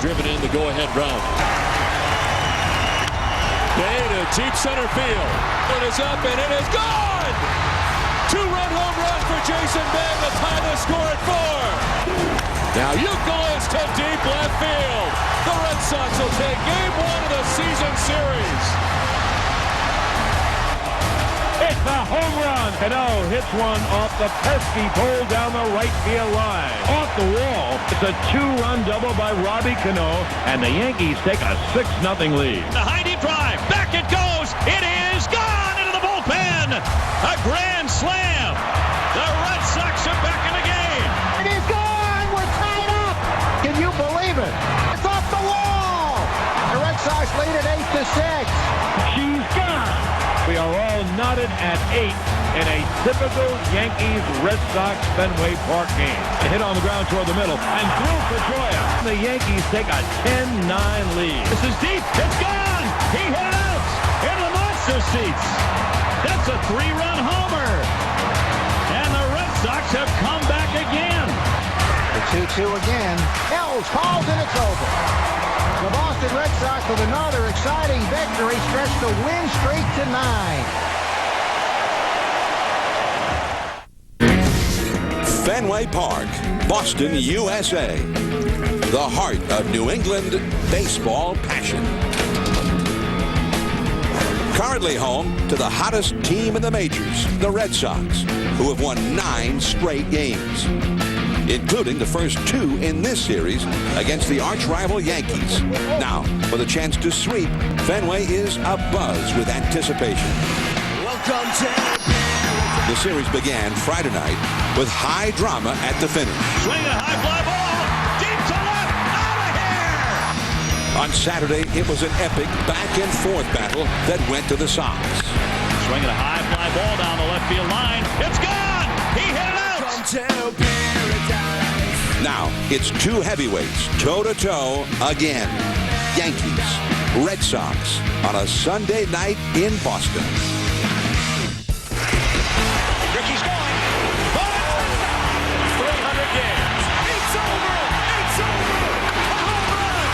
driven in the go-ahead run. Day to deep center field. It is up and it is gone! Two-run home run for Jason Bay to tie the score at 4. Now Euclid to deep left field. The Red Sox will take game 1 of the season series. It's a home run. Cano hits one off the pesky pole down the right field line. Off the wall. It's a 2-run double by Robbie Cano, and the Yankees take a 6-0 lead. The high deep drive. Back it goes. It is gone into the bullpen. A grand slam. The Red Sox are back in the game. It is gone. We're tied up. Can you believe it? It's off the wall. The Red Sox lead at 8-6. She's gone. We are all knotted at 8 in a typical Yankees Red Sox Fenway Park game. A hit on the ground toward the middle and through Pedroia. The Yankees take a 10-9 lead. This is deep. It's gone. He hit it out into the monster seats. That's a 3-run homer. And the Red Sox have come back again. The 2-2 again. Ells falls and it's over. The Boston Red Sox with another exciting victory stretch the win streak to 9. Fenway Park, Boston, USA. The heart of New England baseball passion. Currently home to the hottest team in the majors, the Red Sox, who have won 9 straight games, including the first 2 in this series against the arch-rival Yankees. Now, for the chance to sweep, Fenway is abuzz with anticipation. Welcome to The series began Friday night with high drama at the finish. Swing a high fly ball. Deep to left. Out of here. On Saturday, it was an epic back-and-forth battle that went to the Sox. Swinging a high fly ball down the left field line. It's gone. He hit it out. Now, it's 2 heavyweights, toe-to-toe again. Yankees, Red Sox, on a Sunday night in Boston. Ricky's going. 300 games. It's over. It's over. A home run.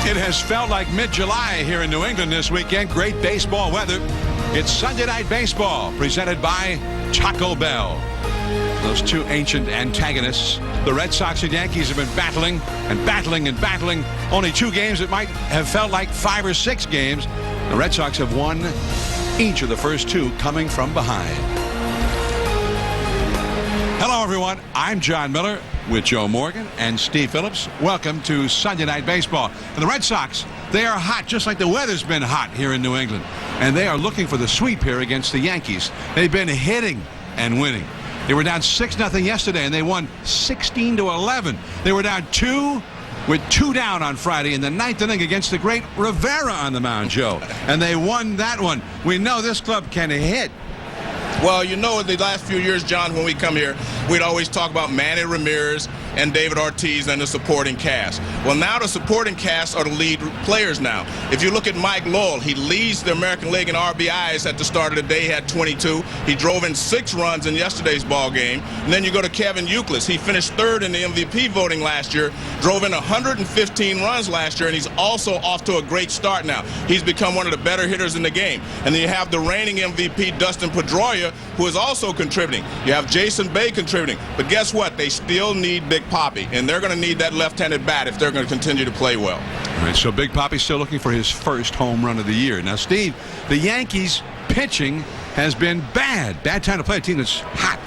It has felt like mid-July here in New England this weekend. Great baseball weather. It's Sunday Night Baseball, presented by Taco Bell. Those 2 ancient antagonists, the Red Sox and Yankees, have been battling and battling and battling. Only 2 games that might have felt like 5 or 6 games. The Red Sox have won each of the first 2 coming from behind. Hello, everyone. I'm John Miller with Joe Morgan and Steve Phillips. Welcome to Sunday Night Baseball. And the Red Sox, they are hot, just like the weather's been hot here in New England. And they are looking for the sweep here against the Yankees. They've been hitting and winning. They were down 6-0 yesterday, and they won 16-11. They were down 2 with 2 down on Friday in the 9th inning against the great Rivera on the mound, Joe. And they won that one. We know this club can hit. Well, you know, in the last few years, John, when we come here, we'd always talk about Manny Ramirez and David Ortiz and the supporting cast. Well, now the supporting cast are the lead players now. If you look at Mike Lowell, he leads the American League in RBIs at the start of the day. He had 22. He drove in 6 runs in yesterday's ball game. And then you go to Kevin Euclid. He finished 3rd in the MVP voting last year, drove in 115 runs last year, and he's also off to a great start now. He's become one of the better hitters in the game. And then you have the reigning MVP, Dustin Pedroia, who is also contributing. You have Jason Bay contributing. But guess what? They still need Big Papi, and they're going to need that left-handed bat if they're going to continue to play well. All right, so Big Papi's still looking for his first home run of the year. Now, Steve, the Yankees pitching has been bad. Bad time to play a team that's hot.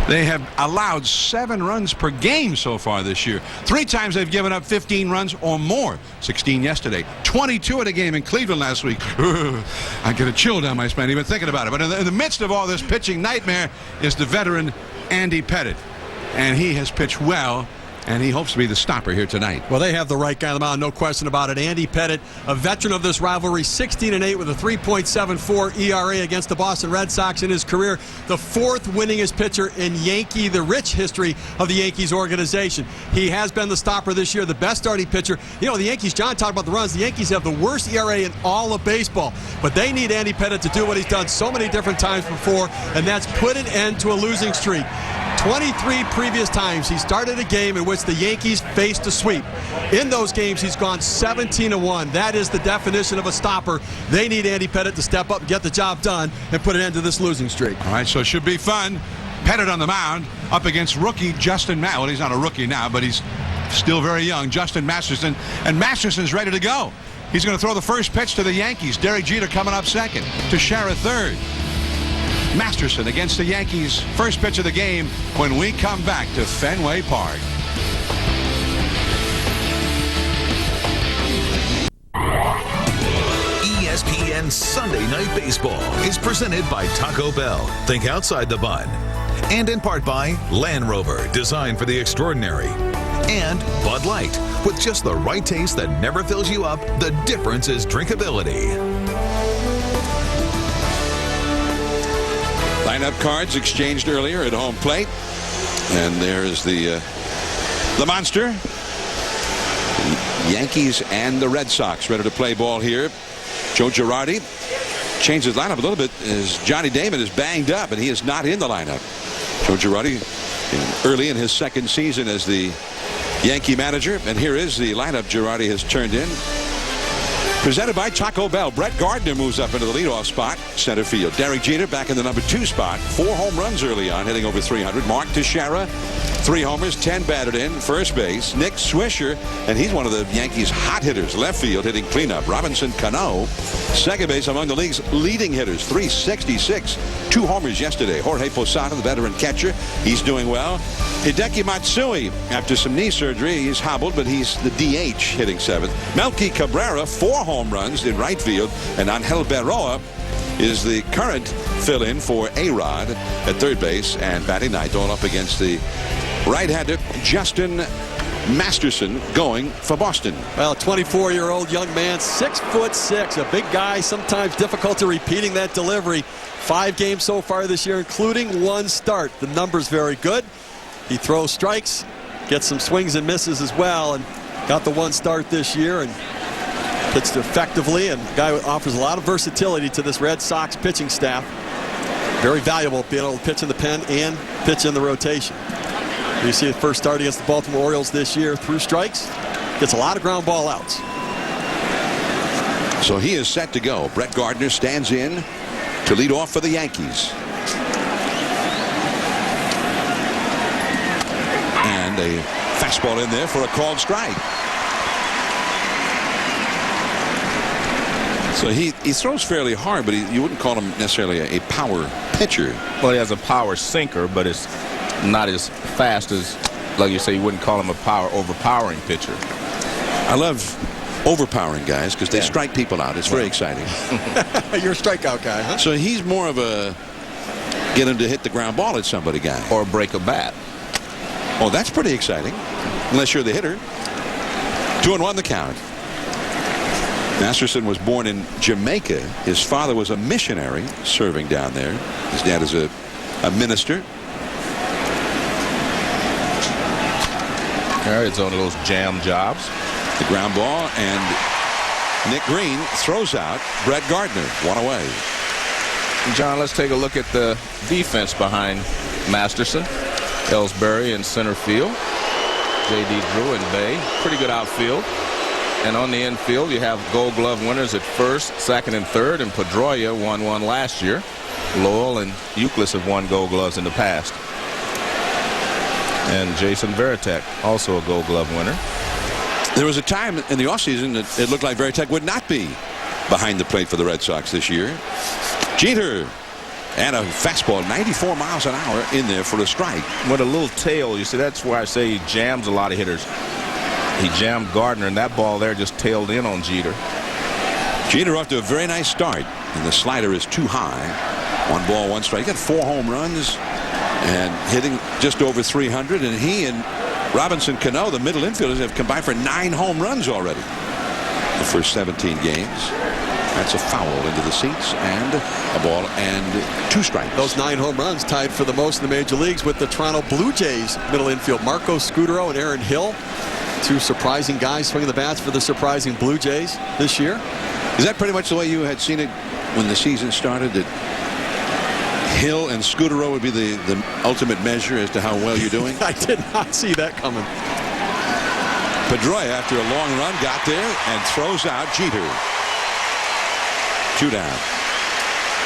They have allowed 7 runs per game so far this year. 3 times they've given up 15 runs or more. 16 yesterday. 22 at a game in Cleveland last week. I get a chill down my spine even thinking about it. But in the midst of all this pitching nightmare is the veteran Andy Pettitte. And he has pitched well, and he hopes to be the stopper here tonight. Well, they have the right guy on the mound, no question about it. Andy Pettitte, a veteran of this rivalry, 16-8 with a 3.74 ERA against the Boston Red Sox in his career. The 4th winningest pitcher in the rich history of the Yankees organization. He has been the stopper this year, the best starting pitcher. You know, the Yankees, John talked about the runs. The Yankees have the worst ERA in all of baseball. But they need Andy Pettitte to do what he's done so many different times before, and that's put an end to a losing streak. 23 previous times he started a game in which the Yankees faced a sweep. In those games, he's gone 17-1. That is the definition of a stopper. They need Andy Pettitte to step up and get the job done and put an end to this losing streak. All right, so it should be fun. Pettitte on the mound up against rookie Justin Masterson. Well, he's not a rookie now, but he's still very young. Justin Masterson. And Masterson's ready to go. He's going to throw the first pitch to the Yankees. Derek Jeter coming up second. Teixeira third. Masterson against the Yankees. First pitch of the game when we come back to Fenway Park. ESPN Sunday Night Baseball is presented by Taco Bell. Think outside the bun. And in part by Land Rover, designed for the extraordinary. And Bud Light, with just the right taste that never fills you up. The difference is drinkability. Lineup cards exchanged earlier at home plate. And there's the monster. The Yankees and the Red Sox ready to play ball here. Joe Girardi changed his lineup a little bit as Johnny Damon is banged up and he is not in the lineup. Joe Girardi early in his second season as the Yankee manager, and here is the lineup Girardi has turned in. Presented by Taco Bell. Brett Gardner moves up into the leadoff spot, center field. Derek Jeter back in the number 2 spot. 4 home runs early on, hitting over 300. Mark Teixeira, 3 homers, 10 batted in. First base, Nick Swisher, and he's one of the Yankees' hot hitters. Left field, hitting cleanup. Robinson Cano, second base, among the league's leading hitters. 366, 2 homers yesterday. Jorge Posada, the veteran catcher, he's doing well. Hideki Matsui, after some knee surgery, he's hobbled, but he's the DH, hitting 7th. Melky Cabrera, 4 home runs in right field, and Angel Berroa is the current fill-in for A-Rod at third base, and batting ninth, all up against the right-hander Justin Masterson, going for Boston. Well, a 24-year-old young man, 6'6", a big guy, sometimes difficulty repeating that delivery. 5 games so far this year, including 1 start. The numbers very good. He throws strikes, gets some swings and misses as well, and got the 1 start this year and pitched effectively, and the guy offers a lot of versatility to this Red Sox pitching staff. Very valuable being able to pitch in the pen and pitch in the rotation. You see the first start against the Baltimore Orioles this year, through strikes, gets a lot of ground ball outs. So he is set to go. Brett Gardner stands in to lead off for the Yankees. And a fastball in there for a called strike. So he throws fairly hard, but you wouldn't call him necessarily a power pitcher. Well, he has a power sinker, but it's not as fast as, like you say, you wouldn't call him a overpowering pitcher. I love overpowering guys because they strike people out. It's very exciting. You're a strikeout guy, huh? So he's more of a get him to hit the ground ball at somebody guy. Or break a bat. Oh, that's pretty exciting, unless you're the hitter. 2-1 the count. Masterson was born in Jamaica. His father was a missionary serving down there. His dad is a minister. It's one of those jam jobs. The ground ball, and Nick Green throws out Brett Gardner. 1 away. John, let's take a look at the defense behind Masterson. Ellsbury in center field. J.D. Drew and Bay. Pretty good outfield. And on the infield, you have Gold Glove winners at first, second, and third, and Pedroia won one last year. Lowell and Euclid have won Gold Gloves in the past. And Jason Varitek, also a Gold Glove winner. There was a time in the offseason that it looked like Varitek would not be behind the plate for the Red Sox this year. Jeter, and a fastball, 94 miles an hour in there for a strike. With a little tail, you see, that's why I say he jams a lot of hitters. He jammed Gardner, and that ball there just tailed in on Jeter. Jeter off to a very nice start, and the slider is too high. 1 ball, 1 strike. He got 4 home runs and hitting just over 300, and he and Robinson Cano, the middle infielders, have combined for 9 home runs already the first 17 games. That's a foul into the seats, and a ball and 2 strikes. Those 9 home runs tied for the most in the major leagues with the Toronto Blue Jays middle infield. Marco Scudero and Aaron Hill, 2 surprising guys swinging the bats for the surprising Blue Jays this year. Is that pretty much the way you had seen it when the season started? That Hill and Scudero would be the ultimate measure as to how well you're doing. I did not see that coming. Pedroia, after a long run, got there and throws out Jeter. 2 down.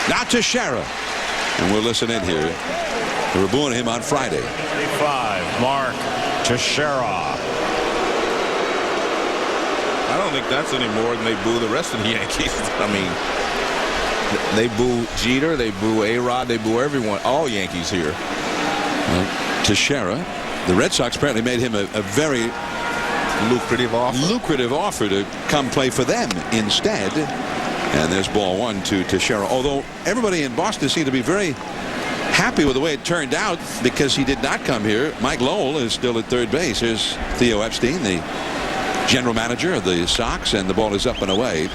Now Teixeira. And we'll listen in here. They were booing him on Friday. 35, Mark Teixeira. I don't think that's any more than they boo the rest of the Yankees. I mean, they boo Jeter, they boo A-Rod, they boo everyone, all Yankees here. Teixeira, the Red Sox apparently made him a very lucrative offer to come play for them instead. And there's ball 1 to Teixeira. Although everybody in Boston seemed to be very happy with the way it turned out because he did not come here. Mike Lowell is still at third base. Here's Theo Epstein, the general manager of the Sox, and the ball is up and away.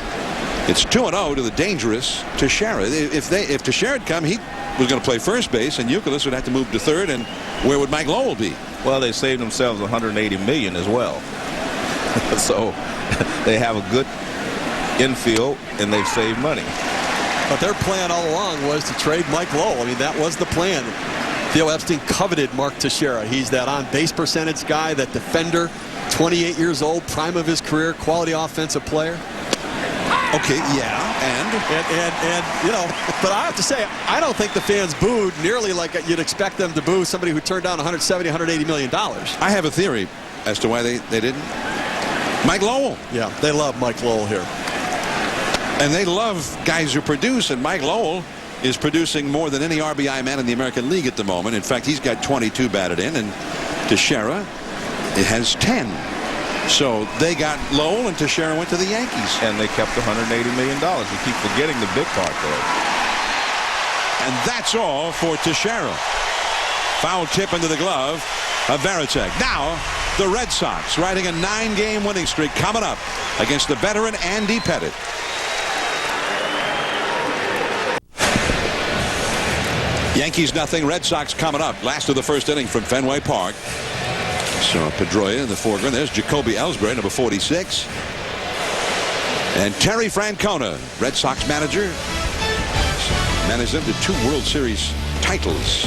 It's 2-0 to the dangerous Teixeira. If Teixeira had come, he was going to play first base, and Youkilis would have to move to third. And where would Mike Lowell be? Well, they saved themselves $180 million as well. So they have a good infield, and they've saved money. But their plan all along was to trade Mike Lowell. I mean, that was the plan. Theo Epstein coveted Mark Teixeira. He's that on-base percentage guy, that defender, 28 years old, prime of his career, quality offensive player. Okay, yeah, and you know, but I have to say, I don't think the fans booed nearly like you'd expect them to boo somebody who turned down $170, $180 million. I have a theory as to why they didn't. Mike Lowell. Yeah, they love Mike Lowell here. And they love guys who produce, and Mike Lowell is producing more than any RBI man in the American League at the moment. In fact, he's got 22 batted in, and Teixeira has 10. So they got Lowell, and Teixeira went to the Yankees. And they kept $180 million. We keep forgetting the big part there. And that's all for Teixeira. Foul tip into the glove of Varitek. Now, the Red Sox riding a 9-game winning streak coming up against the veteran Andy Pettitte. Yankees 0, Red Sox coming up. Last of the first inning from Fenway Park. So Pedroia in the foreground. There's Jacoby Ellsbury, number 46. And Terry Francona, Red Sox manager. Managed them to 2 World Series titles.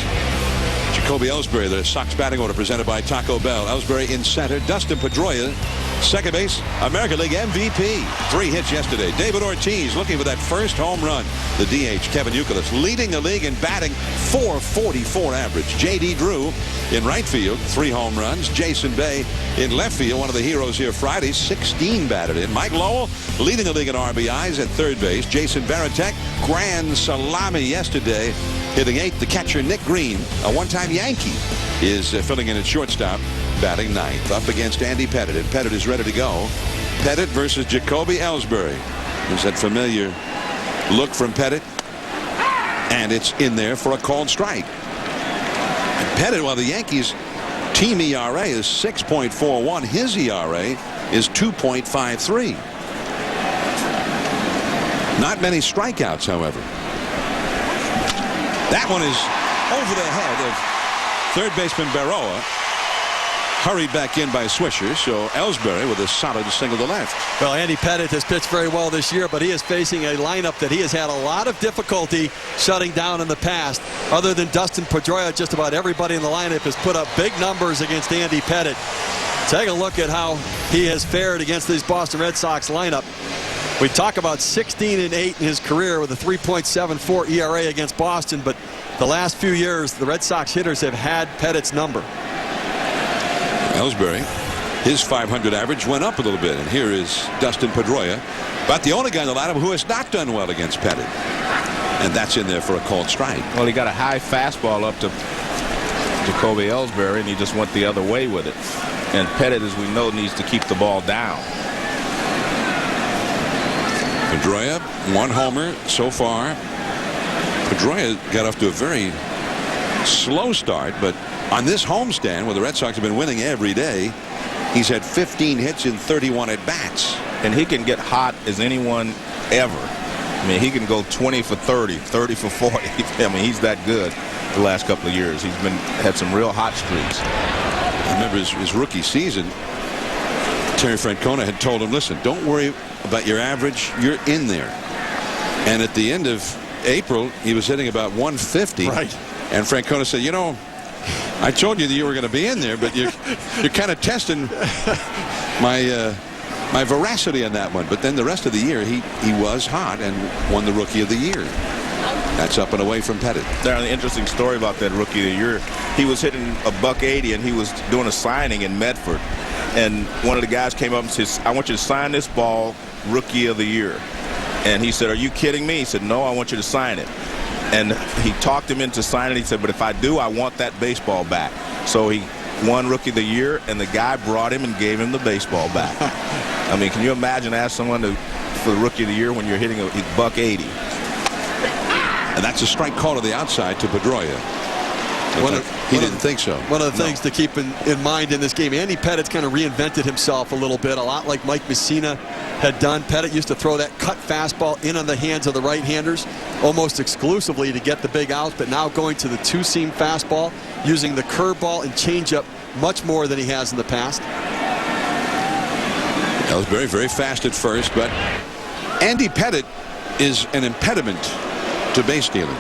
Jacoby Ellsbury, the Sox batting order presented by Taco Bell. Ellsbury in center. Dustin Pedroia, second base, American League MVP. 3 hits yesterday. David Ortiz looking for that first home run. The DH, Kevin Youkilis, leading the league in batting, .444 average. J.D. Drew in right field, 3 home runs. Jason Bay in left field, one of the heroes here Friday, 16 batted in. Mike Lowell leading the league in RBIs at third base. Jason Varitek, grand salami yesterday, hitting 8th. The catcher, Nick Green, a one-time Yankee, is filling in at shortstop, batting 9th. Up against Andy Pettitte, and Pettitte is ready to go. Pettitte versus Jacoby Ellsbury. There's that familiar look from Pettitte, and it's in there for a called strike. And Pettitte, while the Yankees' team ERA is 6.41, his ERA is 2.53. Not many strikeouts, however. That one is over the head of third baseman Berroa. Hurried back in by Swisher, so Ellsbury with a solid single to left. Well, Andy Pettitte has pitched very well this year, but he is facing a lineup that he has had a lot of difficulty shutting down in the past. Other than Dustin Pedroia, just about everybody in the lineup has put up big numbers against Andy Pettitte. Take a look at how he has fared against this Boston Red Sox lineup. We talk about 16-8 in his career with a 3.74 ERA against Boston, but the last few years, the Red Sox hitters have had Pettitte's number. Ellsbury, his .500 average went up a little bit, and here is Dustin Pedroia, but the only guy in the lineup who has not done well against Pettitte, and that's in there for a called strike. Well, he got a high fastball up to Jacoby Ellsbury, and he just went the other way with it. And Pettitte, as we know, needs to keep the ball down. Pedroia, 1 homer so far. Pedroia got off to a very slow start, but on this homestand where the Red Sox have been winning every day, he's had 15 hits in 31 at-bats. And he can get hot as anyone ever. I mean, he can go 20 for 30, 30 for 40. I mean, he's that good the last couple of years. He's had some real hot streaks. I remember his rookie season, Terry Francona had told him, listen, don't worry about your average. You're in there. And at the end of April, he was hitting about 150. Right. And Francona said, you know, I told you that you were going to be in there, but you're kind of testing my veracity on that one. But then the rest of the year, he was hot and won the Rookie of the Year. That's up and away from Pettit. There's an interesting story about that Rookie of the Year. He was hitting a $180, and he was doing a signing in Medford. And one of the guys came up and says, I want you to sign this ball, Rookie of the Year. And he said, are you kidding me? He said, no, I want you to sign it. And he talked him into signing it. He said, but if I do, I want that baseball back. So he won Rookie of the Year, and the guy brought him and gave him the baseball back. I mean, can you imagine ask someone for the Rookie of the Year when you're hitting a $180? And that's a strike call to the outside to Pedroia. He didn't think so. One of the things to keep in mind in this game, Andy Pettit's kind of reinvented himself a little bit, a lot like Mike Messina had done. Pettit used to throw that cut fastball in on the hands of the right-handers almost exclusively to get the big outs, but now going to the two-seam fastball, using the curveball and changeup much more than he has in the past. Ellsbury very fast at first, but Andy Pettit is an impediment to base stealing.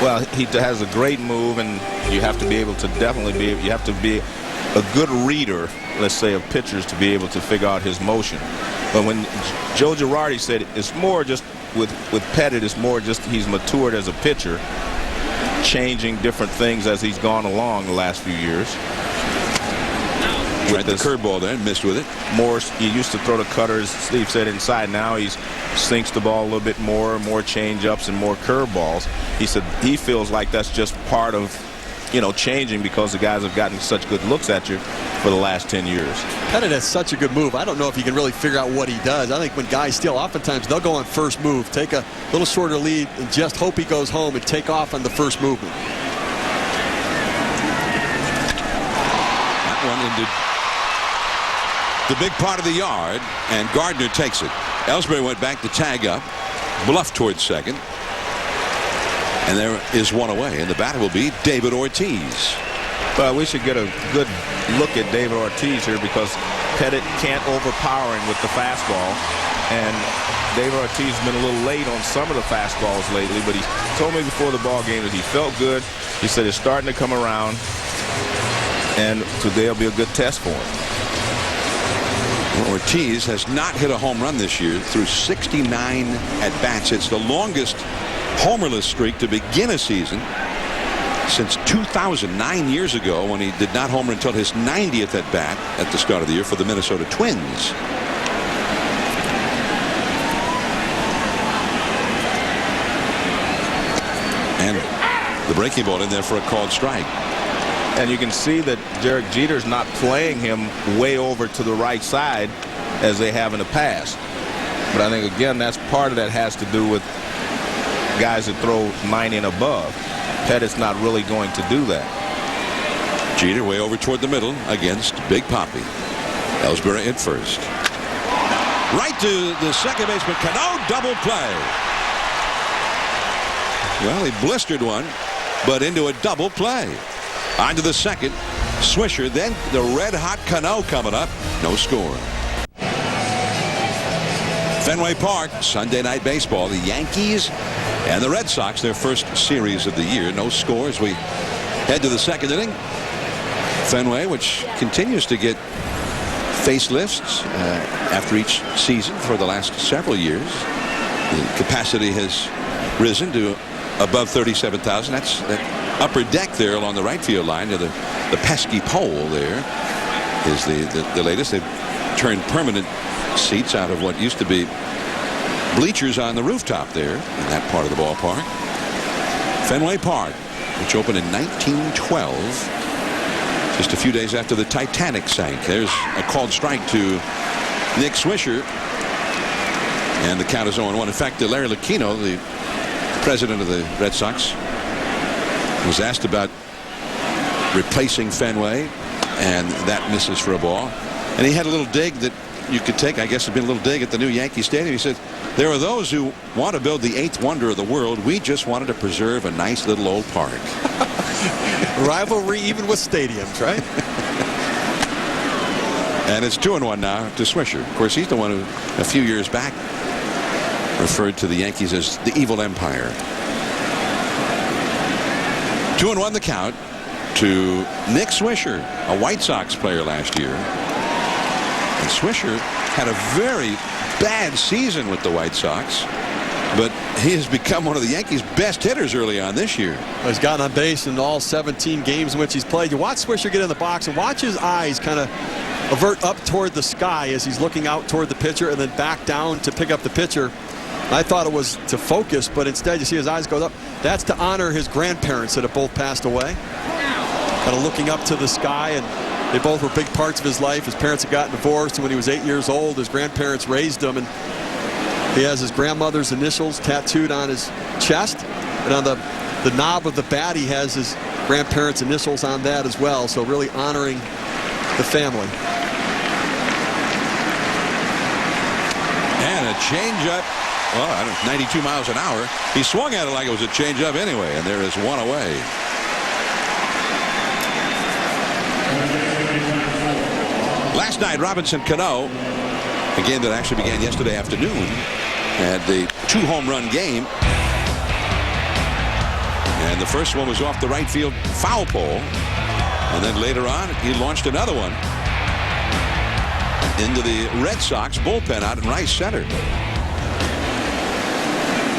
Well, he has a great move, and you have to be able to you have to be a good reader, let's say, of pitchers to be able to figure out his motion. But when Joe Girardi said it's more just with Pettit, it's more just he's matured as a pitcher, changing different things as he's gone along the last few years. Tried the curveball there and missed with it. More, he used to throw the cutter, as Steve said, inside. Now he sinks the ball a little bit more change-ups and more curveballs. He said he feels like that's just part of, changing because the guys have gotten such good looks at you for the last 10 years. Pettit has such a good move. I don't know if he can really figure out what he does. I think when guys steal, oftentimes they'll go on first move, take a little shorter lead, and just hope he goes home and take off on the first movement. That one into the big part of the yard, and Gardner takes it. Ellsbury went back to tag up, bluffed towards second, and there is one away, and the batter will be David Ortiz. Well, we should get a good look at David Ortiz here because Pettit can't overpower him with the fastball, and David Ortiz has been a little late on some of the fastballs lately, but he told me before the ball game that he felt good. He said it's starting to come around, and today will be a good test for him. Ortiz has not hit a home run this year through 69 at-bats. It's the longest homerless streak to begin a season since 2009 years ago, when he did not homer until his 90th at-bat at the start of the year for the Minnesota Twins. And the breaking ball in there for a called strike. And you can see that Derek Jeter's not playing him way over to the right side as they have in the past. But I think, again, that's part of that has to do with guys that throw 90 and above. Pettit's not really going to do that. Jeter way over toward the middle against Big Papi. Ellsbury at first. Right to the second baseman. Cano, double play. Well, he blistered one, but into a double play. On to the second. Swisher, then the red-hot Cano coming up. No score. Fenway Park, Sunday Night Baseball. The Yankees and the Red Sox, their first series of the year. No scores. We head to the second inning. Fenway, which continues to get facelifts after each season for the last several years. The capacity has risen to above 37,000. That's that upper deck there along the right field line. The pesky pole there is the latest. They've turned permanent seats out of what used to be bleachers on the rooftop there in that part of the ballpark. Fenway Park, which opened in 1912, just a few days after the Titanic sank. There's a called strike to Nick Swisher, and the count is 0-1. In fact, Larry Lucchino, the president of the Red Sox, was asked about replacing Fenway, and that misses for a ball. And he had a little dig that you could take. I guess it'd been a little dig at the new Yankee Stadium. He said, there are those who want to build the eighth wonder of the world. We just wanted to preserve a nice little old park. Rivalry even with stadiums, right? And it's 2-1 now to Swisher. Of course, he's the one who a few years back referred to the Yankees as the evil empire. 2-1 the count to Nick Swisher, a White Sox player last year. And Swisher had a very bad season with the White Sox, but he has become one of the Yankees' best hitters early on this year. He's gotten on base in all 17 games in which he's played. You watch Swisher get in the box and watch his eyes kind of avert up toward the sky as he's looking out toward the pitcher and then back down to pick up the pitcher. I thought it was to focus, but instead you see his eyes go up. That's to honor his grandparents that have both passed away. Kind of looking up to the sky, and they both were big parts of his life. His parents had gotten divorced, and when he was 8 years old, his grandparents raised him, and he has his grandmother's initials tattooed on his chest, and on the knob of the bat he has his grandparents' initials on that as well, so really honoring the family. And a changeup, well, I don't know, 92 miles an hour. He swung at it like it was a changeup anyway, and there is one away. Last night, Robinson Cano, a game that actually began yesterday afternoon, had the 2-home-run game. And the first one was off the right field foul pole. And then later on, he launched another one into the Red Sox bullpen out in right center.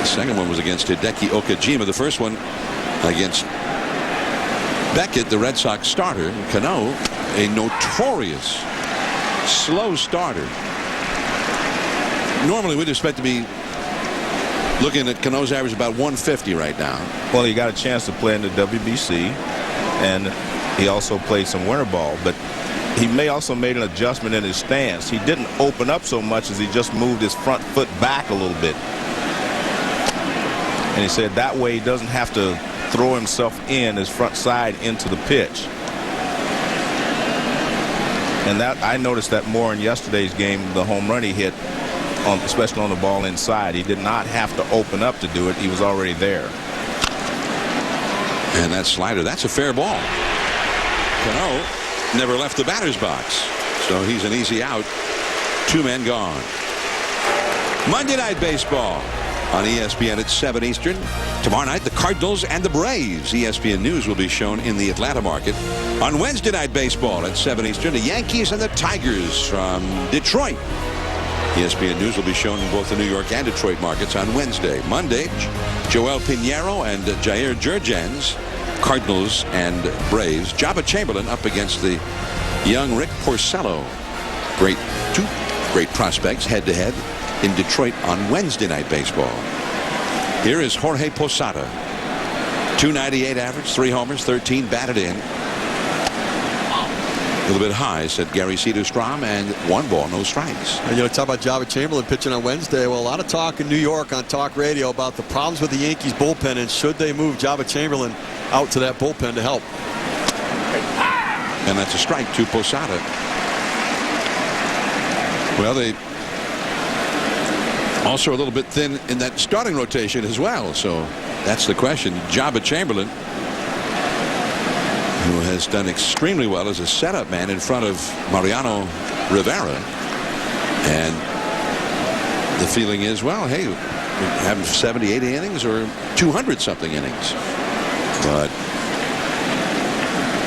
The second one was against Hideki Okajima. The first one against Beckett, the Red Sox starter. Cano, a notorious slow starter. Normally we'd expect to be looking at Cano's average about 150 right now. Well, he got a chance to play in the WBC, and he also played some winter ball, but he may also made an adjustment in his stance. He didn't open up so much as he just moved his front foot back a little bit. And he said that way he doesn't have to throw himself in his front side into the pitch. And that I noticed that more in yesterday's game, the home run he hit, especially on the ball inside. He did not have to open up to do it. He was already there. And that slider, that's a fair ball. Cano never left the batter's box, so he's an easy out. 2 men gone. Monday Night Baseball on ESPN at 7 Eastern. Tomorrow night, the Cardinals and the Braves. ESPN News will be shown in the Atlanta market. On Wednesday Night Baseball at 7 Eastern, the Yankees and the Tigers from Detroit. ESPN News will be shown in both the New York and Detroit markets on Wednesday. Monday, Joel Pinheiro and Jair Jurgens, Cardinals and Braves. Jabba Chamberlain up against the young Rick Porcello. Two great prospects head-to-head in Detroit on Wednesday Night Baseball. Here is Jorge Posada. .298 average, 3 homers, 13 batted in. A little bit high, said Gary Cederstrom, and 1 ball, no strikes. And, talk about Jabba Chamberlain pitching on Wednesday. Well, a lot of talk in New York on talk radio about the problems with the Yankees bullpen and should they move Jabba Chamberlain out to that bullpen to help. And that's a strike to Posada. Well, they also a little bit thin in that starting rotation as well. So that's the question. Jabba Chamberlain, who has done extremely well as a setup man in front of Mariano Rivera. And the feeling is, well, hey, we have 70, 80 innings or 200-something innings. But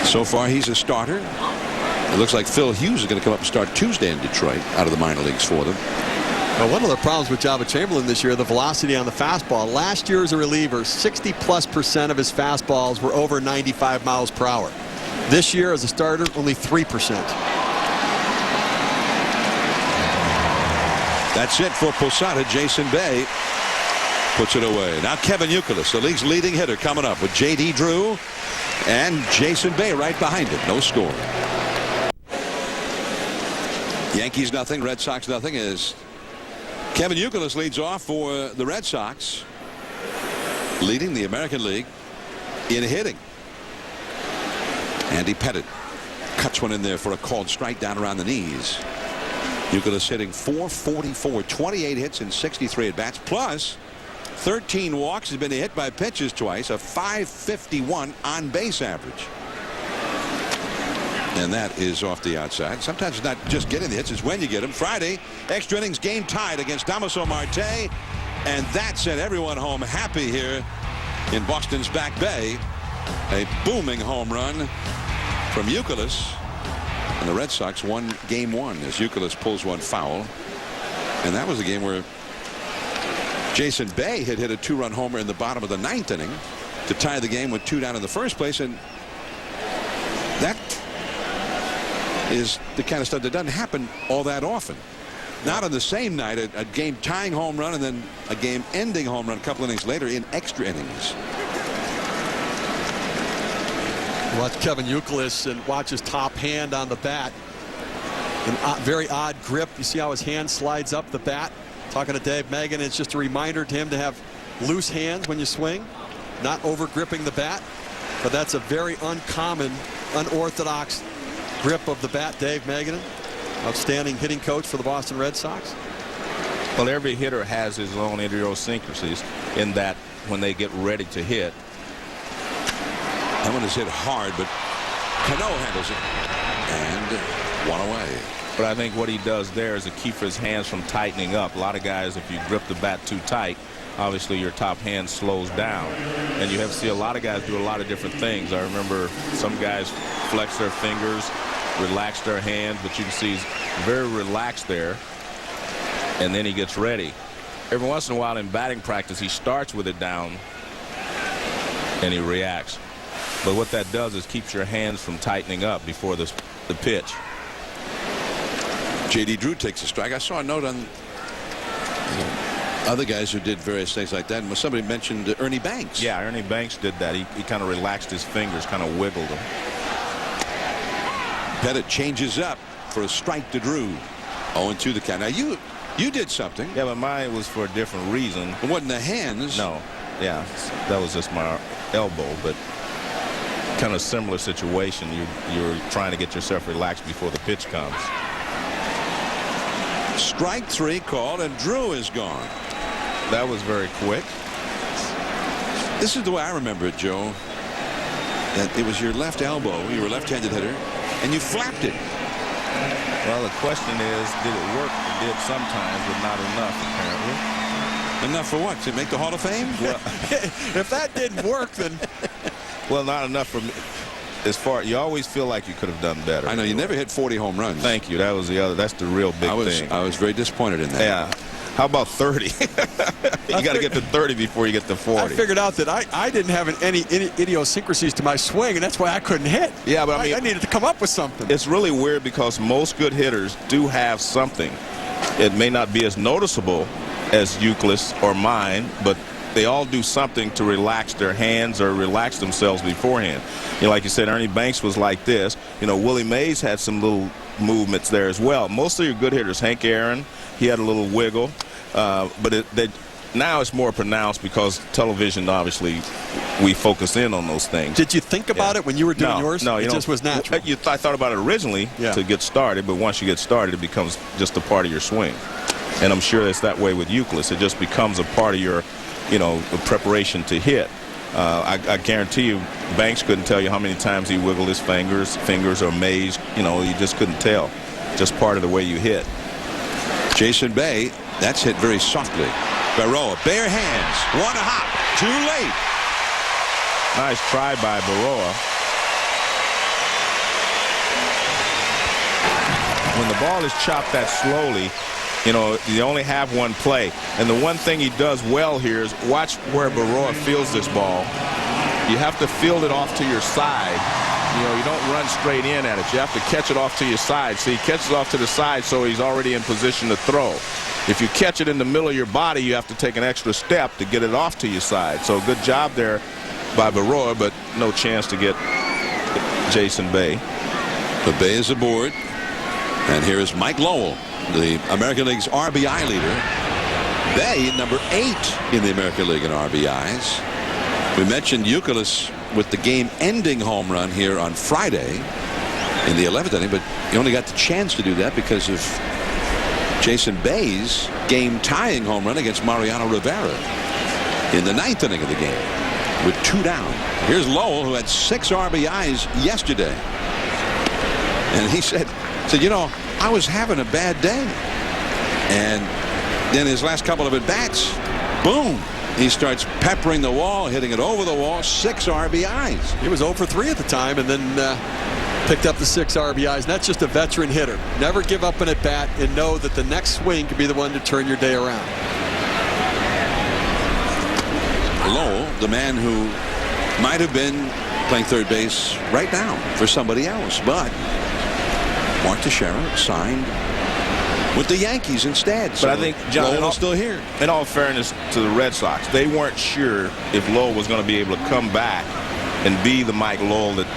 so far, he's a starter. It looks like Phil Hughes is going to come up and start Tuesday in Detroit out of the minor leagues for them. Well, one of the problems with Jabba Chamberlain this year, the velocity on the fastball. Last year as a reliever, 60+% of his fastballs were over 95 miles per hour. This year as a starter, only 3%. That's it for Posada. Jason Bay puts it away. Now Kevin Youkilis, the league's leading hitter, coming up with J.D. Drew and Jason Bay right behind him. No score. Yankees nothing, Red Sox nothing as Kevin Youkilis leads off for the Red Sox, leading the American League in hitting. Andy Pettitte cuts one in there for a called strike down around the knees. Youkilis hitting .444, 28 hits and 63 at bats, plus 13 walks. Has been hit by pitches twice, a .551 on base average. And that is off the outside. Sometimes it's not just getting the hits, it's when you get them. Friday, extra innings game tied against Damaso Marte And that sent everyone home happy here in Boston's Back Bay. A booming home run from Youkilis. And the Red Sox won game 1 as Youkilis pulls one foul. And that was a game where Jason Bay had hit a 2-run homer in the bottom of the 9th inning to tie the game with 2 down in the first place. And that is the kind of stuff that doesn't happen all that often. Not on the same night, a game-tying home run and then a game-ending home run a couple innings later in extra innings. Watch Kevin Youkilis and watch his top hand on the bat. A very odd grip. You see how his hand slides up the bat. Talking to Dave Megan, it's just a reminder to him to have loose hands when you swing, not over gripping the bat. But that's a very uncommon, unorthodox grip of the bat. Dave Megan, outstanding hitting coach for the Boston Red Sox. Well, every hitter has his own idiosyncrasies in that when they get ready to hit. That one is hit hard, but Cano handles it and 1 away. But I think what he does there is to keep his hands from tightening up. A lot of guys, if you grip the bat too tight, obviously your top hand slows down. And you have to see a lot of guys do a lot of different things. I remember some guys flex their fingers, relax their hands, but you can see he's very relaxed there. And then he gets ready. Every once in a while in batting practice, he starts with it down and he reacts. But what that does is keeps your hands from tightening up before the pitch. J.D. Drew takes a strike. I saw a note on other guys who did various things like that. And somebody mentioned Ernie Banks. Yeah, Ernie Banks did that. He kind of relaxed his fingers, kind of wiggled them. Pettit changes up for a strike to Drew. 0-2 the count. Now you did something. Yeah, but mine was for a different reason. It wasn't the hands. No. Yeah, that was just my elbow, but kind of similar situation. You're trying to get yourself relaxed before the pitch comes. Strike 3 called, and Drew is gone. That was very quick. This is the way I remember it, Joe. That it was your left elbow. You were a left-handed hitter, and you flapped it. Well, the question is, did it work? It did sometimes, but not enough, apparently. Enough for what? To make the Hall of Fame? Well, if that didn't work, then... Well, not enough for me. As far, you always feel like you could have done better. I know you never hit 40 home runs. Thank you. That was the other. That's the real big thing. I was very disappointed in that. Yeah. How about 30? You got to get to 30 before you get to 40. I figured out that I didn't have any idiosyncrasies to my swing, and that's why I couldn't hit. Yeah, but I needed to come up with something. It's really weird because most good hitters do have something. It may not be as noticeable as Youkilis or mine, but they all do something to relax their hands or relax themselves beforehand. You know, like you said, Ernie Banks was like this. You know, Willie Mays had some little movements there as well. Most of your good hitters, Hank Aaron, he had a little wiggle. But now it's more pronounced because television, obviously, we focus in on those things. Did you think about it when you were doing yours? No, it just was natural. I thought about it originally to get started, but once you get started, it becomes just a part of your swing. And I'm sure it's that way with Youkilis. It just becomes a part of your, preparation to hit. I guarantee you, Banks couldn't tell you how many times he wiggled his fingers or Mays. You just couldn't tell. Just part of the way you hit. Jason Bay, that's hit very softly. Baroa, bare hands, one a hop, too late. Nice try by Baroa. When the ball is chopped that slowly, you only have one play. And the one thing he does well here is watch where Baroa fields this ball. You have to field it off to your side. You don't run straight in at it. You have to catch it off to your side. So he catches it off to the side, so he's already in position to throw. If you catch it in the middle of your body, you have to take an extra step to get it off to your side. So good job there by Baroa, but no chance to get Jason Bay. The Bay is aboard. And here is Mike Lowell, the American League's RBI leader. Bay, number 8 in the American League in RBIs. We mentioned Youkilis with the game-ending home run here on Friday in the 11th inning, but he only got the chance to do that because of Jason Bay's game-tying home run against Mariano Rivera in the 9th inning of the game with 2 down. Here's Lowell, who had 6 RBIs yesterday. And he said, I was having a bad day. And then his last couple of at-bats, boom, he starts peppering the wall, hitting it over the wall. 6 RBIs. He was 0 for 3 at the time, and then picked up the 6 RBIs. And that's just a veteran hitter. Never give up an at-bat and know that the next swing could be the one to turn your day around. Lowell, the man who might have been playing third base right now for somebody else, but Mark Teixeira signed with the Yankees instead. But I think, John, Lowell is still here. In all fairness to the Red Sox, they weren't sure if Lowell was going to be able to come back and be the Mike Lowell that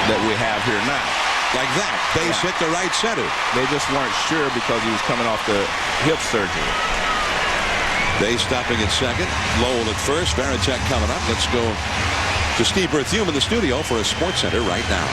we have here now. Like that. Base hit to right center. They just weren't sure because he was coming off the hip surgery. Base stopping at second. Lowell at first. Varitek coming up. Let's go to Steve Berthiaume in the studio for a Sports Center right now.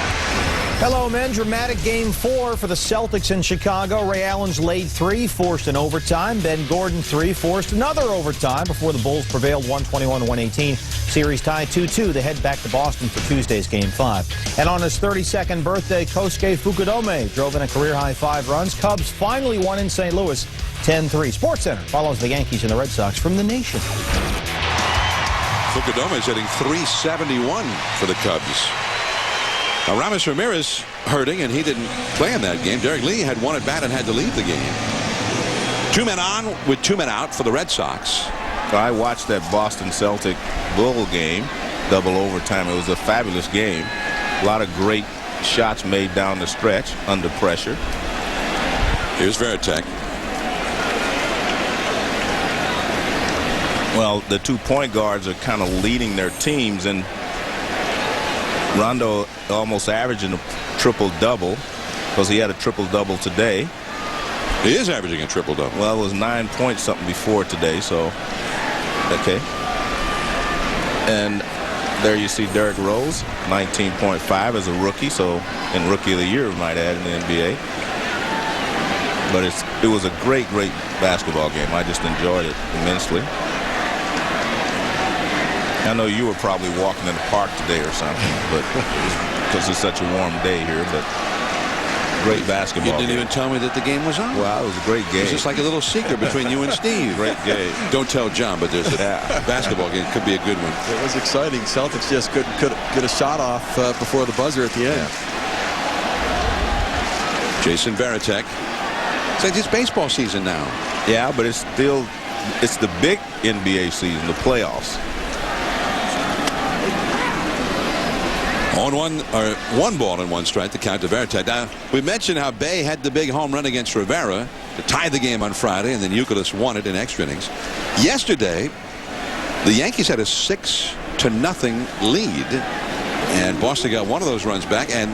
Hello, men. Dramatic Game 4 for the Celtics in Chicago. Ray Allen's late 3 forced an overtime. Ben Gordon 3 forced another overtime before the Bulls prevailed 121-118. Series tied 2-2. They head back to Boston for Tuesday's Game 5. And on his 32nd birthday, Kosuke Fukudome drove in a career-high 5 runs. Cubs finally won in St. Louis 10-3. Sports Center follows the Yankees and the Red Sox from the nation. Fukudome is hitting .371 for the Cubs. Now, Ramos Ramirez hurting, and he didn't play in that game. Derek Lee had 1 at bat and had to leave the game. 2 men on with 2 men out for the Red Sox. I watched that Boston Celtic Bull game, double overtime. It was a fabulous game. A lot of great shots made down the stretch under pressure. Here's Varitek. Well, the 2 point guards are kind of leading their teams, and Rondo almost averaging a triple-double because he had a triple-double today. He is averaging a triple-double. Well, it was 9 points something before today, so okay. And there you see Derrick Rose, 19.5 as a rookie, so in Rookie of the Year, we might add in the NBA. But it was a great basketball game. I just enjoyed it immensely. I know you were probably walking in the park today or something, but because it's such a warm day here, but great basketball. You didn't even tell me that the game was on. Well, it was a great game. It's just like a little secret between you and Steve. Great game. Don't tell John, but there's a basketball game. Could be a good one. It was exciting. Celtics just couldn't get a shot off before the buzzer at the end. Jason Varitek. It's like it's baseball season now. Yeah, but it's the big NBA season, the playoffs. On 1 ball and 1 strike to count to Varitek. Now, we mentioned how Bay had the big home run against Rivera to tie the game on Friday, and then Youkilis won it in extra innings. Yesterday, the Yankees had a 6-0 lead, and Boston got 1 of those runs back, and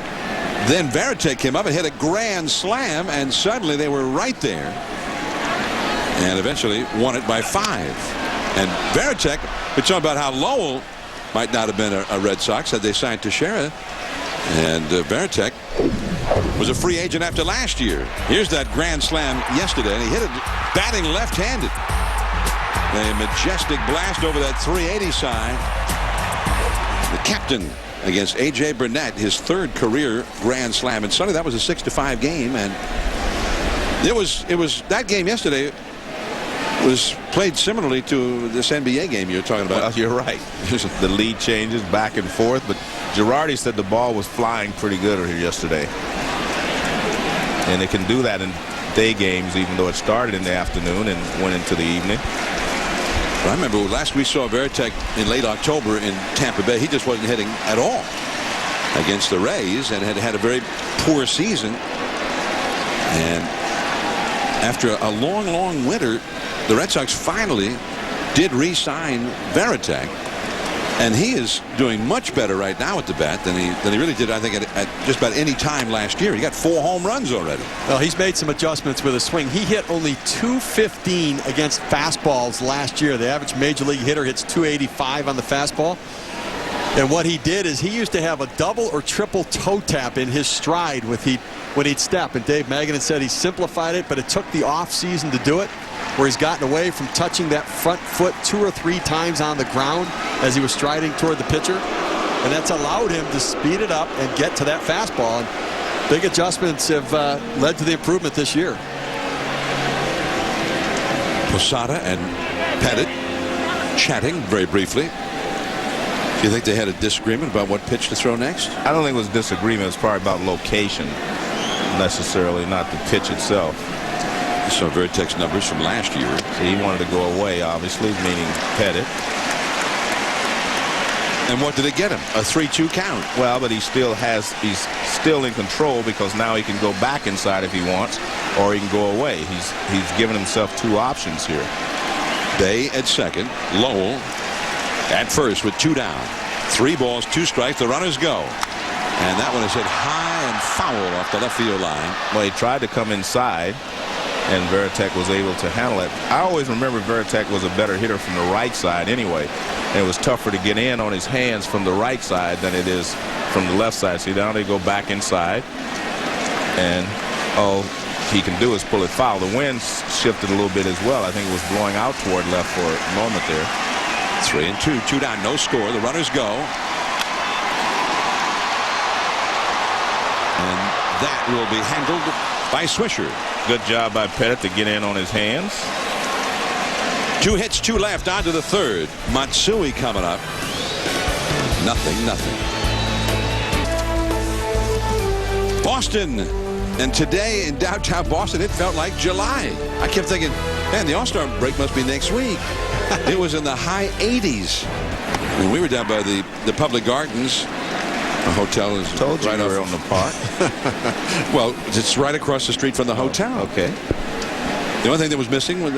then Varitek came up and hit a grand slam, and suddenly they were right there, and eventually won it by 5. And Varitek, we talked about how Lowell might not have been a Red Sox had they signed Teixeira. And Varitek was a free agent after last year. Here's that grand slam yesterday, and he hit it batting left-handed. A majestic blast over that 380 sign. The captain against A.J. Burnett, his 3rd career grand slam. And Sunday, that was a 6-5 game. And it was that game yesterday was played similarly to this NBA game you're talking about. Well, you're right. The lead changes back and forth, but Girardi said the ball was flying pretty good here yesterday. And it can do that in day games, even though it started in the afternoon and went into the evening. I remember last we saw Varitek in late October in Tampa Bay. He just wasn't hitting at all against the Rays and had a very poor season. And after a long winter, the Red Sox finally did re-sign Varitek, and he is doing much better right now at the bat than he really did, I think, at just about any time last year. He got 4 home runs already. Well, he's made some adjustments with his swing. He hit only .215 against fastballs last year. The average major league hitter hits .285 on the fastball. And what he did is he used to have a double or triple toe tap in his stride when he'd step. And Dave Magadan said he simplified it, but it took the off season to do it, where he's gotten away from touching that front foot 2 or 3 times on the ground as he was striding toward the pitcher. And that's allowed him to speed it up and get to that fastball. And big adjustments have led to the improvement this year. Posada and Pettit chatting very briefly. Do you think they had a disagreement about what pitch to throw next? I don't think it was disagreement. It's probably about location necessarily, not the pitch itself. You saw Veritek's numbers from last year. So he wanted to go away, obviously, meaning Pettit. And what did it get him? A 3-2 count. Well, but he's still in control because now he can go back inside if he wants, or he can go away. He's given himself two options here. Bay at second. Lowell at first with 2 down. 3 balls, 2 strikes. The runners go. And that one is hit high and foul off the left field line. Well, he tried to come inside, and Veritek was able to handle it. I always remember Veritek was a better hitter from the right side anyway. And it was tougher to get in on his hands from the right side than it is from the left side. See, now they go back inside, and all he can do is pull it foul. The wind shifted a little bit as well. I think it was blowing out toward left for a moment there. 3-2, 2 down, no score. The runners go. And that will be handled by Swisher. Good job by Pettit to get in on his hands. 2 hits, 2 left, on to the third. Matsui coming up. Nothing. Boston. And today in downtown Boston, it felt like July. I kept thinking, man, the All-Star break must be next week. It was in the high 80s. When we were down by the public gardens, the hotel is told right you off were on the park. Well, it's right across the street from the hotel. Okay. The only thing that was missing were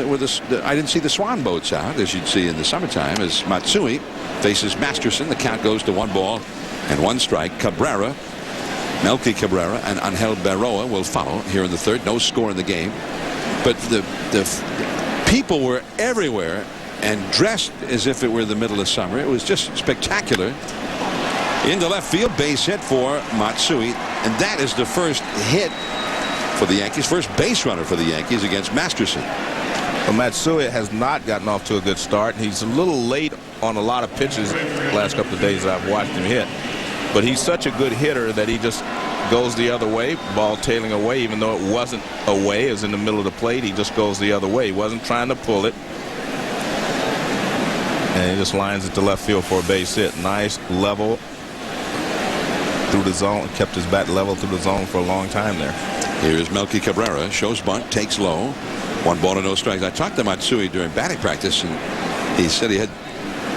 I didn't see the swan boats out, as you'd see in the summertime, as Matsui faces Masterson. The count goes to 1 ball and 1 strike. Cabrera, Melky Cabrera, and Angel Berroa will follow here in the third. No score in the game. But the people were everywhere and dressed as if it were the middle of summer. It was just spectacular. Into left field, base hit for Matsui. And that is the first hit for the Yankees, first base runner for the Yankees against Masterson. Well, Matsui has not gotten off to a good start. He's a little late on a lot of pitches the last couple of days I've watched him hit. But he's such a good hitter that he just goes the other way, ball tailing away, even though it wasn't away, it was in the middle of the plate. He just goes the other way. He wasn't trying to pull it. And he just lines it to left field for a base hit. Nice level through the zone. Kept his bat level through the zone for a long time there. Here's Melky Cabrera, shows bunt, takes low. 1 ball and no strikes. I talked to Matsui during batting practice, and he said he had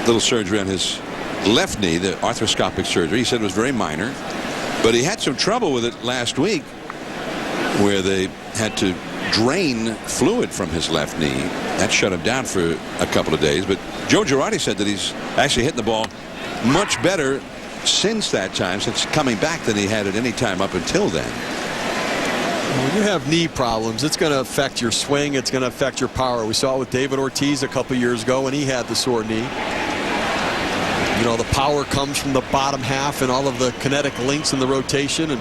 little surgery on his left knee, the arthroscopic surgery. He said it was very minor, but he had some trouble with it last week where they had to drain fluid from his left knee. That shut him down for a couple of days. But Joe Girardi said that he's actually hitting the ball much better since that time, since coming back, than he had at any time up until then. When you have knee problems, it's going to affect your swing. It's going to affect your power. We saw it with David Ortiz a couple years ago when he had the sore knee. You know, the power comes from the bottom half and all of the kinetic links in the rotation. And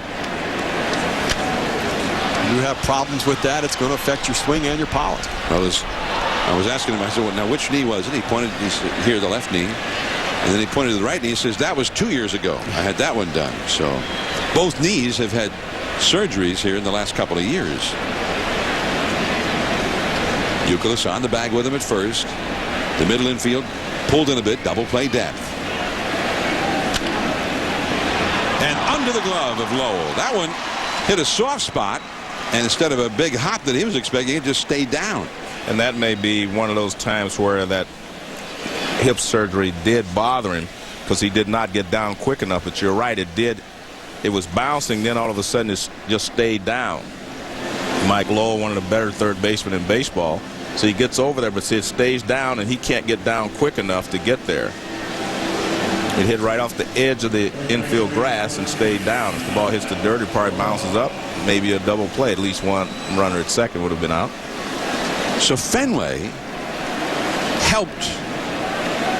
you have problems with that, it's going to affect your swing and your power. Well, I was asking him, I said, well, now which knee was it? He pointed, he said, here, the left knee. And then he pointed to the right knee. He says, that was 2 years ago. I had that one done. So both knees have had surgeries here in the last couple of years. Youkilis on the bag with him at first. The middle infield pulled in a bit. Double play depth. And under the glove of Lowell. That one hit a soft spot. And instead of a big hop that he was expecting, it just stayed down. And that may be one of those times where that hip surgery did bother him, because he did not get down quick enough. But you're right, it did. It was bouncing, then all of a sudden it just stayed down. Mike Lowell, one of the better third basemen in baseball. So he gets over there, but see, it stays down, and he can't get down quick enough to get there. It hit right off the edge of the infield grass and stayed down. If the ball hits the dirt, it probably bounces up. Maybe a double play. At least one runner at second would have been out. So Fenway helped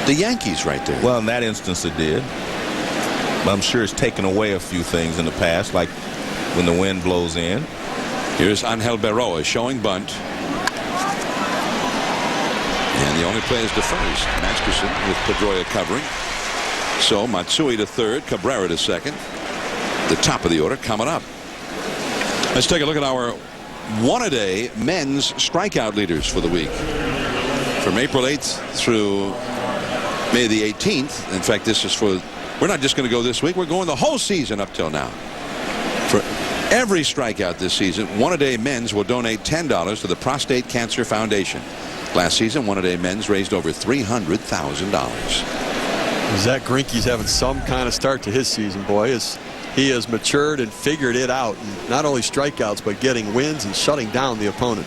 the Yankees right there. Well, in that instance it did. But I'm sure it's taken away a few things in the past, like when the wind blows in. Here's Angel Berroa showing bunt. And the only play is to first. Masterson with Pedroia covering. So Matsui to third, Cabrera to second. The top of the order coming up. Let's take a look at our one-a-day men's strikeout leaders for the week. from April 8th through May the 18th. In fact, this is for, we're not just going to go this week, we're going the whole season up till now. For every strikeout this season, One A Day Men's will donate $10 to the Prostate Cancer Foundation. Last season, One A Day Men's raised over $300,000. Zach Greinke's having some kind of start to his season, boy. He has matured and figured it out. Not only strikeouts, but getting wins and shutting down the opponent.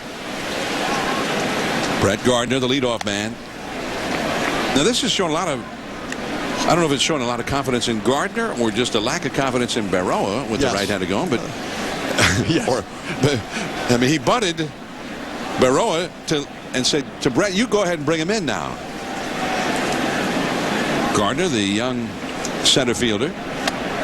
Brett Gardner, the leadoff man. Now, this has shown a lot of, I don't know if it's showing a lot of confidence in Gardner or just a lack of confidence in Berroa with the right-handed going, but I mean, he bunted Berroa and said to Brett, you go ahead and bring him in now. Gardner, the young center fielder.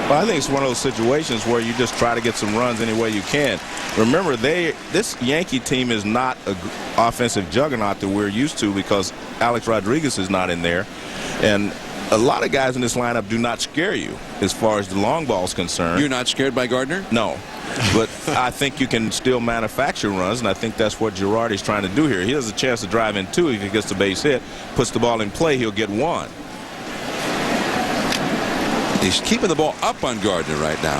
Well, I think it's one of those situations where you just try to get some runs any way you can. Remember, this Yankee team is not an offensive juggernaut that we're used to because Alex Rodriguez is not in there. And a lot of guys in this lineup do not scare you as far as the long ball is concerned. You're not scared by Gardner? No. But I think you can still manufacture runs, and I think that's what Girardi's trying to do here. He has a chance to drive in two if he gets the base hit, puts the ball in play, he'll get one. He's keeping the ball up on Gardner right now.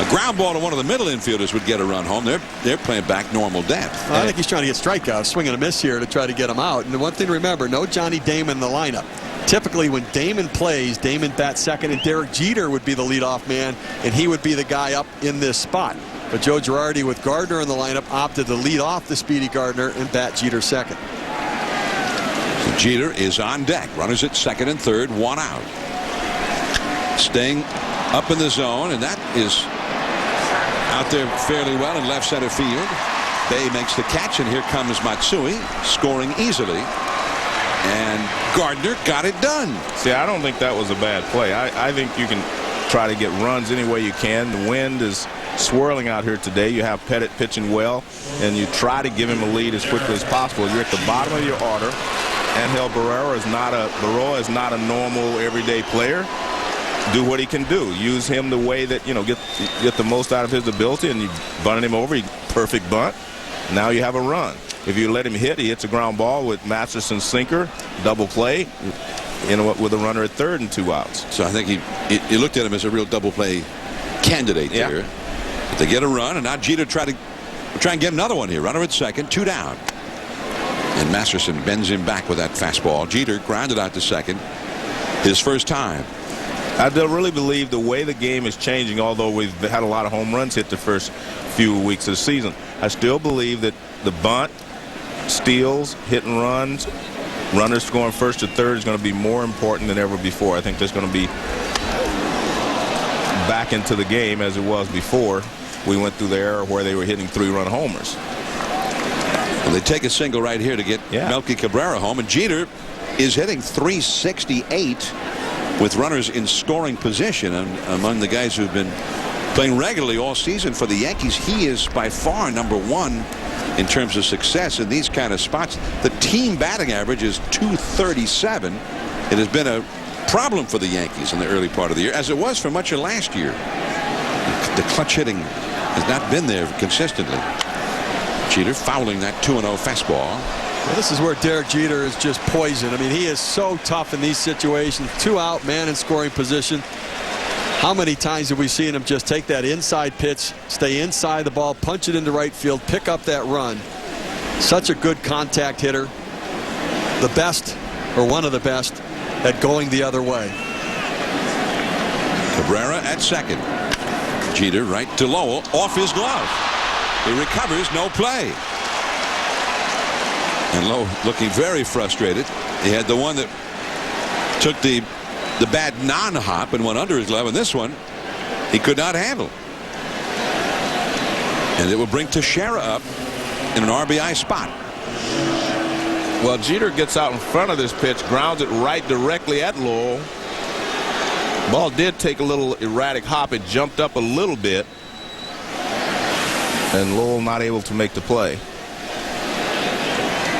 A ground ball to one of the middle infielders would get a run home. They're playing back normal depth. Well, I think he's trying to get strikeouts, swing and a miss here to try to get him out. And the one thing to remember, no Johnny Damon in the lineup. Typically, when Damon plays, Damon bats second, and Derek Jeter would be the leadoff man, and he would be the guy up in this spot. But Joe Girardi, with Gardner in the lineup, opted to lead off the speedy Gardner and bat Jeter second. So Jeter is on deck. Runners at second and third, one out. Staying up in the zone, and that is out there fairly well in left center field. Bay makes the catch, and here comes Matsui scoring easily. And Gardner got it done. See, I don't think that was a bad play. I think you can try to get runs any way you can. The wind is swirling out here today. You have Pettit pitching well, and you try to give him a lead as quickly as possible. You're at the bottom of your order. Angel Berroa is not a normal everyday player. Do what he can do. Use him the way that, you know, get the most out of his ability, and you bunted him over. Perfect bunt. Now you have a run. If you let him hit, he hits a ground ball with Masterson's sinker, double play, with a runner at third and two outs. So I think he looked at him as a real double play candidate there. But they get a run, and now Jeter try and get another one here. Runner at second, two down. And Masterson bends him back with that fastball. Jeter grounded out to second his first time. I really believe the way the game is changing, although we've had a lot of home runs hit the first few weeks of the season, I still believe that the bunt, steals, hit and runs, runners scoring first to third is going to be more important than ever before. I think there's going to be back into the game as it was before we went through the era where they were hitting three-run homers. Well, they take a single right here to get Melky Cabrera home, and Jeter is hitting .368 with runners in scoring position. And among the guys who've been playing regularly all season for the Yankees, he is by far number one in terms of success in these kind of spots. The team batting average is .237. It has been a problem for the Yankees in the early part of the year, as it was for much of last year. The clutch hitting has not been there consistently. Jeter fouling that 2-0 fastball. Well, this is where Derek Jeter is just poison. I mean, he is so tough in these situations. 2 out, man in scoring position. How many times have we seen him just take that inside pitch, stay inside the ball, punch it into right field, pick up that run? Such a good contact hitter. The best, or one of the best, at going the other way. Cabrera at second. Jeter right to Lowell, off his glove. He recovers, no play. And Lowe looking very frustrated. He had the one that took the bad non-hop and went under his glove, and this one he could not handle. And it will bring Teixeira up in an RBI spot. Well, Jeter gets out in front of this pitch, grounds it right directly at Lowell. Ball did take a little erratic hop. It jumped up a little bit, and Lowell not able to make the play.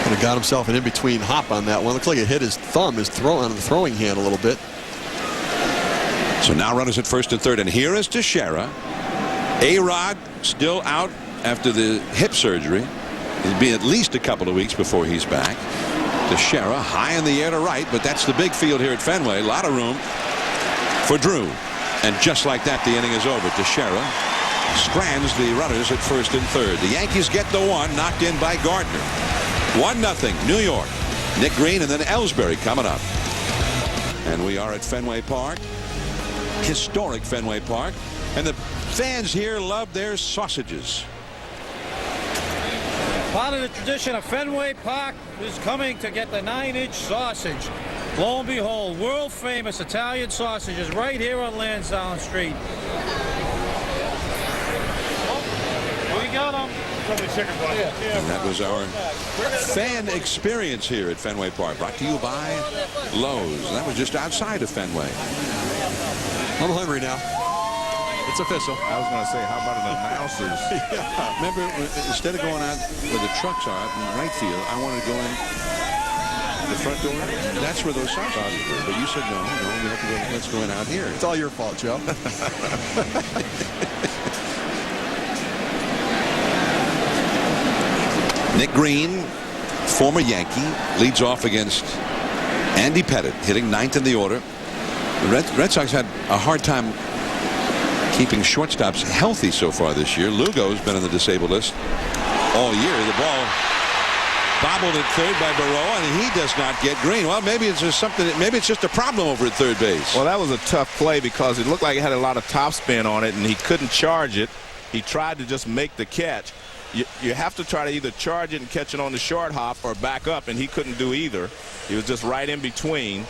Kind of got himself an in-between hop on that one. Looks like it hit his thumb, his on the throwing hand a little bit. So now runners at first and third, and here is Teixeira. A-Rod still out after the hip surgery. It'll be at least a couple of weeks before he's back. Teixeira high in the air to right, but that's the big field here at Fenway. A lot of room for Drew. And just like that, the inning is over. Teixeira strands the runners at first and third. The Yankees get the one, knocked in by Gardner. 1-0 New York. Nick Green and then Ellsbury coming up. And we are at Fenway Park. Historic Fenway Park. And the fans here love their sausages. Part of the tradition of Fenway Park is coming to get the 9-inch sausage. Lo and behold, world famous Italian sausages right here on Lansdowne Street. We got them. And that was our fan experience here at Fenway Park. Brought to you by Lowe's. And that was just outside of Fenway. I'm hungry now. It's official. I was going to say, how about an announcer's? Yeah. Remember, instead of going out where the trucks are out in right field, I wanted to go in the front door. That's where those sausages were. But you said no, we have to go. Let's go in out here. It's all your fault, Joe. Nick Green, former Yankee, leads off against Andy Pettitte, hitting 9th in the order. The Red Sox had a hard time keeping shortstops healthy so far this year. Lugo's been on the disabled list all year. The ball bobbled at third by Baroa, and he does not get Green. Well, maybe it's just something. Maybe it's just a problem over at third base. Well, that was a tough play because it looked like it had a lot of topspin on it, and he couldn't charge it. He tried to just make the catch. You have to try to either charge it and catch it on the short hop or back up, and he couldn't do either. He was just right in between,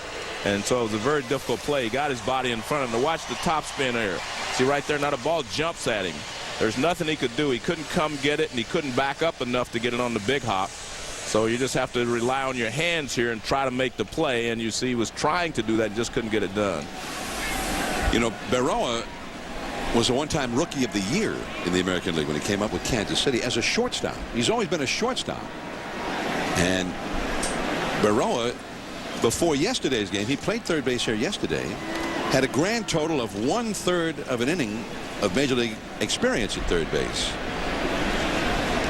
and so it was a very difficult play. He got his body in front of him. To watch the topspin there. See right there, now the ball jumps at him. There's nothing he could do. He couldn't come get it, and he couldn't back up enough to get it on the big hop. So you just have to rely on your hands here and try to make the play, and you see he was trying to do that and just couldn't get it done. You know, Baroa was a one-time Rookie of the Year in the American League when he came up with Kansas City as a shortstop. He's always been a shortstop. And Baroa, before yesterday's game, he played third base here yesterday, had a grand total of 1/3 of an inning of Major League experience at third base.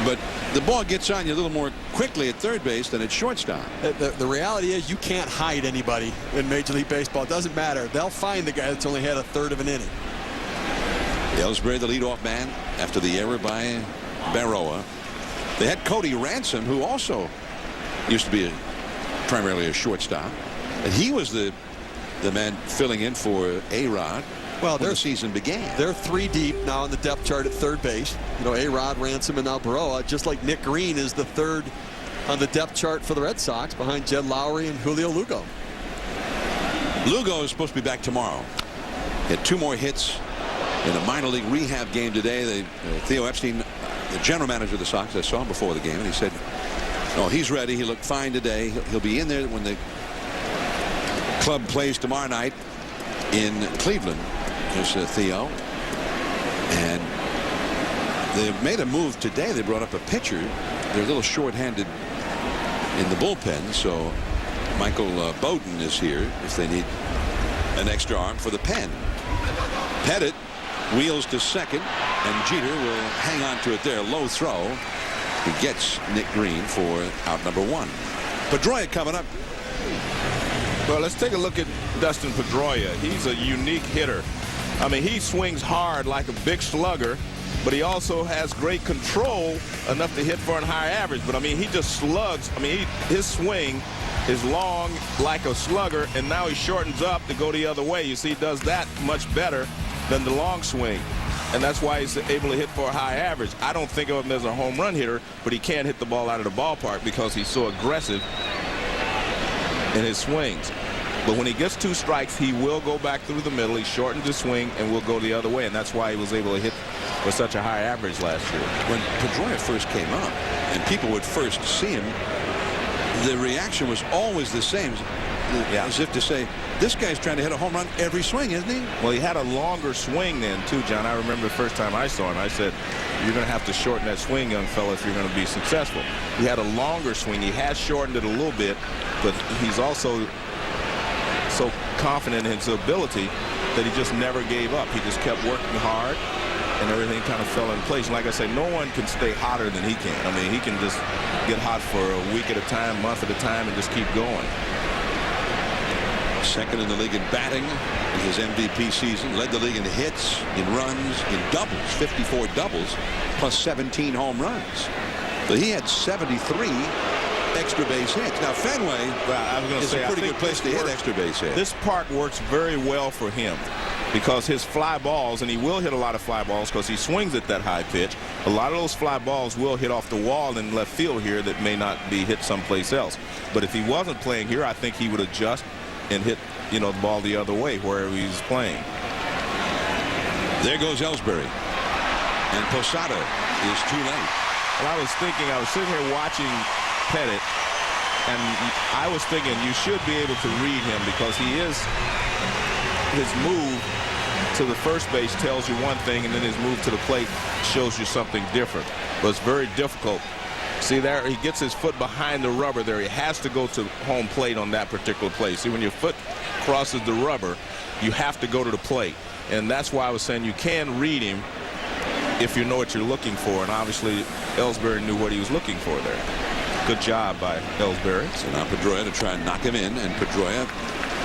But the ball gets on you a little more quickly at third base than at shortstop. The reality is you can't hide anybody in Major League Baseball. It doesn't matter. They'll find the guy that's only had 1/3 of an inning. Ellsbury, the leadoff man, after the error by Baroa. They had Cody Ransom, who also used to be primarily a shortstop, and he was the man filling in for A-Rod when the season began. They're 3 deep now on the depth chart at third base. You know, A-Rod, Ransom, and now Baroa, just like Nick Green is the 3rd on the depth chart for the Red Sox behind Jed Lowry and Julio Lugo. Lugo is supposed to be back tomorrow. He had 2 more hits in a minor league rehab game today. Theo Epstein, the general manager of the Sox, I saw him before the game, and he said, "Oh, he's ready. He looked fine today. He'll be in there when the club plays tomorrow night in Cleveland." There's Theo. And they made a move today. They brought up a pitcher. They're a little short-handed in the bullpen, so Michael Bowden is here if they need an extra arm for the pen. Pettitte wheels to second, and Jeter will hang on to it there. Low throw. He gets Nick Green for out number 1. Pedroia coming up. Well, let's take a look at Dustin Pedroia. He's a unique hitter. I mean, he swings hard like a big slugger, but he also has great control enough to hit for a higher average. But I mean, he just slugs. I mean, his swing is long like a slugger, and now he shortens up to go the other way. You see, he does that much better than the long swing, and that's why he's able to hit for a high average. I don't think of him as a home run hitter, but he can't hit the ball out of the ballpark because he's so aggressive in his swings. But when he gets 2 strikes, he will go back through the middle. He shortens his swing and will go the other way, and that's why he was able to hit for such a high average last year. When Pedroia first came up and people would first see him, the reaction was always the same, as if to say, this guy's trying to hit a home run every swing, isn't he? Well, he had a longer swing then, too, John. I remember the first time I saw him, I said, you're going to have to shorten that swing, young fella, if you're going to be successful. He had a longer swing. He has shortened it a little bit, but he's also so confident in his ability that he just never gave up. He just kept working hard, and everything kind of fell in place. And like I say, no one can stay hotter than he can. I mean, he can just get hot for a week at a time, month at a time, and just keep going. Second in the league in batting in his MVP season. Led the league in hits, in runs, in doubles, 54 doubles, plus 17 home runs. So he had 73 extra base hits. Now Fenway is a pretty good place to hit extra base hits. This park works very well for him because his fly balls, and he will hit a lot of fly balls because he swings at that high pitch. A lot of those fly balls will hit off the wall in left field here that may not be hit someplace else. But if he wasn't playing here, I think he would adjust and hit, you know, the ball the other way wherever he's playing. There goes Ellsbury, and Posada is too late. Well, I was sitting here watching Pettit, and I was thinking you should be able to read him because his move to the first base tells you one thing, and then his move to the plate shows you something different. But it's very difficult. See there, he gets his foot behind the rubber there. He has to go to home plate on that particular play. See, when your foot crosses the rubber, you have to go to the plate. And that's why I was saying you can read him if you know what you're looking for. And obviously, Ellsbury knew what he was looking for there. Good job by Ellsbury. So now Pedroia to try and knock him in. And Pedroia,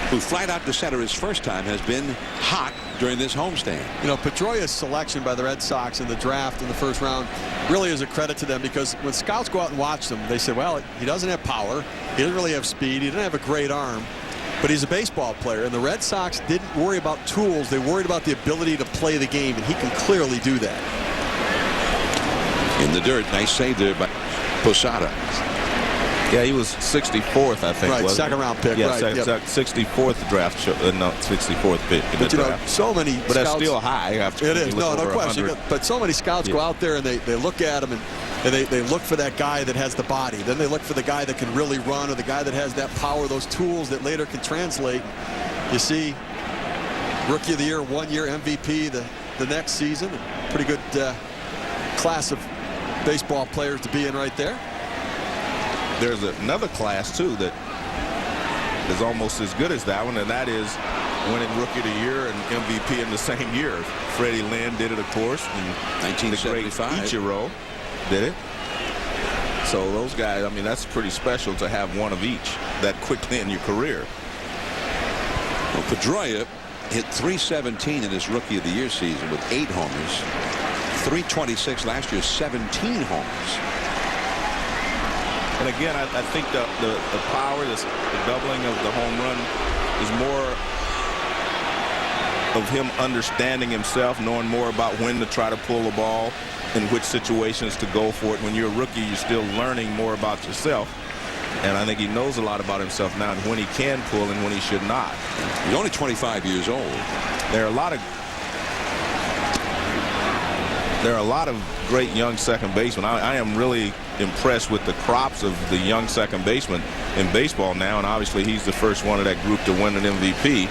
who flied out to center his first time, has been hot during this homestand. You know, Pedroia's selection by the Red Sox in the draft in the first round really is a credit to them, because when scouts go out and watch them, they say, well, he doesn't have power, he doesn't really have speed, he doesn't have a great arm, but he's a baseball player. And the Red Sox didn't worry about tools, they worried about the ability to play the game, and he can clearly do that. In the dirt, nice save there by Posada. Yeah, he was 64th, I think. Right, second round pick. Yeah, right, 64th draft. No, 64th pick. But you know, so many. But that's still high. It is, no question. But so many scouts go out there and they look at him and they look for that guy that has the body. Then they look for the guy that can really run, or the guy that has that power, those tools that later can translate. You see, Rookie of the Year, 1-year MVP the next season. Pretty good class of baseball players to be in right there. There's another class, too, that is almost as good as that one, and that is winning Rookie of the Year and MVP in the same year. Freddie Lynn did it, of course, in 1975. Ichiro did it. So those guys, I mean, that's pretty special to have one of each that quickly in your career. Well, Pedroia hit .317 in his Rookie of the Year season with 8 homers. .326 last year, 17 homers. And again, I think the power, the doubling of the home run is more of him understanding himself, knowing more about when to try to pull the ball, in which situations to go for it. When you're a rookie, you're still learning more about yourself. And I think he knows a lot about himself now, and when he can pull and when he should not. He's only 25 years old. There are a lot of great young second basemen. I am really impressed with the crops of the young second baseman in baseball now, and obviously he's the first one of that group to win an MVP.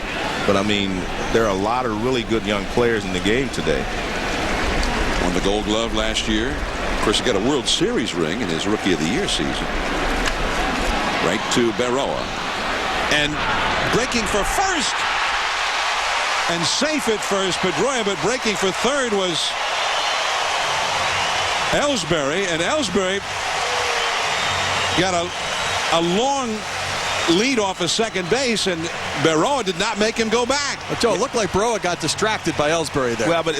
But I mean, there are a lot of really good young players in the game today. Won the Gold Glove last year. Of course, he got a World Series ring in his Rookie of the Year season. Right to Berroa, and breaking for first, and safe at first, Pedroia, but breaking for third was Ellsbury, and Ellsbury got a long lead off of second base, and Berroa did not make him go back. But Joe, it looked like Berroa got distracted by Ellsbury there. Well, but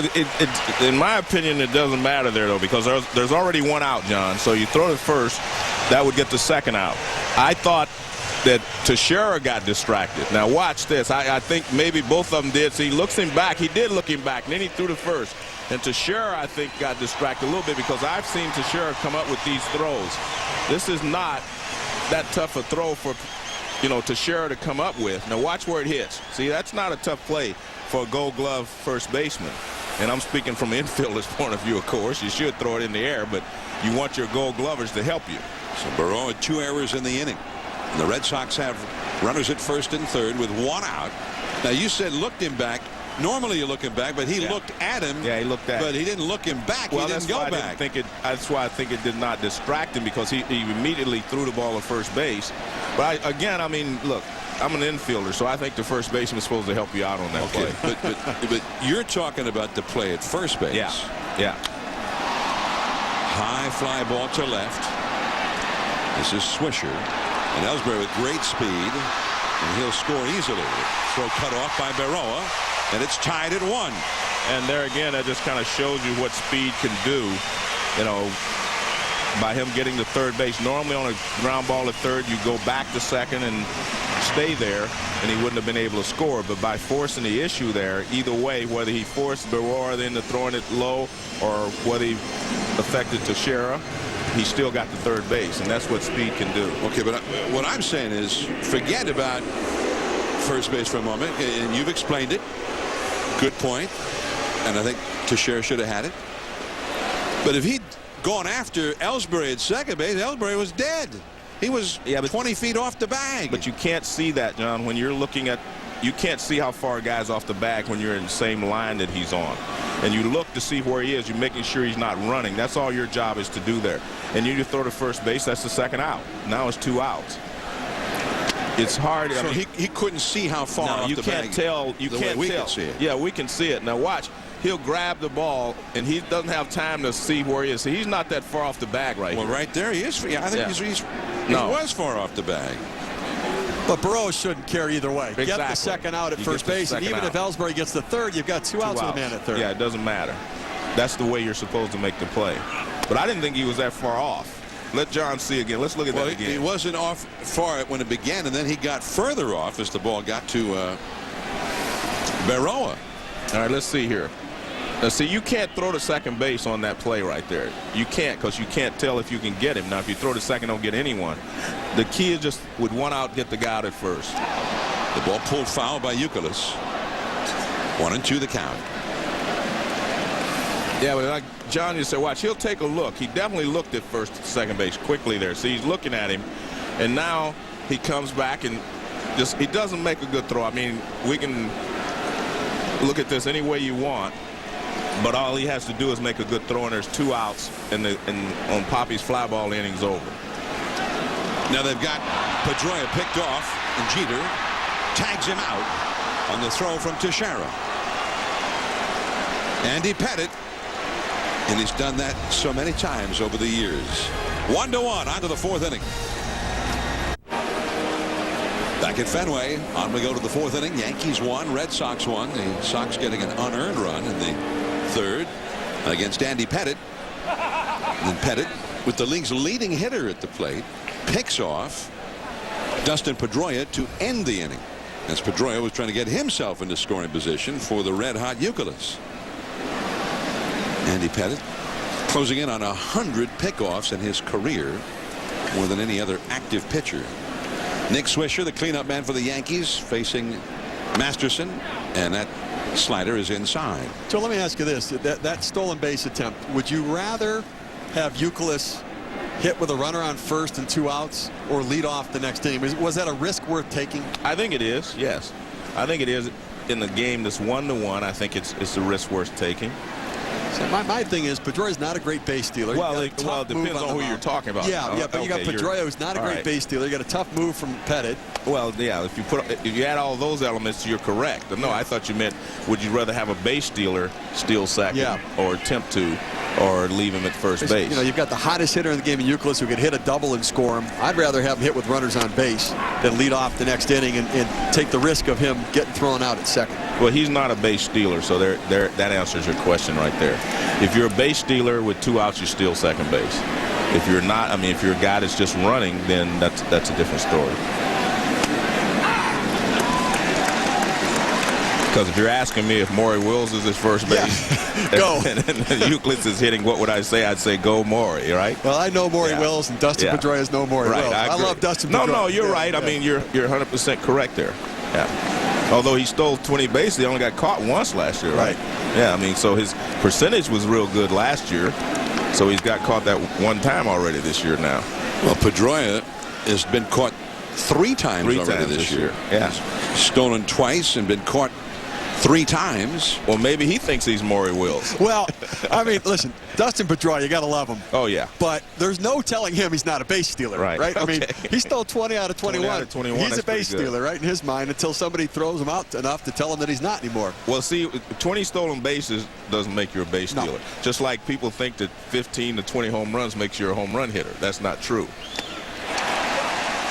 in my opinion, it doesn't matter there, though, because there's already one out, John. So you throw it first, that would get the second out. I thought that Teixeira got distracted. Now watch this. I think maybe both of them did. So he looks him back. He did look him back, and then he threw the first. And Teixeira, I think, got distracted a little bit, because I've seen Teixeira come up with these throws. This is not that tough a throw for, you know, Teixeira to come up with. Now watch where it hits. See, that's not a tough play for a Gold Glove first baseman. And I'm speaking from an infielder's point of view, of course. You should throw it in the air, but you want your Gold Glovers to help you. So Berroa had 2 errors in the inning. And the Red Sox have runners at first and third with 1 out. Now you said looked him back. Normally you look him back, but he looked at him. Yeah, he looked at him. But he didn't look him back. Well, he didn't go back. That's why I think it did not distract him, because he immediately threw the ball at first base. But again, I mean, look, I'm an infielder, so I think the first baseman is supposed to help you out on that play. But you're talking about the play at first base. Yeah. High fly ball to left. This is Swisher. And Ellsbury with great speed. And he'll score easily. Throw cut off by Berroa. And it's tied at 1. And there again, that just kind of shows you what speed can do, you know, by him getting to third base. Normally on a ground ball at third, you go back to second and stay there, and he wouldn't have been able to score. But by forcing the issue there, either way, whether he forced Berroa into throwing it low or whether he affected Teixeira, he still got to third base, and that's what speed can do. Okay, but what I'm saying is forget about first base for a moment, and you've explained it. Good point. And I think Teixeira should have had it. But if he'd gone after Ellsbury at second base, Ellsbury was dead. He was 20 feet off the bag. But you can't see that, John, when you're looking at, you can't see how far a guy's off the bag when you're in the same line that he's on. And you look to see where he is. You're making sure he's not running. That's all your job is to do there. And you throw to first base, that's the second out. Now it's 2 outs. It's hard. So he couldn't see how far off the bag. You can't tell. We can see it. Yeah, we can see it. Now watch. He'll grab the ball, and he doesn't have time to see where he is. So he's not that far off the bag right Well, here. right there he is. Yeah, I think he was far off the bag. But Berroa shouldn't care either way. Exactly. Get the second out at first base, and even if Ellsbury gets the third, you've got 2 outs with a man at third. Yeah, it doesn't matter. That's the way you're supposed to make the play. But I didn't think he was that far off. Let John see again. Let's look at that again. He wasn't off far when it began, and then he got further off as the ball got to Berroa. All right, let's see here. Now, see, you can't throw to second base on that play right there. You can't, because you can't tell if you can get him. Now, if you throw to second, don't get anyone. The key is just with 1 out, get the guy out at first. The ball pulled foul by Youkilis. 1-2 the count. Yeah, but like John just said, watch, he'll take a look. He definitely looked at first and second base quickly there. See, he's looking at him, and now he comes back and just, he doesn't make a good throw. I mean, we can look at this any way you want, but all he has to do is make a good throw, and there's 2 outs, and on Poppy's fly ball, the inning's over. Now they've got Pedroia picked off, and Jeter tags him out on the throw from Teixeira. Andy Pettit, and he's done that so many times over the years. 1-1 onto the 4th inning. Back at Fenway, on we go to the 4th inning. Yankees won, Red Sox won. The Sox getting an unearned run in the 3rd against Andy Pettit. And then Pettit, with the league's leading hitter at the plate, picks off Dustin Pedroia to end the inning, as Pedroia was trying to get himself into scoring position for the red-hot Youkilis. Andy Pettit closing in on 100 pickoffs in his career, more than any other active pitcher. Nick Swisher, the cleanup man for the Yankees, facing Masterson, and that slider is inside. So let me ask you this: that stolen base attempt, would you rather have Youkilis hit with a runner on first and 2 outs, or lead off the next inning? Was that a risk worth taking? I think it is. Yes, I think it is. In the game that's 1-1, I think it's a risk worth taking. So my thing is, Pedroia's not a great base stealer. Well, it depends on who you're talking about. Yeah, but you got Pedroia, who's not a great base stealer. You got a tough move from Pettit. Well, yeah, if you add all those elements, you're correct. But no, I thought you meant, would you rather have a base stealer steal second, or attempt to, or leave him at first base? You know, you've got the hottest hitter in the game in Youkilis, who could hit a double and score him. I'd rather have him hit with runners on base than lead off the next inning and take the risk of him getting thrown out at second. Well, he's not a base stealer, so that answers your question right there. If you're a base stealer with 2 outs, you steal second base. If you're not, I mean, if you're a guy that's just running, then that's a different story. Because if you're asking me if Maury Wills is his first base, go. and Youkilis is hitting, what would I say? I'd say go Maury, right? Well, I know Maury Wills, and Dustin Pedroia is no Maury Wills. I love Dustin Pedroia. No, you're right. I mean, you're 100% correct there. Yeah. Although he stole 20 bases, he only got caught once last year, right? Yeah, I mean, so his percentage was real good last year. So he's got caught that 1 time already this year now. Well, Pedroia has been caught 3 times already this year. Yeah. Stolen twice and been caught 3 times. Well, maybe he thinks he's Maury Wills. Well, I mean, listen, Dustin Pedroia, you got to love him. Oh, yeah. But there's no telling him he's not a base stealer, right? Okay. I mean, he stole 20 out of 21. 20 out of 21, He's that's a base pretty good. stealer, right, in his mind, until somebody throws him out enough to tell him that he's not anymore. Well, see, 20 stolen bases doesn't make you a base stealer. No. Just like people think that 15 to 20 home runs makes you a home run hitter. That's not true.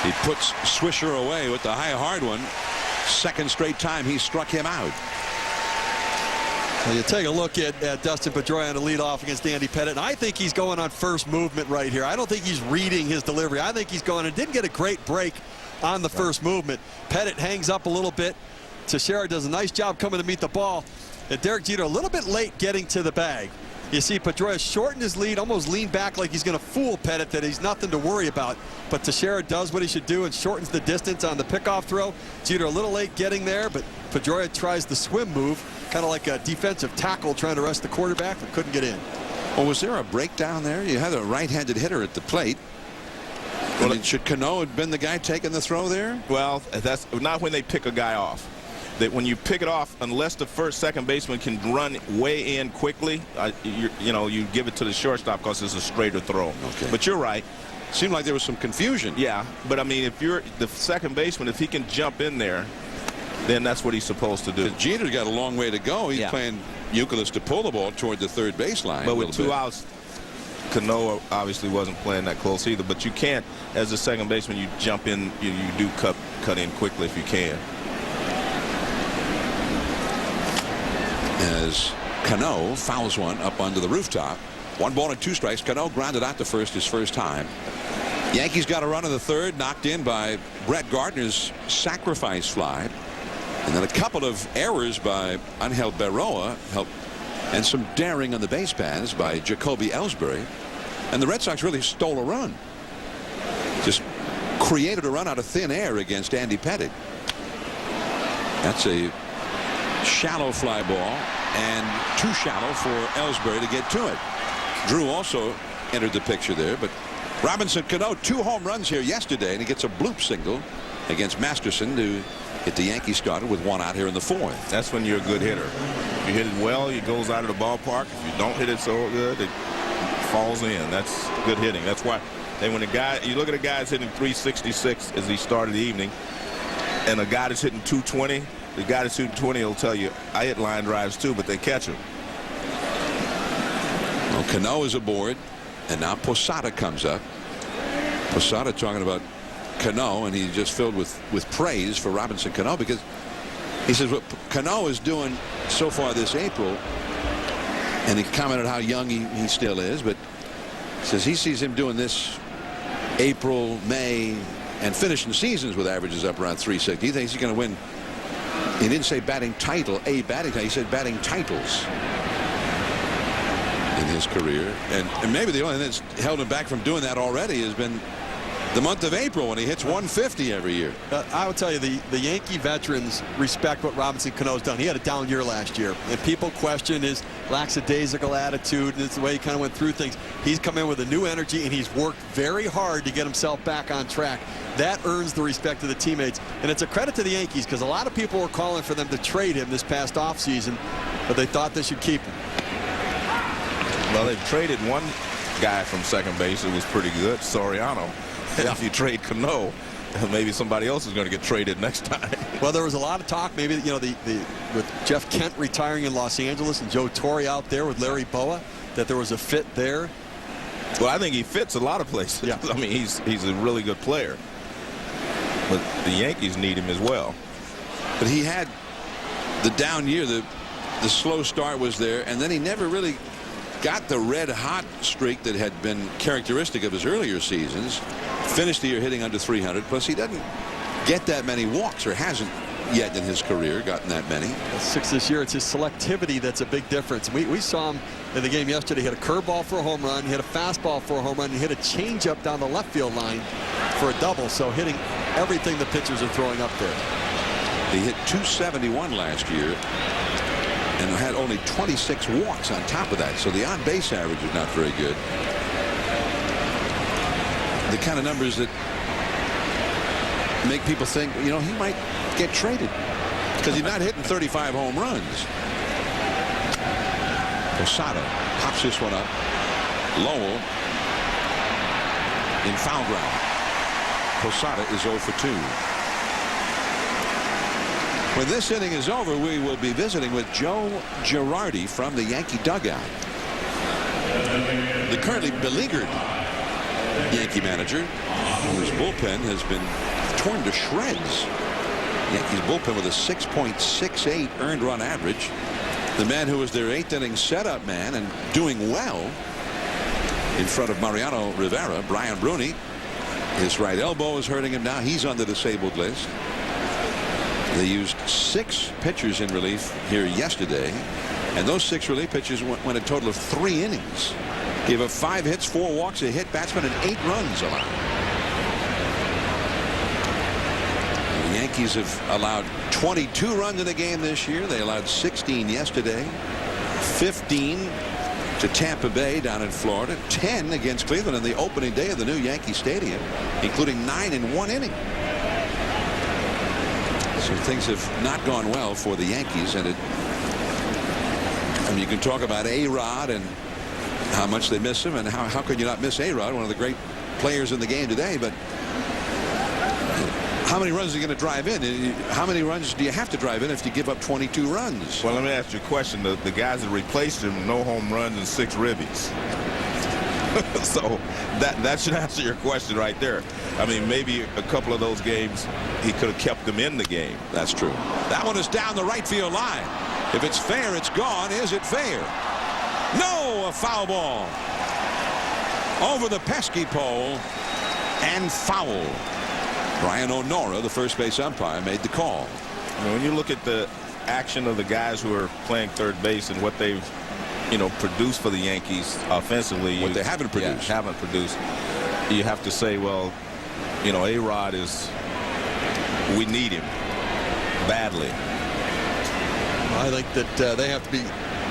He puts Swisher away with the high hard one. Second straight time he struck him out. Well, you take a look at Dustin Pedroia on the leadoff against Andy Pettitte, and I think he's going on first movement right here. I don't think he's reading his delivery. I think he's going and didn't get a great break on the first movement. Pettitte hangs up a little bit. Teixeira does a nice job coming to meet the ball. And Derek Jeter a little bit late getting to the bag. You see Pedroia shortened his lead, almost leaned back like he's going to fool Pettitte that he's nothing to worry about. But Teixeira does what he should do and shortens the distance on the pickoff throw. Jeter a little late getting there, but Pedroia tries the swim move, kind of like a defensive tackle trying to arrest the quarterback, but couldn't get in. Well, was there a breakdown there? You had a right-handed hitter at the plate. Well, should Cano have been the guy taking the throw there? Well, that's not when they pick a guy off. That when you pick it off, unless the second baseman can run way in quickly, you give it to the shortstop because it's a straighter throw. Okay. But you're right. Seemed like there was some confusion. Yeah, but I mean, if you're the second baseman, if he can jump in there, then that's what he's supposed to do. Jeter's got a long way to go. He's playing Youkilis to pull the ball toward the third baseline. But with 2 outs, Cano obviously wasn't playing that close either. But you can't, as a second baseman, you jump in, you do cut in quickly if you can. As Cano fouls one up onto the rooftop. 1 ball and 2 strikes. Cano grounded out to first his first time. Yankees got a run in the third, knocked in by Brett Gardner's sacrifice fly. And then a couple of errors by Angel Berroa and some daring on the base paths by Jacoby Ellsbury. And the Red Sox really stole a run. Just created a run out of thin air against Andy Pettitte. That's a shallow fly ball and too shallow for Ellsbury to get to it. Drew also entered the picture there, but Robinson Cano 2 home runs here yesterday, and he gets a bloop single against Masterson to hit the Yankees starter with 1 out here in the 4th. That's when you're a good hitter. If you hit it well, it goes out of the ballpark. If you don't hit it so good, it falls in. That's good hitting. That's why when you look at a guy that's hitting 366 as he started the evening, and a guy that's hitting 220, the guy that's shooting 20 will tell you, I hit line drives too, but they catch him. Well, Cano is aboard, and now Posada comes up. Posada talking about Cano, and he's just filled with praise for Robinson Cano, because he says what Cano is doing so far this April, and he commented how young he still is, but says he sees him doing this April, May, and finishing seasons with averages up around 360. He thinks he's going to win. He didn't say batting title, a batting title. He said batting titles in his career. And maybe the only thing that's held him back from doing that already has been the month of April when he hits 150 every year. I will tell you, the Yankee veterans respect what Robinson Cano's done. He had a down year last year, and people question his lackadaisical attitude, and it's the way he kind of went through things. He's come in with a new energy, and he's worked very hard to get himself back on track. That earns the respect of the teammates, and it's a credit to the Yankees, because a lot of people were calling for them to trade him this past offseason, but they thought they should keep him. Well, they've traded one guy from second base who was pretty good, Soriano. And if you trade Cano, maybe somebody else is going to get traded next time. Well, there was a lot of talk, maybe, with Jeff Kent retiring in Los Angeles and Joe Torre out there with Larry Boa, that there was a fit there. Well, I think he fits a lot of places. Yeah. I mean, he's a really good player. But the Yankees need him as well. But he had the down year. The slow start was there, and then he never really got the red-hot streak that had been characteristic of his earlier seasons. Finished the year hitting under 300. Plus, he doesn't get that many walks, or hasn't yet in his career gotten that many. 6 this year. It's his selectivity that's a big difference. We saw him in the game yesterday. He hit a curveball for a home run, he hit a fastball for a home run, he hit a changeup down the left field line for a double. So hitting everything the pitchers are throwing up there. He hit 271 last year and had only 26 walks on top of that. So the on-base average is not very good. The kind of numbers that make people think, he might get traded. because he's not hitting 35 home runs. Posada pops this one up. Lowell in foul ground. Posada is 0 for 2. When this inning is over, we will be visiting with Joe Girardi from the Yankee dugout. The currently beleaguered Yankee manager, whose bullpen has been torn to shreds. Yankees bullpen with a 6.68 earned run average. The man who was their 8th inning setup man and doing well in front of Mariano Rivera, Brian Bruni. His right elbow is hurting him now. He's on the disabled list. They used 6 pitchers in relief here yesterday, and those 6 relief pitchers went a total of 3 innings. Gave up 5 hits, 4 walks, a hit batsman, and 8 runs allowed. The Yankees have allowed 22 runs in a game this year. They allowed 16 yesterday, 15 to Tampa Bay down in Florida, 10 against Cleveland on the opening day of the new Yankee Stadium, including 9 in 1 inning. So things have not gone well for the Yankees, and I mean, you can talk about A-Rod and how much they miss him, and how could you not miss A-Rod, one of the great players in the game today, but how many runs are you going to drive in? How many runs do you have to drive in if you give up 22 runs? Well, let me ask you a question. The guys that replaced him, no home runs and 6 ribbies. So that should answer your question right there. I mean, maybe a couple of those games he could have kept them in the game. That's true. That one is down the right field line. If it's fair, it's gone. Is it fair? No, a foul ball. Over the pesky pole and foul. Brian O'Nora, the first base umpire, made the call. When you look at the action of the guys who are playing third base and what they've produced for the Yankees offensively. What they haven't produced. You have to say, well, A-Rod we need him badly. I think that they have to be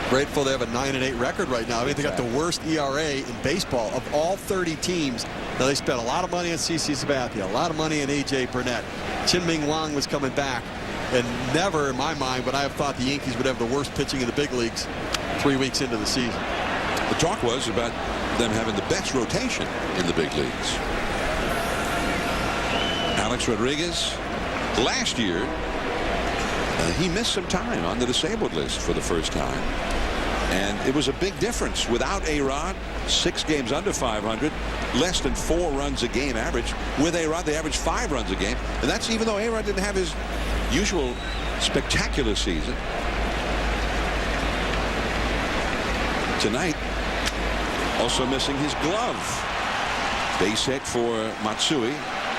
grateful they have a 9-8 record right now. I mean, they got the worst ERA in baseball of all 30 teams. Now, they spent a lot of money on CC Sabathia, a lot of money on A.J. Burnett. Chien-Ming Wang was coming back. And never in my mind would I have thought the Yankees would have the worst pitching in the big leagues 3 weeks into the season. The talk was about them having the best rotation in the big leagues. Alex Rodriguez, last year, he missed some time on the disabled list for the first time. And it was a big difference. Without A-Rod, 6 games under 500, less than 4 runs a game average. With A-Rod, they averaged 5 runs a game. And that's even though A-Rod didn't have his usual spectacular season. Tonight, also missing his glove. Base hit for Matsui.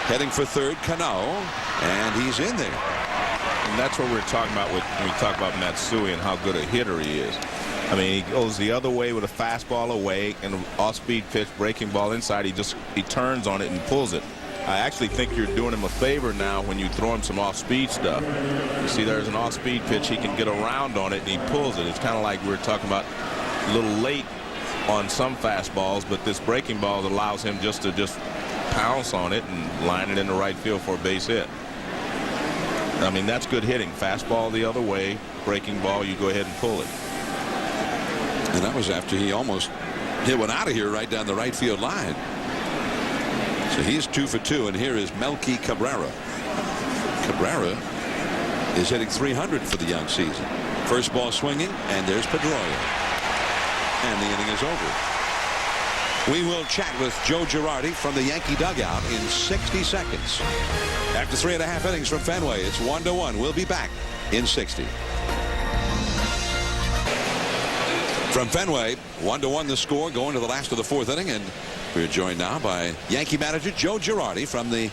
Heading for third, Cano. And he's in there. And that's what we're talking about when we talk about Matsui and how good a hitter he is. I mean, he goes the other way with a fastball away and an off-speed pitch, breaking ball inside. He turns on it and pulls it. I actually think you're doing him a favor now when you throw him some off-speed stuff. You see, there's an off-speed pitch. He can get around on it, and he pulls it. It's kind of like we were talking about a little late on some fastballs, but this breaking ball allows him just to pounce on it and line it in the right field for a base hit. I mean, that's good hitting. Fastball the other way, breaking ball, you go ahead and pull it. And that was after he almost hit one out of here right down the right field line. So he's 2 for 2, and here is Melky Cabrera. Cabrera is hitting .300 for the young season. First ball swinging, and there's Pedroia. And the inning is over. We will chat with Joe Girardi from the Yankee dugout in 60 seconds. After 3.5 innings from Fenway, it's 1-1. We'll be back in 60. From Fenway, 1-1 the score going to the last of the 4th inning, and we're joined now by Yankee manager Joe Girardi from the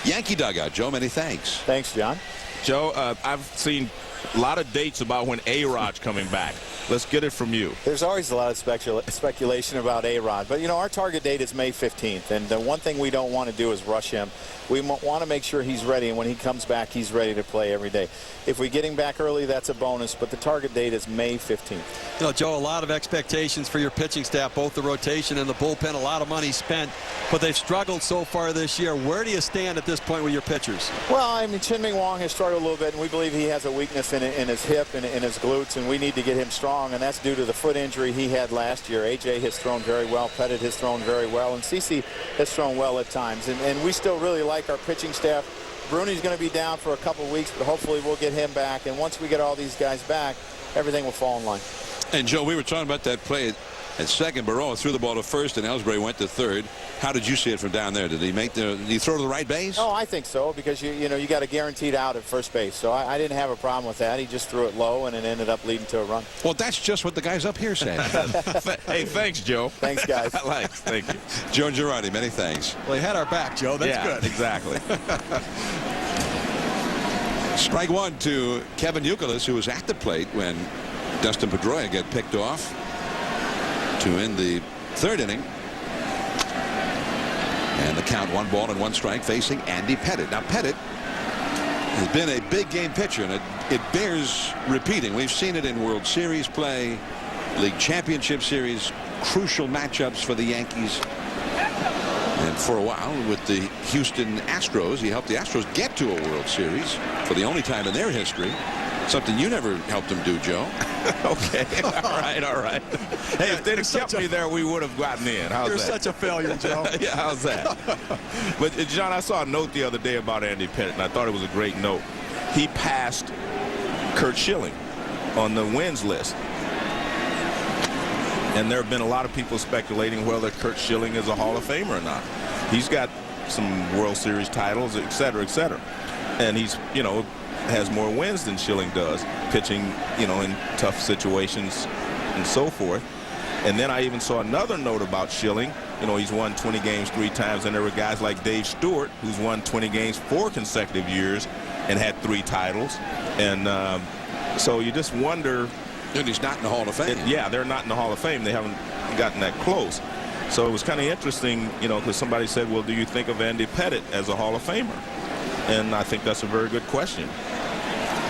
Yankee dugout. Joe, many thanks. Thanks, John. Joe, I've seen a lot of dates about when A-Rod's coming back. Let's get it from you. There's always a lot of speculation about A-Rod, but, you know, our target date is May 15th, and the one thing we don't want to do is rush him. We want to make sure he's ready, and when he comes back, he's ready to play every day. If we get him back early, that's a bonus, but the target date is May 15th. You know, Joe, a lot of expectations for your pitching staff, both the rotation and the bullpen, a lot of money spent, but they've struggled so far this year. Where do you stand at this point with your pitchers? Well, I mean, Chin-Ming Wong has struggled a little bit, and we believe he has a weakness in his hip and in his glutes, and we need to get him strong, and that's due to the foot injury he had last year. A.J. has thrown very well, Pettit has thrown very well, and CeCe has thrown well at times, and we still really like our pitching staff. Bruni's going to be down for a couple weeks, but hopefully we'll get him back, and once we get all these guys back, everything will fall in line. And Joe, we were talking about that play at second. Baroa threw the ball to first, and Ellsbury went to third. How did you see it from down there? Did he throw to the right base? Oh, I think so, because you got a guaranteed out at first base, so I didn't have a problem with that. He just threw it low, and it ended up leading to a run. Well, that's just what the guys up here say. Hey, thanks, Joe. Thanks, guys. Thank you. Joe Girardi, many thanks. Well, he had our back, Joe. That's good. Exactly. Strike one to Kevin Youkilis, who was at the plate when Dustin Pedroia got picked off to end the third inning. And the count, 1 ball and 1 strike, facing Andy Pettit. Now, Pettit has been a big game pitcher, and it bears repeating. We've seen it in World Series play, League Championship Series, crucial matchups for the Yankees. And for a while with the Houston Astros, he helped the Astros get to a World Series for the only time in their history. Something you never helped them do, Joe. Okay. All right. Hey, if they'd have kept me there, we would have gotten in. How's You're that? such a failure, Joe. Yeah, how's that? But, John, I saw a note the other day about Andy Pettit, and I thought it was a great note. He passed Curt Schilling on the wins list. And there have been a lot of people speculating whether Curt Schilling is a Hall of Famer or not. He's got some World Series titles, et cetera, et cetera. And he's, has more wins than Schilling does, pitching, in tough situations and so forth. And then I even saw another note about Schilling. He's won 20 games 3 times, and there were guys like Dave Stewart, who's won 20 games 4 consecutive years and had 3 titles. And so you just wonder. And he's not in the Hall of Fame. Yeah, they're not in the Hall of Fame. They haven't gotten that close. So it was kind of interesting, because somebody said, well, do you think of Andy Pettit as a Hall of Famer? And I think that's a very good question.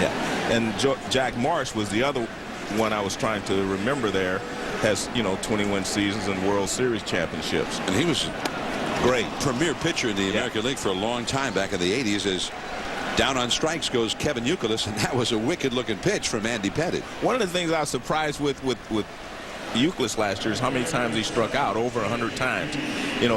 Yeah. And Jack Marsh was the other one I was trying to remember there. Has, 20-win seasons and World Series championships. And he was great premier pitcher in the American League for a long time back in the 80s. As down on strikes goes Kevin Youkilis, and that was a wicked-looking pitch from Andy Pettit. One of the things I was surprised with Youkilis last year is how many times he struck out, over 100 times.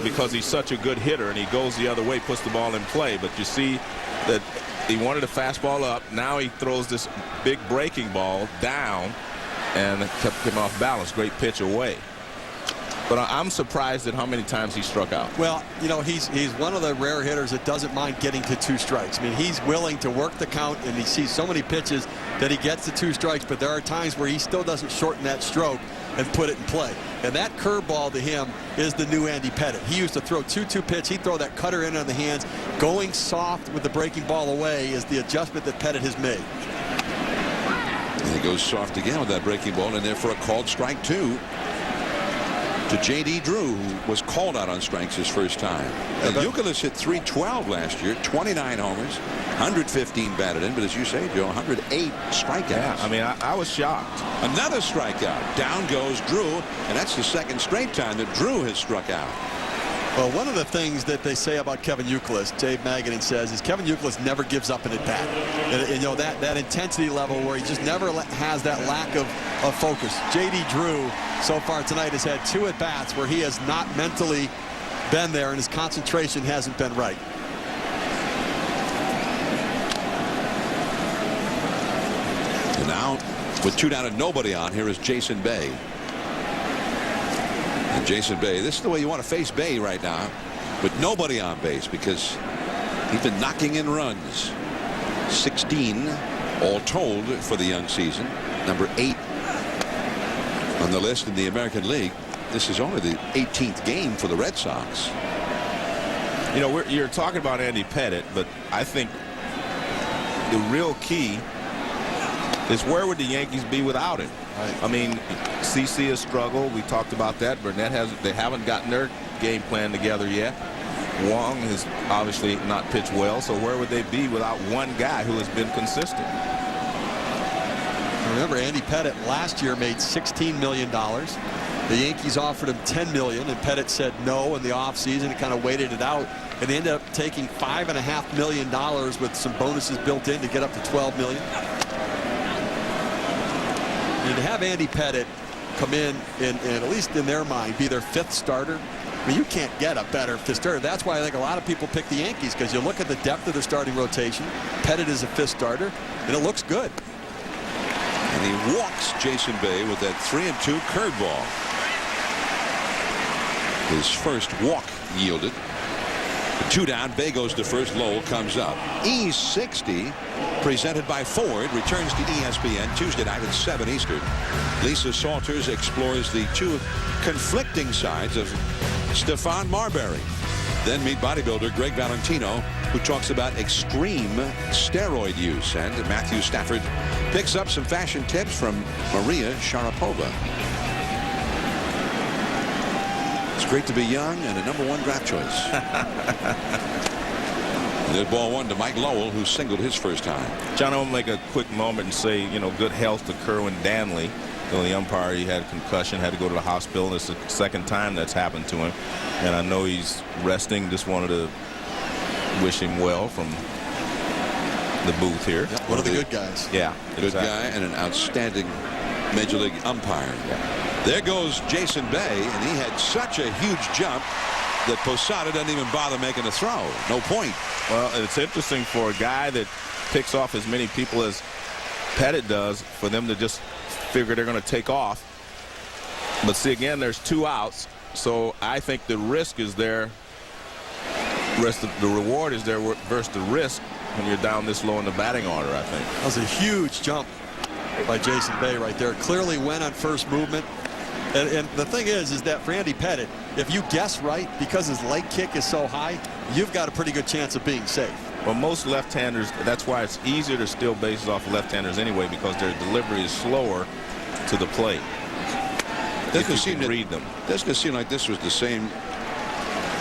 Because he's such a good hitter, and he goes the other way, puts the ball in play. But you see that he wanted a fastball up. Now he throws this big breaking ball down, and kept him off balance. Great pitch away. But I'm surprised at how many times he struck out. Well, he's one of the rare hitters that doesn't mind getting to 2 strikes. I mean, he's willing to work the count, and he sees so many pitches that he gets to 2 strikes, but there are times where he still doesn't shorten that stroke and put it in play. And that curveball to him is the new Andy Pettit. He used to throw 2-2 pitch. He'd throw that cutter in on the hands. Going soft with the breaking ball away is the adjustment that Pettit has made. And he goes soft again with that breaking ball in there for a called strike 2. To J.D. Drew, who was called out on strikes his first time. And Youkilis hit .312 last year, 29 homers, 115 batted in, but as you say, Joe, 108 strikeouts. Yeah, I mean, I was shocked. Another strikeout. Down goes Drew, and that's the second straight time that Drew has struck out. Well, one of the things that they say about Kevin Youkilis, Dave Magadan says, is Kevin Youkilis never gives up an at-bat. And that intensity level where he just never has that lack of focus. J.D. Drew, so far tonight, has had 2 at-bats where he has not mentally been there and his concentration hasn't been right. And now, with 2 down and nobody on, here is Jason Bay. And Jason Bay, this is the way you want to face Bay right now, with nobody on base, because he's been knocking in runs. 16 all told for the young season. Number 8 on the list in the American League. This is only the 18th game for the Red Sox. You're talking about Andy Pettit, but I think the real key is where would the Yankees be without him? Right. I mean, CC has struggled. We talked about that. Burnett they haven't gotten their game plan together yet. Wong has obviously not pitched well, so where would they be without one guy who has been consistent? Remember, Andy Pettitte last year made $16 million. The Yankees offered him $10 million, and Pettitte said no in the offseason and kind of waited it out. And they ended up taking $5.5 million with some bonuses built in to get up to $12 million. And to have Andy Pettitte come in and at least in their mind be their 5th starter, I mean, you can't get a better 5th starter. That's why I think a lot of people pick the Yankees, because you look at the depth of their starting rotation. Pettitte is a 5th starter, and it looks good. And he walks Jason Bay with that 3-2 curveball. His first walk yielded. 2 down. Bay goes to first. Lowell comes up. E60 presented by Ford returns to ESPN Tuesday night at 7 Eastern. Lisa Salters explores the 2 conflicting sides of Stephon Marbury. Then meet bodybuilder Greg Valentino, who talks about extreme steroid use. And Matthew Stafford picks up some fashion tips from Maria Sharapova. It's great to be young and a #1 draft choice. There's ball 1 to Mike Lowell, who singled his first time. John, I'll make a quick moment and say, good health to Kerwin Danley. The umpire, he had a concussion, had to go to the hospital. It's the 2nd time that's happened to him. And I know he's resting. Just wanted to wish him well from the booth here. Yeah, one of the good guys. Yeah. Good guy and an outstanding Major League umpire. Yeah. There goes Jason Bay, and he had such a huge jump that Posada doesn't even bother making a throw. No point. Well, it's interesting for a guy that picks off as many people as Pettitte does, for them to just figure they're going to take off. But see, again, there's 2 outs, so I think the risk is there. The reward is there versus the risk when you're down this low in the batting order, I think. That was a huge jump by Jason Bay right there. Clearly went on first movement. And the thing is that for Andy Pettitte, if you guess right, because his leg kick is so high, you've got a pretty good chance of being safe. Well, most left-handers, that's why it's easier to steal bases off of left-handers anyway, because their delivery is slower to the plate. Doesn't seem like this was the same,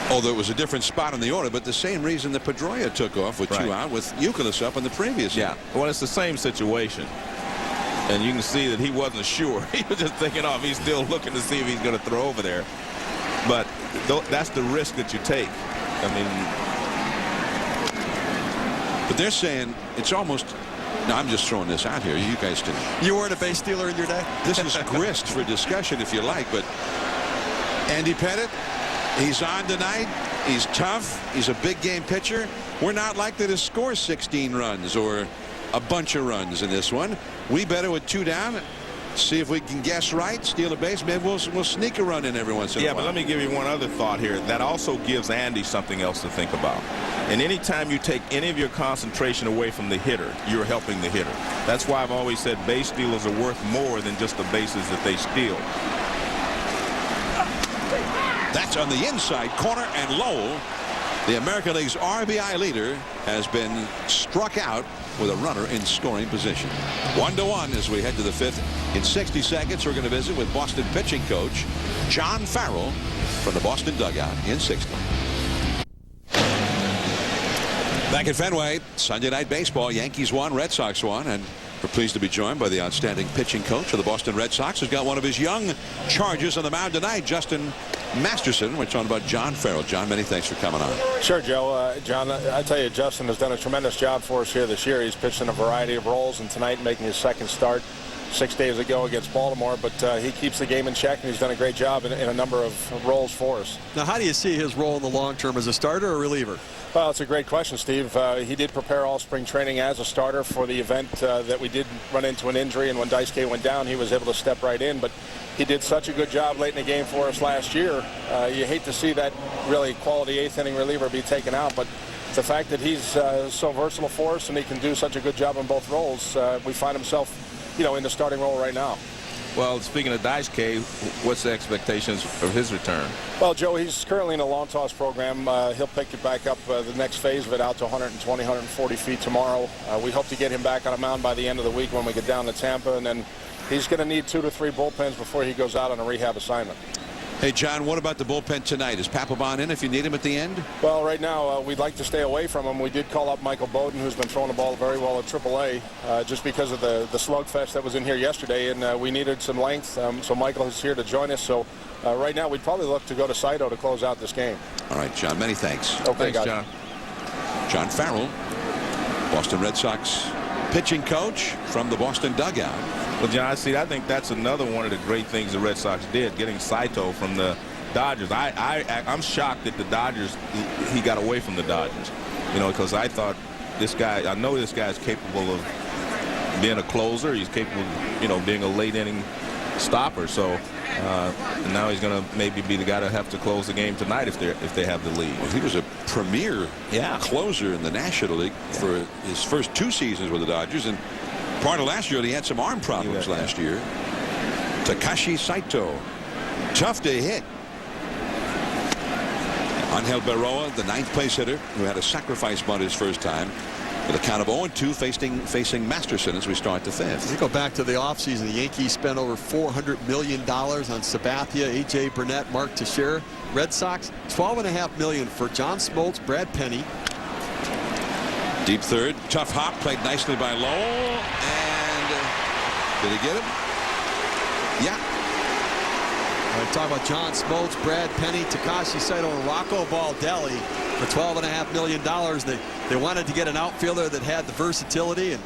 although it was a different spot in the order, but the same reason that Pedroia took off with 2 out with Youkilis up in the previous. Yeah, well, it's the same situation. And you can see that he wasn't sure. He was just thinking, he's still looking to see if he's going to throw over there. But that's the risk that you take. I mean, but they're saying it's almost. No, I'm just throwing this out here. You guys can. You weren't a base stealer in your day? This is grist for discussion, if you like. But Andy Pettitte, he's on tonight. He's tough. He's a big game pitcher. We're not likely to score 16 runs or a bunch of runs in this one. We better with 2 down. See if we can guess right, steal a base. Maybe we'll sneak a run in every once in a while. Yeah, but let me give you one other thought here. That also gives Andy something else to think about. And anytime you take any of your concentration away from the hitter, you're helping the hitter. That's why I've always said base stealers are worth more than just the bases that they steal. That's on the inside corner, and Lowell, the American League's RBI leader, has been struck out with a runner in scoring position. 1-1 as we head to the 5th. In 60 seconds, we're going to visit with Boston pitching coach John Farrell from the Boston dugout in 60. Back at Fenway, Sunday Night Baseball. Yankees won, Red Sox won, and we're pleased to be joined by the outstanding pitching coach of the Boston Red Sox, who's got one of his young charges on the mound tonight, Justin Masterson. We're talking about John Farrell. John, many thanks for coming on. Sure, Joe. John, I tell you, Justin has done a tremendous job for us here this year. He's pitched in a variety of roles, and tonight making his 2nd start 6 days ago against Baltimore. But he keeps the game in check, and he's done a great job in a number of roles for us. Now, how do you see his role in the long term, as a starter or reliever? Well, it's a great question, Steve. He did prepare all spring training as a starter for the event that we did run into an injury, and when Daisuke went down, he was able to step right in. But he did such a good job late in the game for us last year. You hate to see that really quality 8th inning reliever be taken out, but the fact that he's so versatile for us and he can do such a good job in both roles, we find himself, in the starting role right now. Well, speaking of Daisuke, what's the expectations of his return? Well, Joe, he's currently in a long toss program. He'll pick it back up the next phase of it out to 120, 140 feet tomorrow. We hope to get him back on a mound by the end of the week when we get down to Tampa, and then he's going to need 2 to 3 bullpens before he goes out on a rehab assignment. Hey, John, what about the bullpen tonight? Is Papelbon in if you need him at the end? Well, right now, we'd like to stay away from him. We did call up Michael Bowden, who's been throwing the ball very well at AAA, just because of the slugfest that was in here yesterday, and we needed some length, so Michael is here to join us. So right now, we'd probably look to go to Saito to close out this game. All right, John, many thanks. Okay, Thanks, John. John Farrell, Boston Red Sox pitching coach from the Boston dugout. Well, John, I think that's another one of the great things the Red Sox did, getting Saito from the Dodgers. I'm shocked that the Dodgers, he got away from the Dodgers, because I thought this guy, I know this guy is capable of being a closer. He's capable of, being a late inning stopper. So and now he's going to maybe be the guy to have to close the game tonight if they have the lead. Well, he was a premier closer in the National League for his first 2 seasons with the Dodgers, and part of last year he had some arm problems last year. Takashi Saito, tough to hit. Angel Berroa, the 9th place hitter, who had a sacrifice bunt his first time, with a count of 0-2 facing Masterson as we start the 5th. We go back to the offseason. The Yankees spent over $400 million on Sabathia, A.J. Burnett, Mark Teixeira. Red Sox, $12.5 million for John Smoltz, Brad Penny. Deep third, tough hop, played nicely by Lowell, and did he get him? Yeah. Talk about John Smoltz, Brad Penny, Takashi Saito, and Rocco Baldelli for $12.5 million. They wanted to get an outfielder that had the versatility, and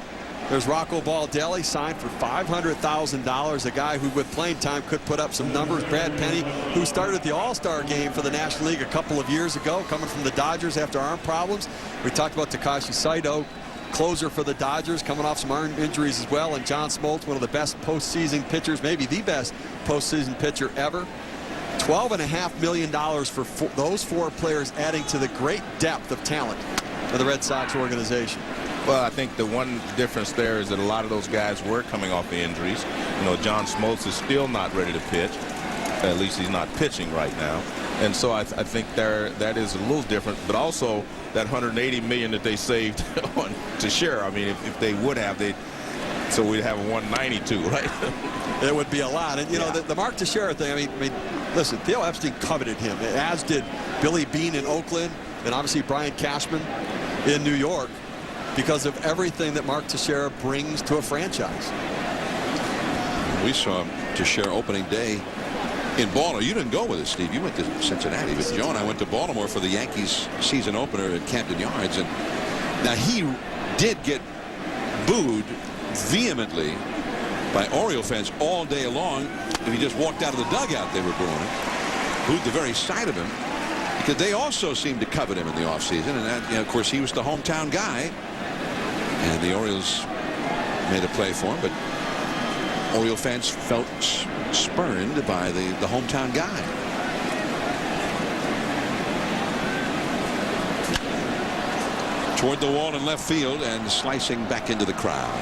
there's Rocco Baldelli, signed for $500,000, a guy who with playing time could put up some numbers. Brad Penny, who started the All-Star game for the National League a couple of years ago, coming from the Dodgers after arm problems. We talked about Takashi Saito, closer for the Dodgers, coming off some arm injuries as well, and John Smoltz, one of the best postseason pitchers, maybe the best postseason pitcher ever. $12.5 million for those 4 players, adding to the great depth of talent of the Red Sox organization. Well, I think the one difference there is that a lot of those guys were coming off the injuries. John Smoltz is still not ready to pitch. At least he's not pitching right now. And so I think that is a little different. But also that $180 million that they saved on Teixeira. I mean, if they would have, so we'd have a 192, right? It would be a lot. And, the Mark Teixeira thing, I mean, listen, Theo Epstein coveted him, as did Billy Beane in Oakland, and obviously Brian Cashman in New York, because of everything that Mark Teixeira brings to a franchise. We saw Teixeira opening day in Baltimore. You didn't go with us, Steve. You went to Cincinnati. But Joe and I went to Baltimore for the Yankees season opener at Camden Yards. And now he did get booed vehemently by Oriole fans all day long. If he just walked out of the dugout, they were booing him. Booed the very sight of him, because they also seemed to covet him in the offseason. And that, of course, he was the hometown guy. And the Orioles made a play for him, but Oriole fans felt spurned by the hometown guy. Toward the wall in left field and slicing back into the crowd.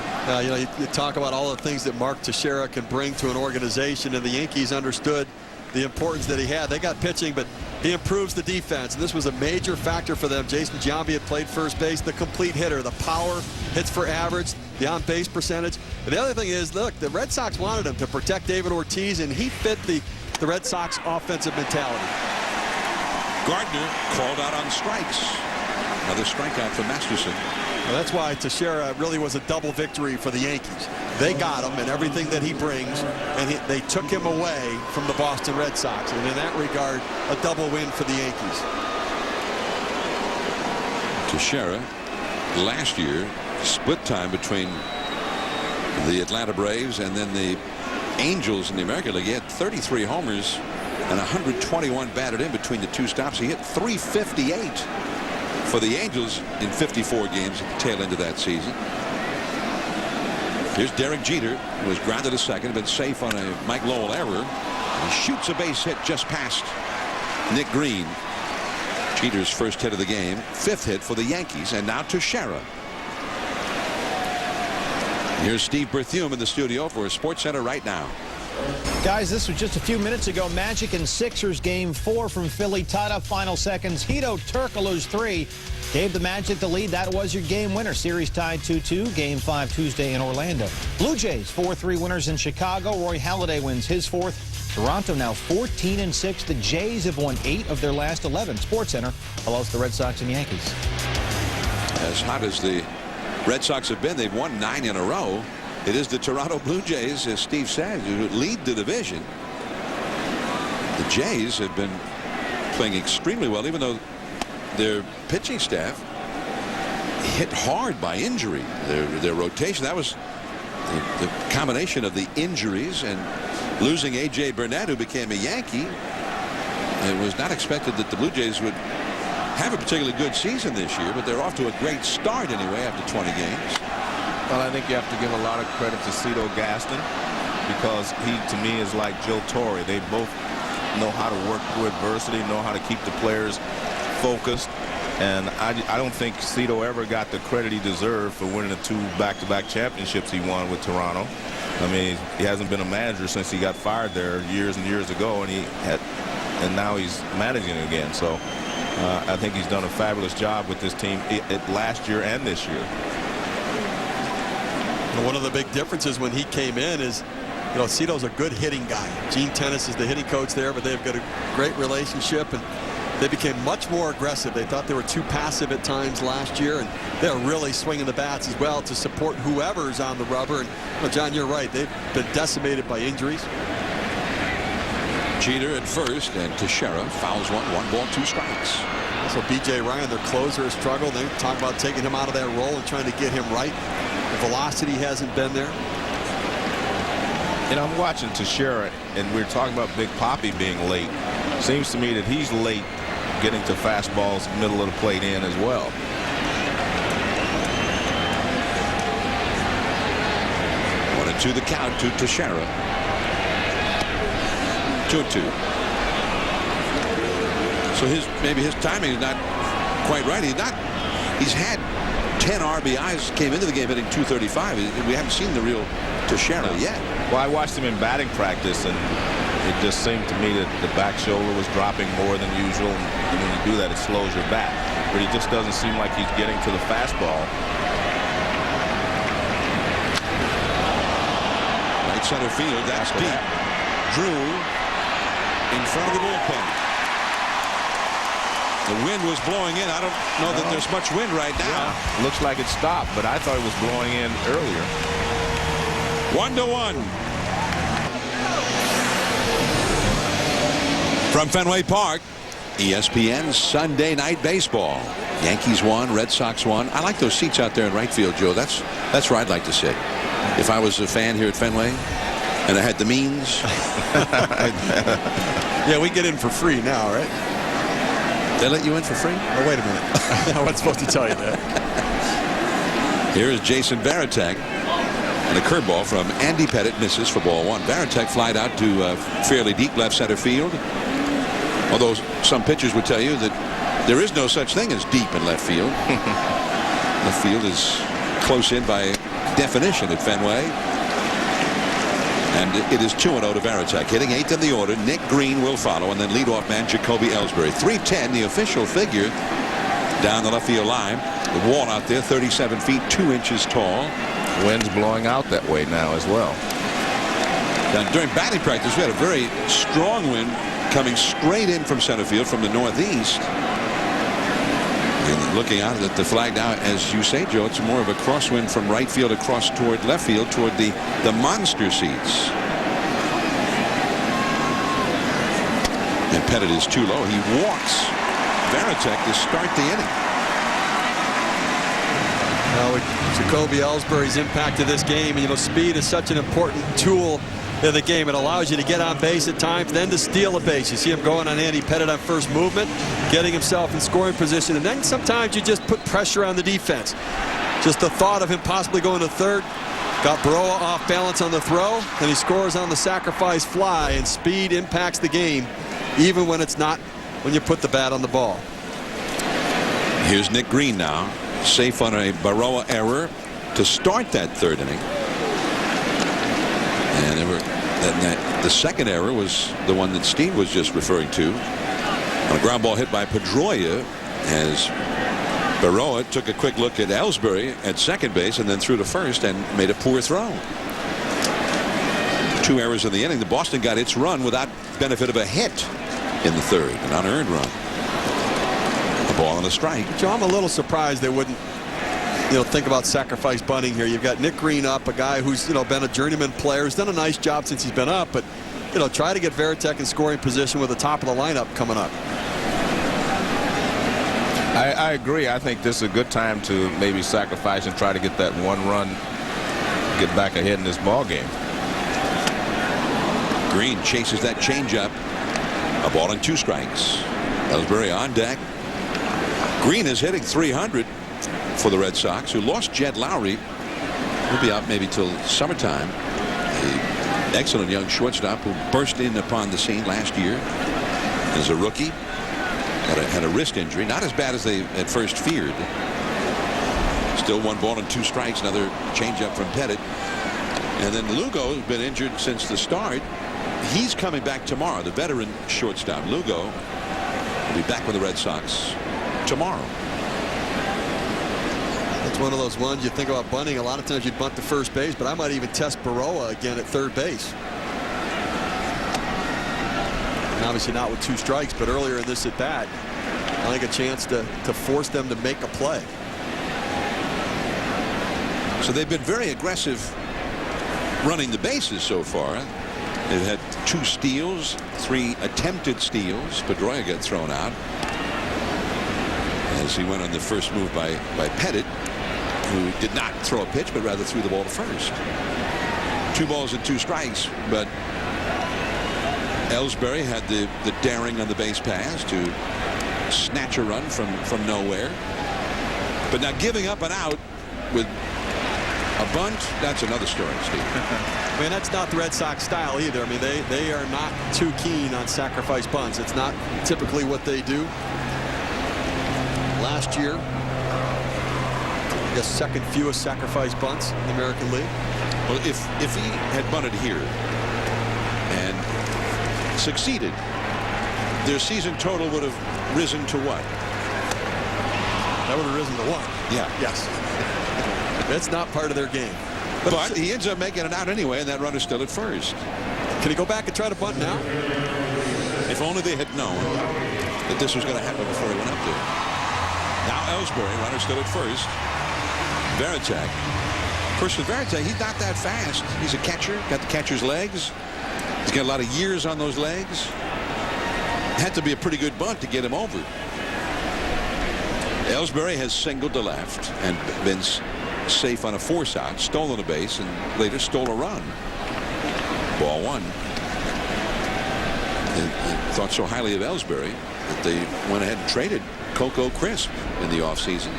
You talk about all the things that Mark Teixeira can bring to an organization, and the Yankees understood the importance that he had. They got pitching, but he improves the defense, and this was a major factor for them. Jason Giambi had played first base, the complete hitter, the power, hits for average, the on-base percentage. And the other thing is, look, the Red Sox wanted him to protect David Ortiz, and he fit the Red Sox offensive mentality. Gardner called out on strikes. Another strikeout for Masterson. Well, that's why Teixeira really was a double victory for the Yankees. They got him and everything that he brings, and they took him away from the Boston Red Sox. And in that regard, a double win for the Yankees. Teixeira, last year, split time between the Atlanta Braves and then the Angels in the American League. He had 33 homers and 121 batted in between the 2 stops. He hit .358 for the Angels in 54 games at the tail end of that season. Here's Derek Jeter, who was grounded to second, been safe on a Mike Lowell error. He shoots a base hit just past Nick Green. Jeter's first hit of the game, 5th hit for the Yankees, and now Teixeira. Here's Steve Berthiaume in the studio for SportsCenter right now. Guys, this was just a few minutes ago. Magic and Sixers game 4 from Philly. Tied up final seconds. Hedo Turkoglu's 3 gave the Magic the lead. That was your game winner. Series tied 2-2. Game 5 Tuesday in Orlando. Blue Jays 4-3 winners in Chicago. Roy Halladay wins his 4th. Toronto now 14-6. The Jays have won 8 of their last 11. SportsCenter follows the Red Sox and Yankees. As hot as the Red Sox have been, they've won 9 in a row. It is the Toronto Blue Jays, as Steve said, who lead the division. The Jays have been playing extremely well, even though their pitching staff hit hard by injury. Their rotation, that was the combination of the injuries and losing A.J. Burnett, who became a Yankee. It was not expected that the Blue Jays would have a particularly good season this year, but they're off to a great start anyway after 20 games. Well, I think you have to give a lot of credit to Cito Gaston, because he, to me, is like Joe Torre. They both know how to work through adversity, know how to keep the players focused. And I don't think Cito ever got the credit he deserved for winning the 2 back-to-back championships he won with Toronto. I mean, he hasn't been a manager since he got fired there years and years ago, and now he's managing again. So I think he's done a fabulous job with this team last year and this year. One of the big differences when he came in is, you know, Cito's a good hitting guy. Gene Tennis is the hitting coach there, but they've got a great relationship, and they became much more aggressive. They thought they were too passive at times last year, and they're really swinging the bats as well to support whoever's on the rubber. And, well, John, you're right. They've been decimated by injuries. Jeter at first, and Teixeira fouls 1 ball, 2 strikes. So B.J. Ryan, their closer, has struggled. They talk about taking him out of that role and trying to get him right. The velocity hasn't been there. And I'm watching Teixeira, and we're talking about Big Poppy being late. Seems to me that he's late getting to fastballs middle of the plate in as well. One and 2 the count to Teixeira. 2-2. So maybe his timing is not quite right. He's had 10 RBIs, came into the game hitting .235. We haven't seen the real Teixeira yet. Well, I watched him in batting practice, and it just seemed to me that the back shoulder was dropping more than usual. And when you do that, it slows your bat. But he just doesn't seem like he's getting to the fastball. Right center field, that's deep. Drew in front of the bullpen. The wind was blowing in. I don't know that there's much wind right now. Yeah. Looks like it stopped, but I thought it was blowing in earlier. 1-1. From Fenway Park, ESPN Sunday Night Baseball. Yankees won, Red Sox won. I like those seats out there in right field, Joe. That's where I'd like to sit. If I was a fan here at Fenway and I had the means. Yeah, we get in for free now, right? They let you in for free? Oh, wait a minute. I wasn't supposed to tell you that. Here is Jason Varitek. And a curveball from Andy Pettit misses for ball 1. Varitek flied out to fairly deep left center field. Although some pitchers would tell you that there is no such thing as deep in left field. Left field is close in by definition at Fenway. And it is 2-0 to Varitek. Hitting 8th in the order. Nick Green will follow, and then leadoff man Jacoby Ellsbury. 310, the official figure down the left field line. The wall out there, 37 feet 2 inches tall. Wind's blowing out that way now as well. Now, during batting practice, we had a very strong wind coming straight in from center field from the northeast. And looking out at the flag now, as you say, Joe, it's more of a crosswind from right field across toward left field toward the monster seats. And Pettit is too low. He walks Varitek to start the inning. Now, with Jacoby Ellsbury's impact to this game, you know, speed is such an important tool in the game. It allows you to get on base at times, then to steal a base. You see him going on Andy Pettit on first movement, getting himself in scoring position, and then sometimes you just put pressure on the defense. Just the thought of him possibly going to third got Baroa off balance on the throw, and he scores on the sacrifice fly, and speed impacts the game, even when it's not when you put the bat on the ball. Here's Nick Green now, safe on a Baroa error to start that 3rd inning. And The second error was the one that Steve was just referring to. On a ground ball hit by Pedroia, as Baroa took a quick look at Ellsbury at second base and then threw to first and made a poor throw. 2 errors in the inning. The Boston got its run without benefit of a hit in the third, an unearned run. A ball and a strike. Joe, I'm a little surprised they wouldn't, think about sacrifice bunting here. You've got Nick Green up, a guy who's, been a journeyman player, who's done a nice job since he's been up, but, try to get Varitek in scoring position with the top of the lineup coming up. I agree. I think this is a good time to maybe sacrifice and try to get that 1 run, get back ahead in this ball game. Green chases that changeup. A ball and 2 strikes. Ellsbury on deck. Green is hitting .300 for the Red Sox, who lost Jed Lowry. He'll be out maybe till summertime. An excellent young shortstop who burst in upon the scene last year as a rookie. Had a wrist injury, not as bad as they at first feared. Still 1 ball and 2 strikes. Another changeup from Pettit. And then Lugo has been injured since the start. He's coming back tomorrow. The veteran shortstop Lugo will be back with the Red Sox tomorrow. It's one of those ones you think about bunting. A lot of times you'd bunt to first base, but I might even test Baroa again at third base. And obviously not with 2 strikes, but earlier in this at bat, I think a chance to force them to make a play. So they've been very aggressive running the bases so far. They've had 2 steals, 3 attempted steals. Pedroia got thrown out as he went on the first move by Pettit, who did not throw a pitch but rather threw the ball to first. 2 balls and 2 strikes, but Ellsbury had the daring on the base pass to snatch a run from nowhere. But now giving up an out with a bunt, that's another story, Steve. I mean, that's not the Red Sox style either. I mean, they are not too keen on sacrifice bunts. It's not typically what they do. Last year, I guess second fewest sacrifice bunts in the American League. Well, if he had bunted here and succeeded, their season total would have risen to what? That would have risen to 1. Yeah. Yes. That's not part of their game. But he ends up making it out anyway, and that runner's still at first. Can he go back and try to bunt now? If only they had known that this was going to happen before he went up there. Now Ellsbury, runner still at first. Varitek. Of course, with Varitek, he's not that fast. He's a catcher, got the catcher's legs. He's got a lot of years on those legs. Had to be a pretty good bunt to get him over. Ellsbury has singled to left and been safe on a force out, stolen a base, and later stole a run. Ball 1. They thought so highly of Ellsbury that they went ahead and traded Coco Crisp in the offseason.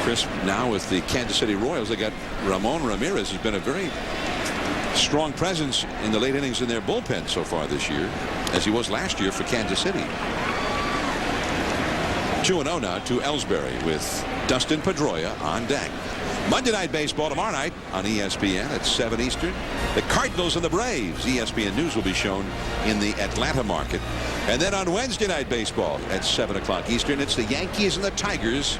Crisp now with the Kansas City Royals. They got Ramon Ramirez, who's been a very strong presence in the late innings in their bullpen so far this year, as he was last year for Kansas City. 2-0 now to Ellsbury with Dustin Pedroia on deck. Monday Night Baseball tomorrow night on ESPN at 7 Eastern. The Cardinals and the Braves. ESPN News will be shown in the Atlanta market. And then on Wednesday Night Baseball at 7 o'clock Eastern, it's the Yankees and the Tigers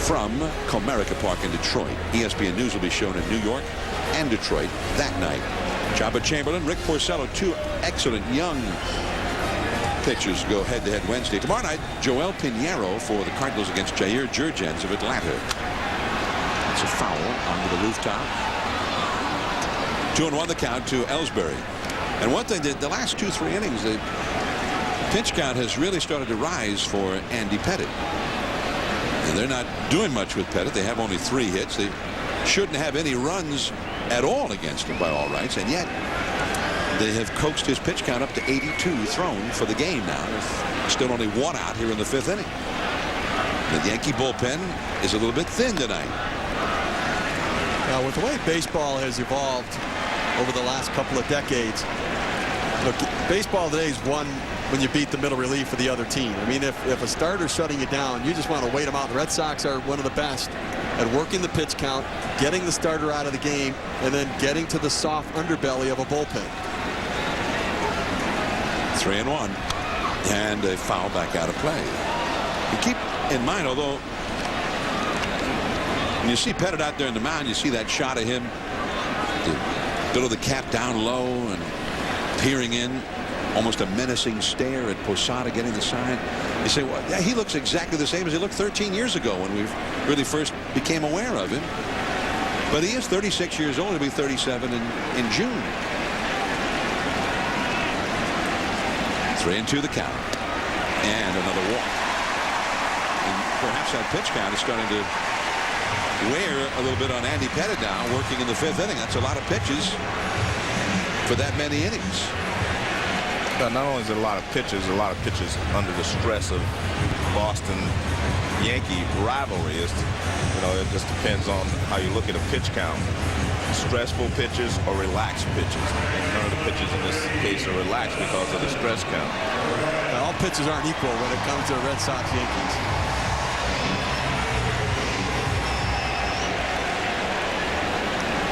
from Comerica Park in Detroit. ESPN News will be shown in New York and Detroit that night. Chaba Chamberlain, Rick Porcello, 2 excellent young pitchers go head-to-head Wednesday. Tomorrow night, Joel Pinheiro for the Cardinals against Jair Jurgens of Atlanta. It's a foul onto the rooftop. 2-1 the count to Ellsbury. And one thing, the last 2-3 innings, the pitch count has really started to rise for Andy Pettit. And they're not doing much with Pettit. They have only 3 hits. They shouldn't have any runs at all against him by all rights. And yet, they have coaxed his pitch count up to 82 thrown for the game now. There's still only 1 out here in the 5th inning. The Yankee bullpen is a little bit thin tonight. Now, with the way baseball has evolved over the last couple of decades, Baseball today is won when you beat the middle relief for the other team. I mean, if a starter's shutting you down, you just want to wait them out. The Red Sox are one of the best at working the pitch count, getting the starter out of the game, and then getting to the soft underbelly of a bullpen. 3-1, and a foul back out of play. You keep in mind, although when you see Pettit out there in the mound, you see that shot of him, the middle of the cap down low and peering in, almost a menacing stare at Posada getting the sign. You say, well, yeah, he looks exactly the same as he looked 13 years ago when we really first became aware of him. But he is 36 years old. He'll be 37 in June. 3-2 the count. And another walk. And perhaps that pitch count is starting to wear a little bit on Andy Pettit now, working in the 5th inning. That's a lot of pitches for that many innings. Not only is it a lot of pitches under the stress of Boston-Yankee rivalry. It just depends on how you look at a pitch count. Stressful pitches or relaxed pitches. And none of the pitches in this case are relaxed because of the stress count. All pitches aren't equal when it comes to the Red Sox Yankees.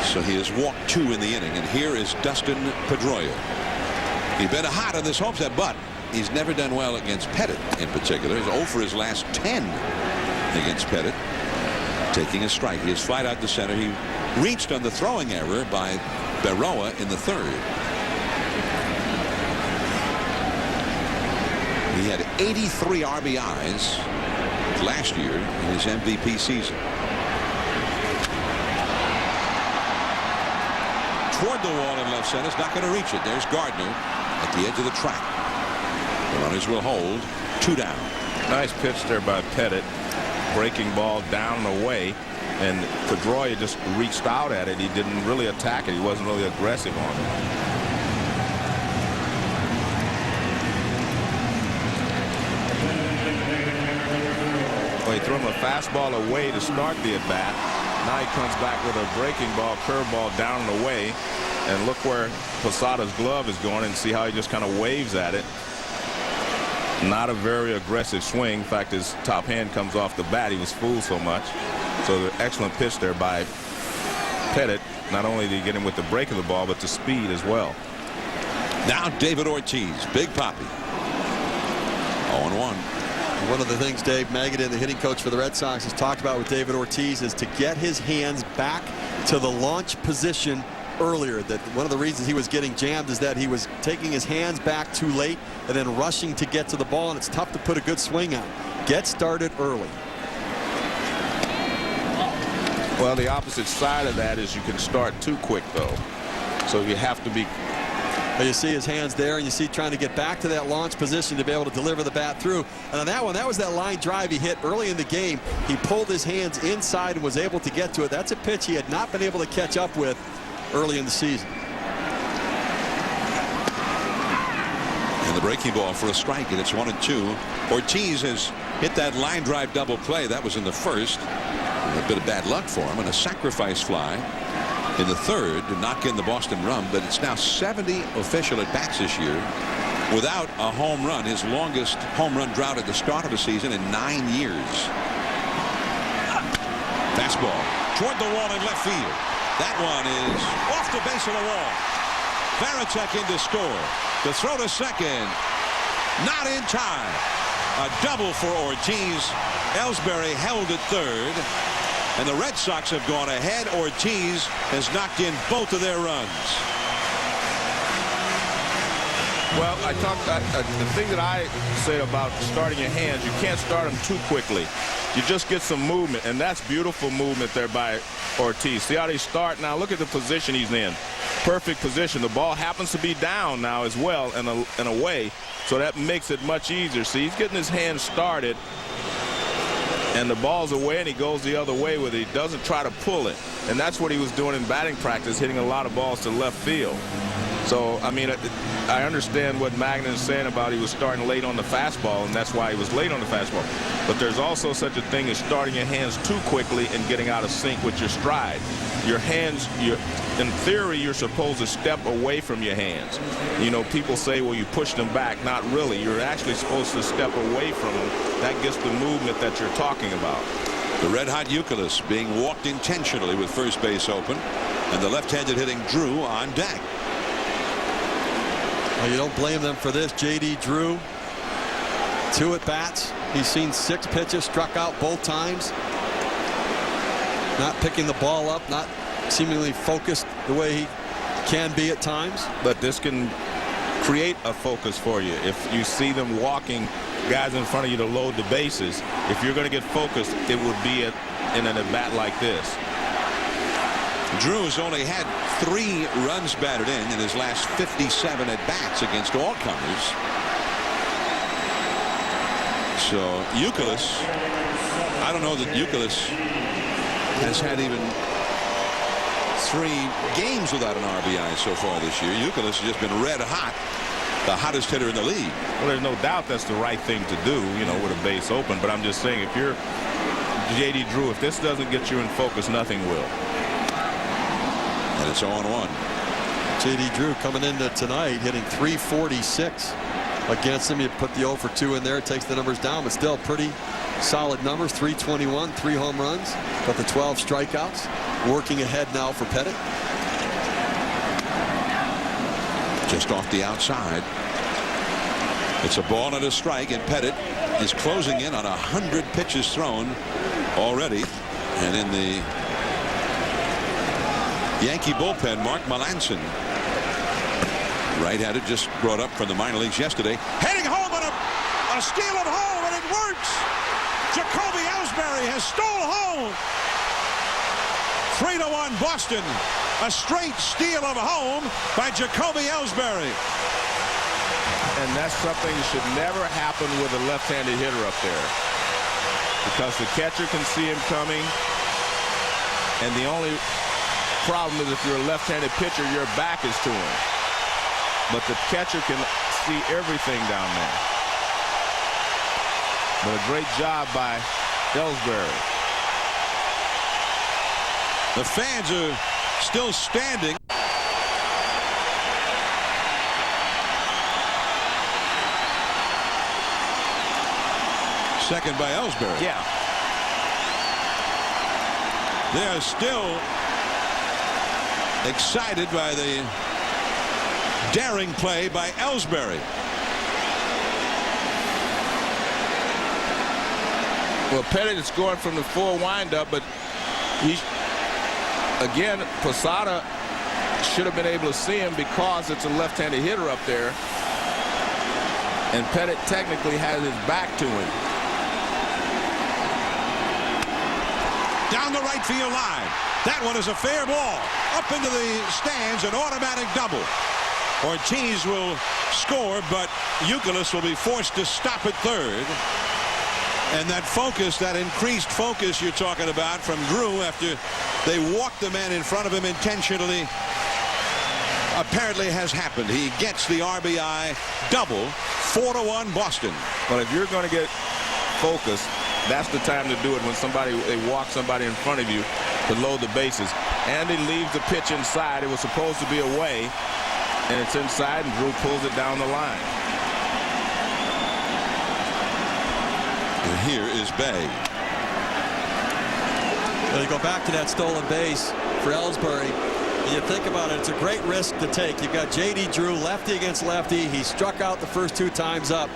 So he has walked 2 in the inning, and here is Dustin Pedroia. He's been hot on this homestand, but he's never done well against Pettit in particular. He's 0 for his last 10 against Pettit. Taking a strike. He is flied out to center. He reached on the throwing error by Berroa in the 3rd. He had 83 RBIs last year in his MVP season. Toward the wall in left center. It's not going to reach it. There's Gardner at the edge of the track. The runners will hold. 2 down. Nice pitch there by Pettit. Breaking ball down and away. And Pedroia just reached out at it. He didn't really attack it. He wasn't really aggressive on it. Well, he threw him a fastball away to start the at-bat. Now he comes back with a breaking ball, curveball down and away. And look where Posada's glove is going, and see how he just kind of waves at it. Not a very aggressive swing. In fact, his top hand comes off the bat. He was fooled so much. So the excellent pitch there by Pettit. Not only did he get him with the break of the ball, but the speed as well. Now David Ortiz, Big Papi. 0-1. One of the things Dave Magadan, the hitting coach for the Red Sox, has talked about with David Ortiz is to get his hands back to the launch position earlier. That one of the reasons he was getting jammed is that he was taking his hands back too late and then rushing to get to the ball, and it's tough to put a good swing out. Get started early. Well, the opposite side of that is you can start too quick, though. So you have to be. You see his hands there, and you see trying to get back to that launch position to be able to deliver the bat through. And on that one, that was that line drive he hit early in the game. He pulled his hands inside and was able to get to it. That's a pitch he had not been able to catch up with early in the season. And the breaking ball for a strike, and it's 1-2. Ortiz has hit that line drive double play. That was in the 1st. A bit of bad luck for him, and a sacrifice fly in the 3rd to knock in the Boston run. But it's now 70 official at bats this year without a home run. His longest home run drought at the start of the season in 9 years. Fastball toward the wall in left field. That one is off the base of the wall. Varitek in to score. The throw to second. Not in time. A double for Ortiz. Ellsbury held at 3rd. And the Red Sox have gone ahead. Ortiz has knocked in both of their runs. Well, the thing that I say about starting your hands, you can't start them too quickly. You just get some movement, and that's beautiful movement there by Ortiz. See how they start now? Look at the position he's in. Perfect position. The ball happens to be down now as well and away, so that makes it much easier. See, he's getting his hands started, and the ball's away, and he goes the other way with it. He doesn't try to pull it, and that's what he was doing in batting practice, hitting a lot of balls to left field. So, I mean, I understand what Magnan is saying about he was starting late on the fastball, and that's why he was late on the fastball. But there's also such a thing as starting your hands too quickly and getting out of sync with your stride. Your hands, in theory, you're supposed to step away from your hands. You know, people say, well, you push them back. Not really. You're actually supposed to step away from them. That gets the movement that you're talking about. The red-hot Youkilis being walked intentionally with first base open, and the left-handed hitting Drew on deck. Well, you don't blame them for this. J.D. Drew, 2 at-bats. He's seen 6 pitches, struck out both times. Not picking the ball up, not seemingly focused the way he can be at times. But this can create a focus for you. If you see them walking guys in front of you to load the bases, if you're going to get focused, it would be in an at-bat like this. Drew's only had 3 runs batted in his last 57 at-bats against all comers. So Youkilis, I don't know that Youkilis has had even 3 games without an RBI so far this year. Youkilis has just been red hot, the hottest hitter in the league. Well, there's no doubt that's the right thing to do, you know, with a base open. But I'm just saying, if you're J.D. Drew, if this doesn't get you in focus, nothing will. And it's 0-1. J.D. Drew coming into tonight hitting .346 against him. You put the 0 for 2 in there, it takes the numbers down, but still pretty solid numbers. .321, 3 home runs, but the 12 strikeouts. Working ahead now for Pettit. Just off the outside. It's a ball and a strike, and Pettit is closing in on 100 pitches thrown already. And in the Yankee bullpen, Mark Melanson, right-handed, just brought up from the minor leagues yesterday, heading home on a steal at home, and it works. Jacoby Ellsbury has stole home. 3-1 Boston. A straight steal of home by Jacoby Ellsbury. And that's something that should never happen with a left-handed hitter up there, because the catcher can see him coming, and the only problem is if you're a left-handed pitcher, your back is to him. But the catcher can see everything down there. But a great job by Ellsbury. The fans are still standing. Second by Ellsbury. Yeah. They are still excited by the daring play by Ellsbury. Well, Pettit is scoring from the full windup, but he's, again, Posada should have been able to see him because it's a left-handed hitter up there, and Pettit technically has his back to him. Down the right field line. That one is a fair ball. Up into the stands, an automatic double. Ortiz will score, but Youkilis will be forced to stop at third. And that focus, that increased focus you're talking about from Drew after they walked the man in front of him intentionally, apparently has happened. He gets the RBI double. 4-1 Boston. But if you're going to get focused, that's the time to do it, when they walk somebody in front of you to load the bases. Andy leaves the pitch inside. It was supposed to be away, and it's inside, and Drew pulls it down the line. And here is Bay. Well, you go back to that stolen base for Ellsbury, and you think about it, it's a great risk to take. You've got J.D. Drew, lefty against lefty. He struck out the first 2 times up.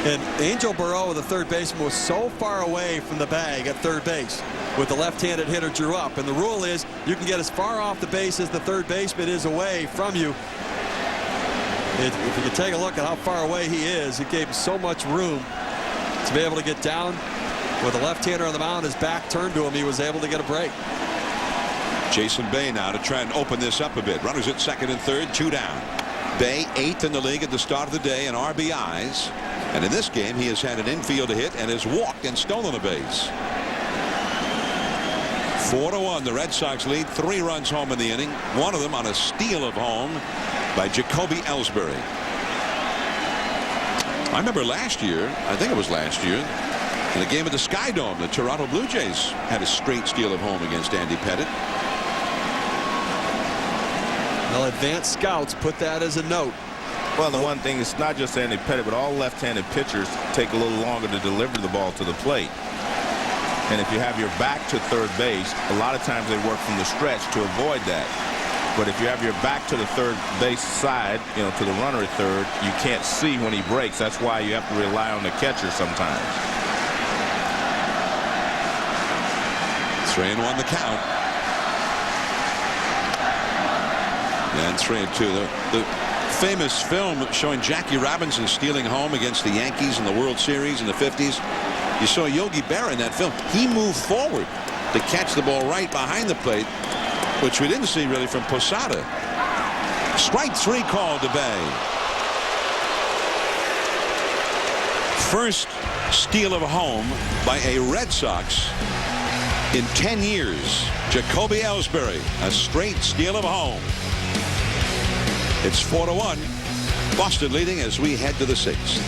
And Angel Burrow, the third baseman, was so far away from the bag at third base with the left-handed hitter Drew up. And the rule is you can get as far off the base as the third baseman is away from you. If you can take a look at how far away he is, it gave him so much room to be able to get down. With a left-hander on the mound, his back turned to him, he was able to get a break. Jason Bay now to try and open this up a bit. Runners at second and third, 2 down. Bay 8th in the league at the start of the day in RBIs. And in this game, he has had an infield hit and has walked and stolen a base. 4-1, the Red Sox lead. 3 runs home in the inning. One of them on a steal of home by Jacoby Ellsbury. I remember last year, I think it was last year, in the game at the Sky Dome, the Toronto Blue Jays had a straight steal of home against Andy Pettitte. Well, advanced scouts put that as a note. Well, the one thing, it's not just Andy Pettitte, but all left-handed pitchers take a little longer to deliver the ball to the plate. And if you have your back to third base, a lot of times they work from the stretch to avoid that. But if you have your back to the third base side, you know, to the runner at third, you can't see when he breaks. That's why you have to rely on the catcher sometimes. 3-1 the count. And 3-2. The famous film showing Jackie Robinson stealing home against the Yankees in the World Series in the 50s. You saw Yogi Berra in that film. He moved forward to catch the ball right behind the plate, which we didn't see really from Posada. Strike 3 called to Bay. First steal of home by a Red Sox in 10 years. Jacoby Ellsbury, a straight steal of home. It's 4-1. Boston leading as we head to the 6th.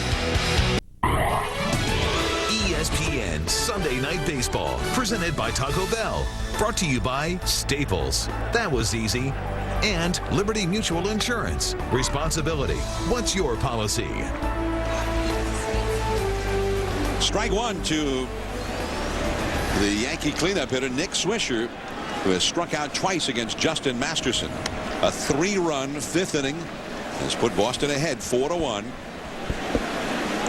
ESPN Sunday Night Baseball, presented by Taco Bell. Brought to you by Staples. That was easy. And Liberty Mutual Insurance. Responsibility. What's your policy? Strike 1 to the Yankee cleanup hitter, Nick Swisher, who has struck out twice against Justin Masterson. A 3-run 5th inning has put Boston ahead 4-1.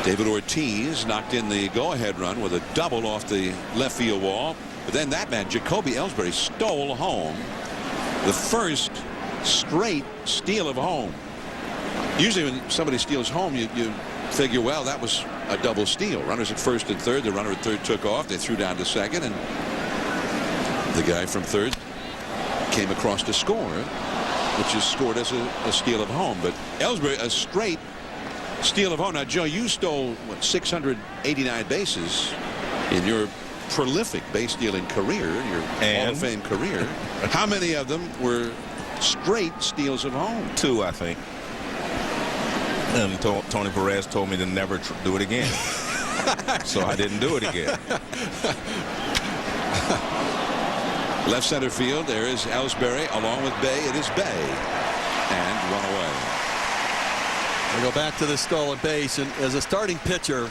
David Ortiz knocked in the go-ahead run with a double off the left field wall. But then that man, Jacoby Ellsbury, stole home the first straight steal of home. Usually when somebody steals home, you figure, well, that was a double steal. Runners at first and third. The runner at third took off. They threw down to second, and the guy from third came across to score, which is scored as a steal of home. But Ellsbury, a straight steal of home. Now, Joe, you stole, what, 689 bases in your prolific base stealing career, your Hall of Fame career. How many of them were straight steals of home? 2, I think. And Tony Perez told me to never do it again. So I didn't do it again. Left center field, there is Ellsbury along with Bay. It is Bay. And one away. We go back to the stolen base, and as a starting pitcher,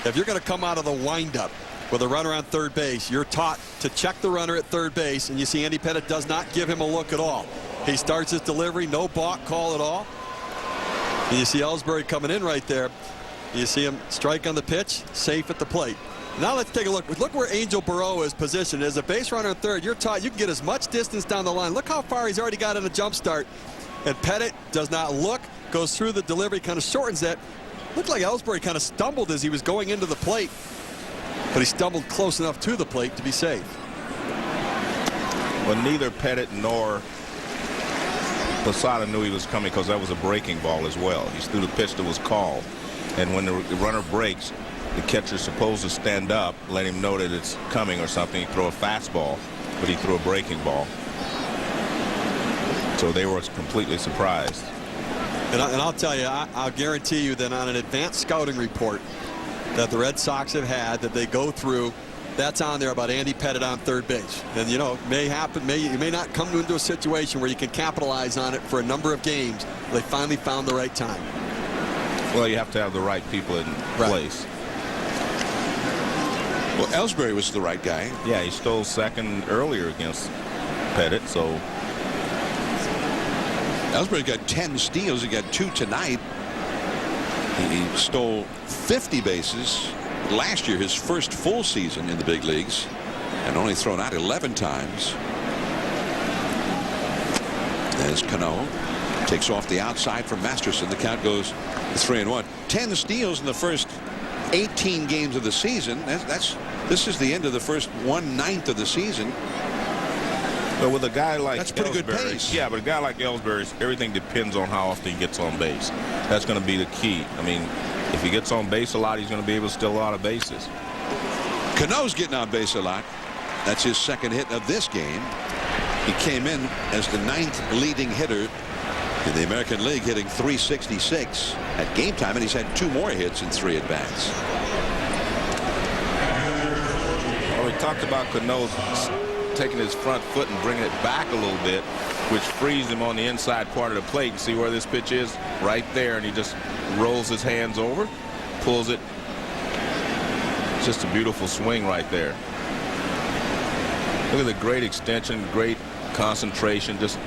if you're going to come out of the windup with a runner on third base, you're taught to check the runner at third base, and you see Andy Pettitte does not give him a look at all. He starts his delivery, no balk call at all. And you see Ellsbury coming in right there. You see him strike on the pitch, safe at the plate. Now let's take a look. Look where Angel Burrow is positioned. As a base runner at third, you're taught you can get as much distance down the line. Look how far he's already got in a jump start. And Pettitte does not look, goes through the delivery, kind of shortens that. Looked like Ellsbury kind of stumbled as he was going into the plate, but he stumbled close enough to the plate to be safe. Well, neither Pettitte nor Posada knew he was coming because that was a breaking ball as well. He threw the pitch that was called. And when the runner breaks, the catcher's supposed to stand up, let him know that it's coming or something. He throw a fastball, but he threw a breaking ball. So they were completely surprised. And I'll tell you, I'll guarantee you that on an advanced scouting report that the Red Sox have had that they go through, that's on there about Andy Pettitte on third base. And, you know, it may happen, you may not come into a situation where you can capitalize on it for a number of games. They finally found the right time. Well, you have to have the right people in place. Well, Ellsbury was the right guy. Yeah, he stole second earlier against Pettitte, so. Ellsbury got 10 steals. He got 2 tonight. He stole 50 bases last year, his first full season in the big leagues, and only thrown out 11 times. As Cano takes off the outside from Masterson. The count goes 3-1. 10 steals in the first 18 games of the season. This is the end of the first 1/9 of the season. But with a guy like that's pretty good pace. Yeah, but a guy like Ellsbury, everything depends on how often he gets on base. That's going to be the key. I mean, if he gets on base a lot, he's going to be able to steal a lot of bases. Cano's getting on base a lot. That's his second hit of this game. He came in as the 9th leading hitter In the American League, hitting .366 at game time, and he's had 2 more hits in 3 at-bats. Well, we talked about Cano taking his front foot and bringing it back a little bit, which frees him on the inside part of the plate. See where this pitch is? Right there, and he just rolls his hands over, pulls it. It's just a beautiful swing right there. Look at the great extension, great concentration. Just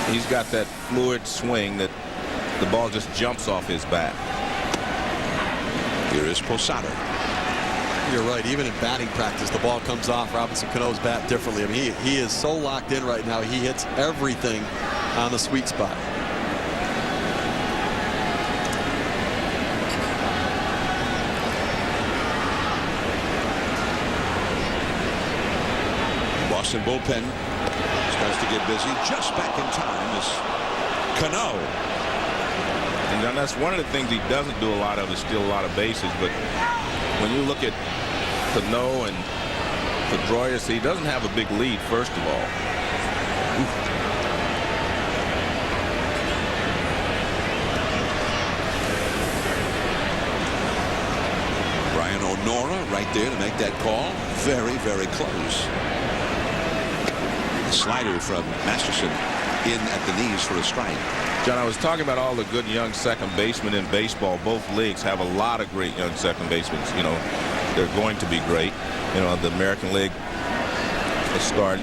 he's got that fluid swing that the ball just jumps off his bat. Here is Posada. You're right. Even in batting practice, the ball comes off Robinson Cano's bat differently. I mean, he is so locked in right now. He hits everything on the sweet spot. Boston bullpen starts to get busy. Just back in time is Cano. And that's one of the things he doesn't do a lot of, is steal a lot of bases. But when you look at Cano and Pedroia, he doesn't have a big lead, first of all. Brian O'Nora right there to make that call. Very, very close. The slider from Masterson in at the knees for a strike. John, I was talking about all the good young second basemen in baseball. Both leagues have a lot of great young second basemen. You know, they're going to be great. You know, the American League, you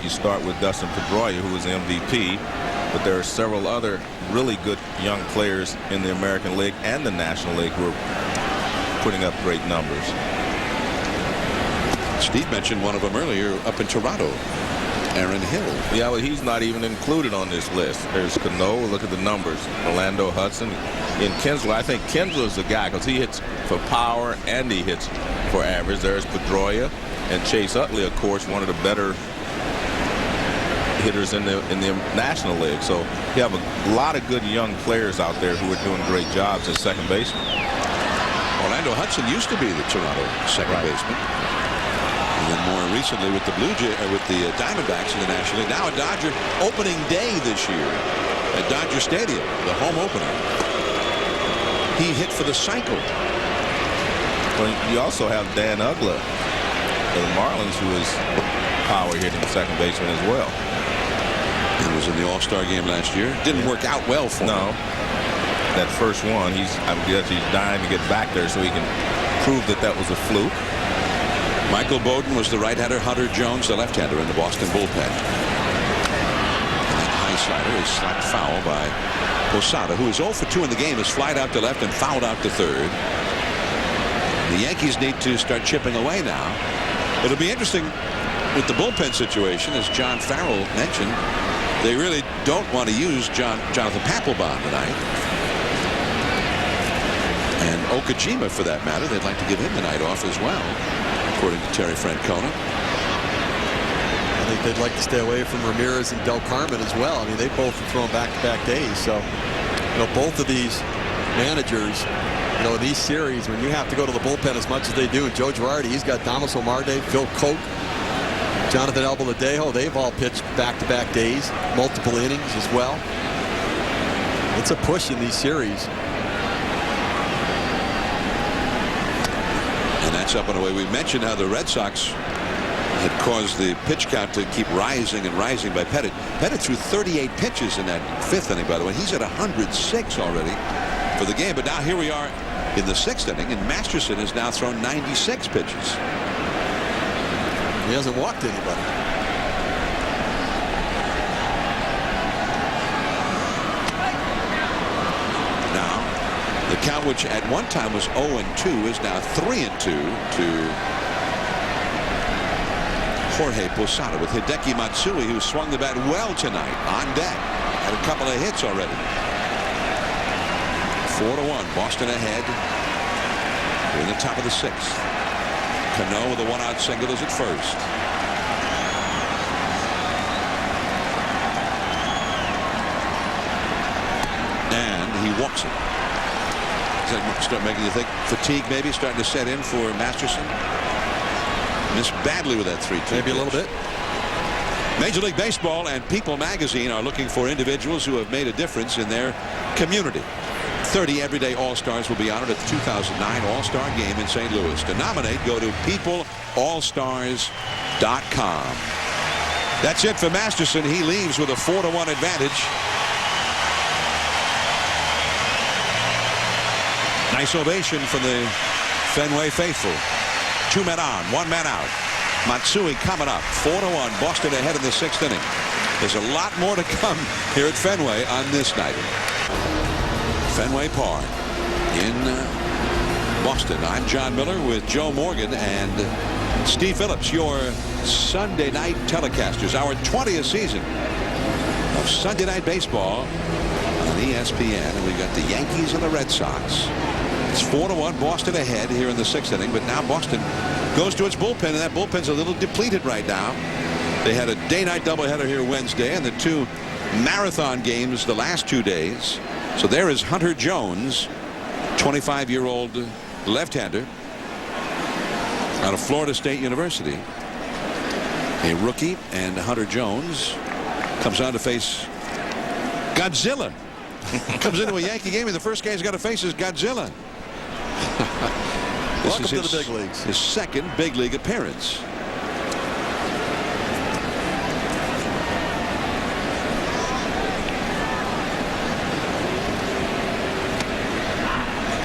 start with Dustin Pedroia, who was MVP, but there are several other really good young players in the American League and the National League who are putting up great numbers. Steve mentioned one of them earlier up in Toronto, Aaron Hill. Yeah, well, he's not even included on this list. There's Cano. Look at the numbers. Orlando Hudson. In Kinsler, I think Kinsler's the guy because he hits for power and he hits for average. There's Pedroia and Chase Utley, of course, one of the better hitters in the National League. So you have a lot of good young players out there who are doing great jobs at second baseman. Orlando Hudson used to be the Toronto second baseman. And then more recently with the Diamondbacks in the National League. Now a Dodger opening day this year at Dodger Stadium, the home opener. He hit for the cycle. Well, you also have Dan Uggla of the Marlins, who is power hitting second baseman as well. He was in the All-Star game last year. Didn't work out well for him. No. That first one, I guess he's dying to get back there so he can prove that that was a fluke. Michael Bowden was the right-hander. Hunter Jones, the left-hander in the Boston bullpen. And that high slider is slapped foul by Posada, who is 0 for 2 in the game, is flied out to left and fouled out to third. The Yankees need to start chipping away now. It'll be interesting with the bullpen situation, as John Farrell mentioned. They really don't want to use Jonathan Papelbon tonight. And Okajima, for that matter, they'd like to give him the night off as well, according to Terry Francona. I think they'd like to stay away from Ramirez and Del Carmen as well. I mean, they both have thrown back-to-back days. So, you know, both of these managers, you know, in these series, when you have to go to the bullpen as much as they do, and Joe Girardi, he's got Damas Omarde, Phil Koch, Jonathan Albaladejo, they've all pitched back-to-back days, multiple innings as well. It's a push in these series. And that's up and away. We mentioned how the Red Sox had caused the pitch count to keep rising and rising by Pettit. Pettit threw 38 pitches in that 5th inning, by the way. He's at 106 already for the game. But now here we are in the 6th inning, and Masterson has now thrown 96 pitches. He hasn't walked anybody. Now, the count, which at one time was 0-2, is now 3-2 to Jorge Posada, with Hideki Matsui, who swung the bat well tonight on deck. Had a couple of hits already. 4-1, Boston ahead. We're in the top of the 6th. Cano with a one-out single is at first. And he walks it. Does that start making you think fatigue maybe starting to set in for Masterson? Missed badly with that 3-2. Maybe a little bit. Major League Baseball and People magazine are looking for individuals who have made a difference in their community. 30 everyday All-Stars will be honored at the 2009 All-Star Game in St. Louis. To nominate, go to peopleallstars.com. That's it for Masterson. He leaves with a 4-1 advantage. Nice ovation from the Fenway faithful. 2 men on, 1 man out. Matsui coming up. 4-1. Boston ahead in the 6th inning. There's a lot more to come here at Fenway on this night. Fenway Park in Boston. I'm John Miller with Joe Morgan and Steve Phillips, your Sunday night telecasters. Our 20th season of Sunday Night Baseball on ESPN. And we've got the Yankees and the Red Sox. It's 4-1. Boston ahead here in the 6th inning. But now Boston goes to its bullpen, and that bullpen's a little depleted right now. They had a day-night doubleheader here Wednesday and the 2 marathon games the last 2 days. So there is Hunter Jones, 25-year-old left-hander out of Florida State University, a rookie, and Hunter Jones comes on to face Godzilla. Comes into a Yankee game, and the first guy he's got to face is Godzilla. Welcome to the big leagues. His 2nd big league appearance.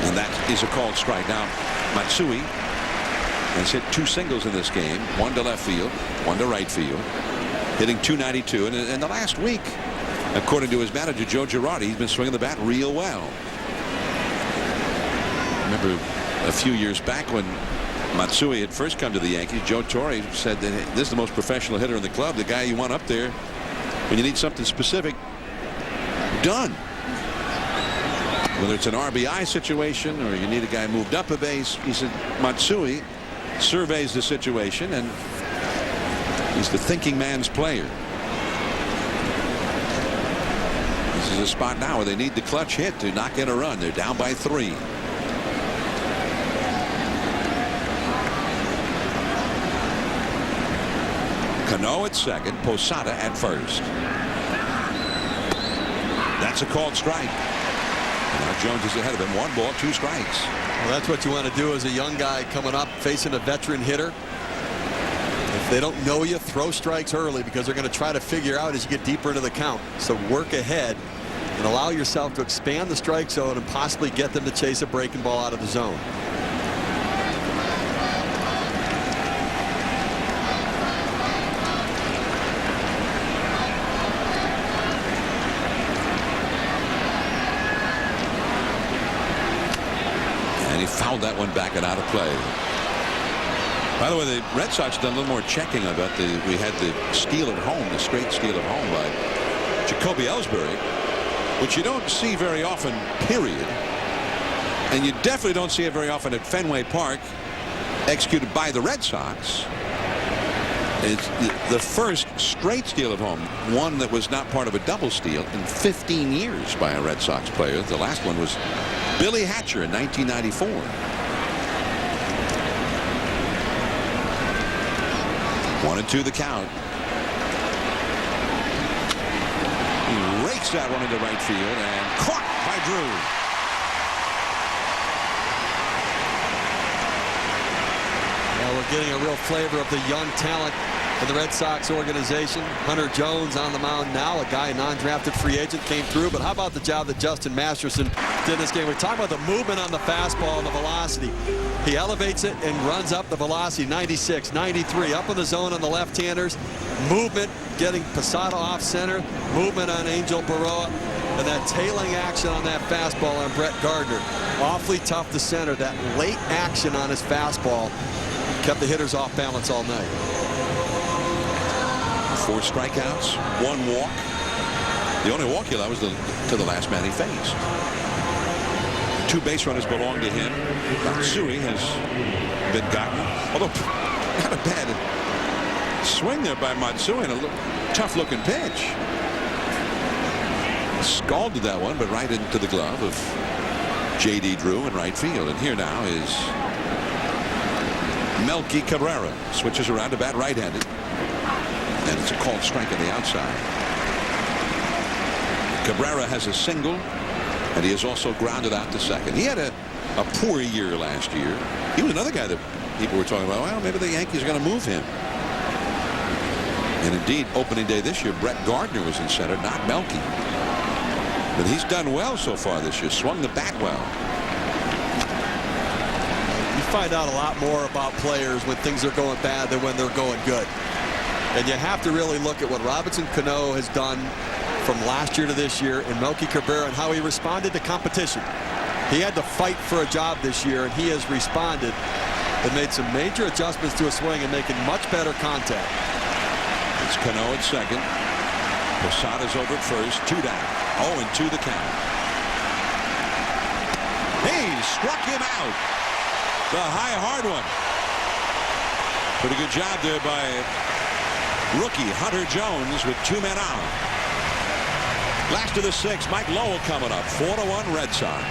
And that is a called strike. Now, Matsui has hit 2 singles in this game, 1 to left field, 1 to right field, hitting .292. And in the last week, according to his manager, Joe Girardi, he's been swinging the bat real well. Remember a few years back when Matsui had first come to the Yankees, Joe Torre said that this is the most professional hitter in the club, the guy you want up there when you need something specific done. Whether it's an RBI situation or you need a guy moved up a base, he said Matsui surveys the situation, and he's the thinking man's player. This is a spot now where they need the clutch hit to knock in a run. They're down by 3. Cano at second, Posada at first. That's a called strike. Now Jones is ahead of him. 1 ball, 2 strikes. Well, that's what you want to do as a young guy coming up facing a veteran hitter. If they don't know you, throw strikes early, because they're going to try to figure out as you get deeper into the count. So work ahead and allow yourself to expand the strike zone and possibly get them to chase a breaking ball out of the zone. Fouled that one back and out of play. By the way, the Red Sox done a little more checking about we had the steal at home, the straight steal at home by Jacoby Ellsbury, which you don't see very often, period. And you definitely don't see it very often at Fenway Park, executed by the Red Sox. It's the first straight steal of home, one that was not part of a double steal in 15 years by a Red Sox player. The last one was Billy Hatcher in 1994. 1-2 the count. He rakes that one into right field and caught by Drew. Well, we're getting a real flavor of the young talent in the Red Sox organization. Hunter Jones on the mound now, a guy, non-drafted free agent, came through. But how about the job that Justin Masterson did in this game? We're talking about the movement on the fastball and the velocity. He elevates it and runs up the velocity, 96, 93, up in the zone on the left-handers. Movement, getting Posada off center. Movement on Angel Baroa. And that tailing action on that fastball on Brett Gardner. Awfully tough to center. That late action on his fastball kept the hitters off balance all night. 4 strikeouts, 1 walk. The only walk he allowed was to the last man he faced. 2 base runners belong to him. Matsui has been gotten, although not a bad swing there by Matsui, and a tough looking pitch. Scalded that one, but right into the glove of J.D. Drew in right field. And here now is Melky Cabrera. Switches around to bat right-handed. And it's a called strike on the outside. Cabrera has a single, and he is also grounded out to second. He had a poor year last year. He was another guy that people were talking about, well, maybe the Yankees are going to move him. And indeed, opening day this year, Brett Gardner was in center, not Melky. But he's done well so far this year, swung the bat well. You find out a lot more about players when things are going bad than when they're going good. And you have to really look at what Robinson Cano has done from last year to this year, and Melky Cabrera, and how he responded to competition. He had to fight for a job this year, and he has responded and made some major adjustments to his swing and making much better contact. It's Cano at second. Posada's over at first. 2 down. 0-2 the count. He struck him out. The high, hard one. Pretty good job there by rookie Hunter Jones with 2 men out. Last of the 6th, Mike Lowell coming up. 4-1 Red Sox.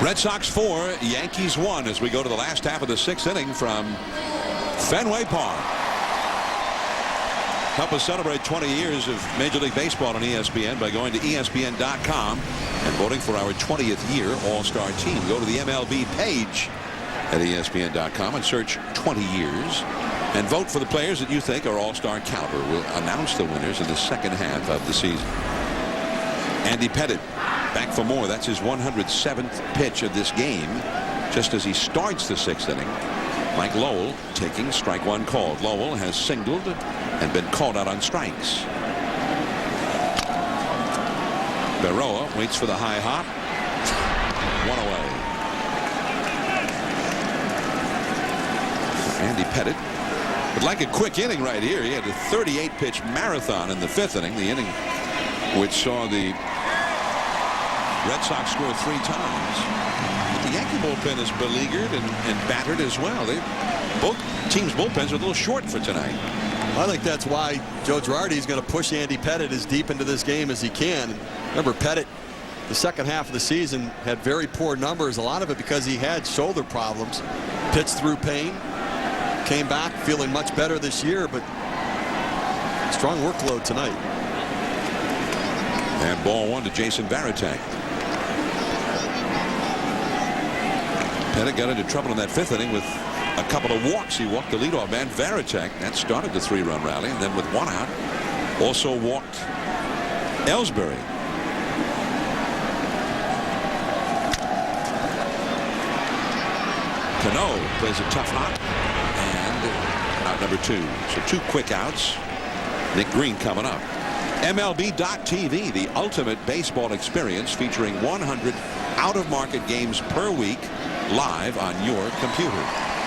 Red Sox 4, Yankees 1 as we go to the last half of the 6th inning from Fenway Park. Help us celebrate 20 years of Major League Baseball on ESPN by going to ESPN.com and voting for our 20th year All-Star team. Go to the MLB page at ESPN.com and search 20 years and vote for the players that you think are All-Star caliber. We'll announce the winners in the second half of the season. Andy Pettitte back for more. That's his 107th pitch of this game. Just as he starts the 6th inning, Mike Lowell taking strike 1 called. Lowell has singled and been called out on strikes. Berroa waits for the high hop. 1 away. Andy Pettitte would like a quick inning right here. He had a 38-pitch marathon in the 5th inning. The inning which saw the Red Sox score 3 times. But the Yankee bullpen is beleaguered and battered as well. Both teams' bullpens are a little short for tonight. I think that's why Joe Girardi is going to push Andy Pettitte as deep into this game as he can. Remember, Pettitte, the second half of the season, had very poor numbers. A lot of it because he had shoulder problems. Pitched through pain. Came back feeling much better this year, but strong workload tonight. And ball 1 to Jason Varitek. Pettitte got into trouble in that 5th inning with a couple of walks. He walked the leadoff man, Varitek. That started the 3-run rally. And then with 1 out, also walked Ellsbury. Cano plays a tough hop. And out number 2. So 2 quick outs. Nick Green coming up. MLB.TV, the ultimate baseball experience, featuring 100 out-of-market games per week live on your computer.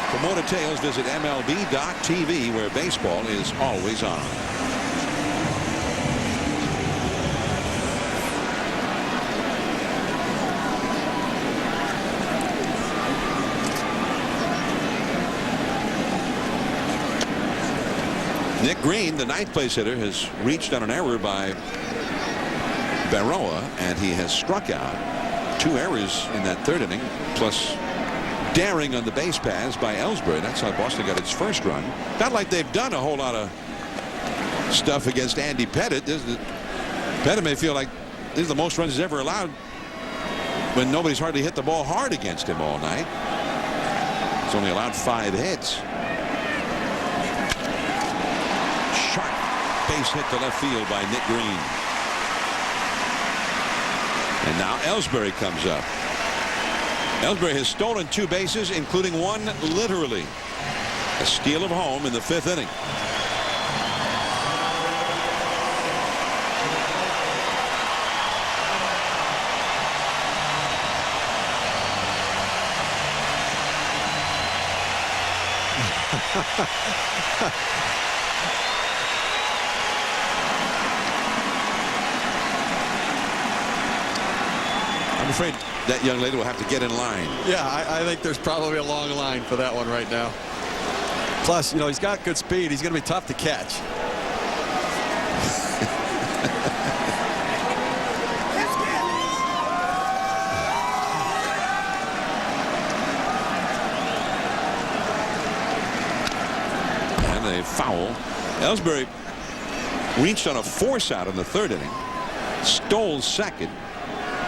For more details, visit MLB.TV, where baseball is always on. Nick Green, the 9th place hitter, has reached on an error by Berroa, and he has struck out. 2 errors in that 3rd inning, plus daring on the base paths by Ellsbury. That's how Boston got its first run. Not like they've done a whole lot of stuff against Andy Pettitte. Pettitte may feel like this is the most runs he's ever allowed when nobody's hardly hit the ball hard against him all night. He's only allowed 5 hits. Base hit to left field by Nick Green. And now Ellsbury comes up. Ellsbury has stolen 2 bases, including 1 literally. A steal of home in the 5th inning. I'm afraid that young lady will have to get in line. Yeah, I think there's probably a long line for that one right now. Plus, you know, he's got good speed. He's going to be tough to catch. a foul. Ellsbury reached on a force out in the third inning, stole second,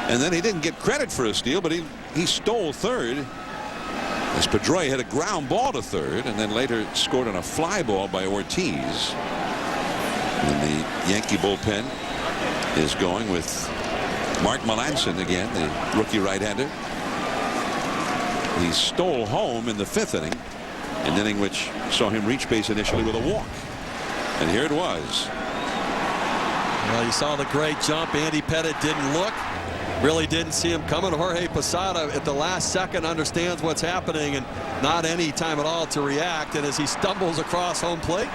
and then he didn't get credit for a steal, but he stole third as Pedroia hit a ground ball to third and then later scored on a fly ball by Ortiz. And the Yankee bullpen is going with Mark Melanson again, the rookie right-hander. He stole home in the fifth inning, an inning which saw him reach base initially with a walk. And here it was. Well, you saw the great jump. Andy Pettitte didn't look. Really didn't see him coming. Jorge Posada at the last second understands what's happening and not any time at all to react. And as he stumbles across home plate,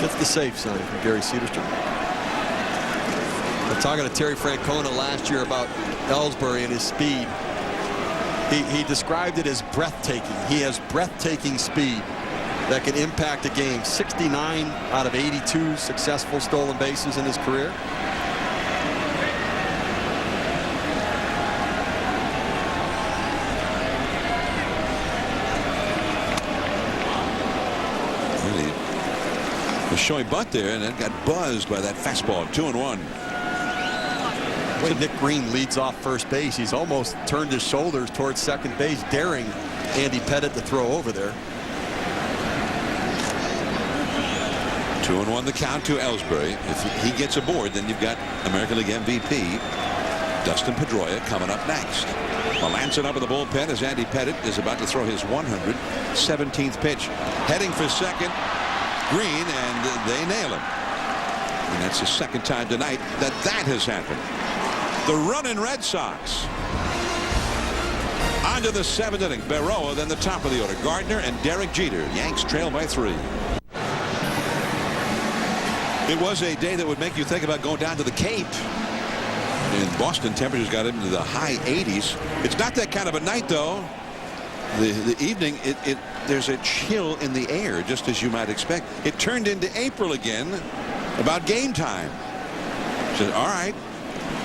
gets the safe sign from Gary Cederstrom. We're talking to Terry Francona last year about Ellsbury and his speed. He described it as breathtaking. He has breathtaking speed that can impact a game. 69 out of 82 successful stolen bases in his career. Showing butt there and then got buzzed by that fastball. 2-1. The way Nick Green leads off first base, he's almost turned his shoulders towards second base, daring Andy Pettitte to throw over there. 2-1 the count to Ellsbury. If he gets aboard, then you've got American League MVP Dustin Pedroia coming up next. Melanson up in the bullpen as Andy Pettitte is about to throw his 117th pitch. Heading for second. Green, and they nail him. And that's the second time tonight that has happened. The running Red Sox. On to the seventh inning. Berroa, then the top of the order. Gardner and Derek Jeter. Yanks trail by 3. It was a day that would make you think about going down to the Cape. In Boston, temperatures got into the high 80s. It's not that kind of a night, though. The evening, there's a chill in the air, just as you might expect. It turned into April again, about game time. So, all right,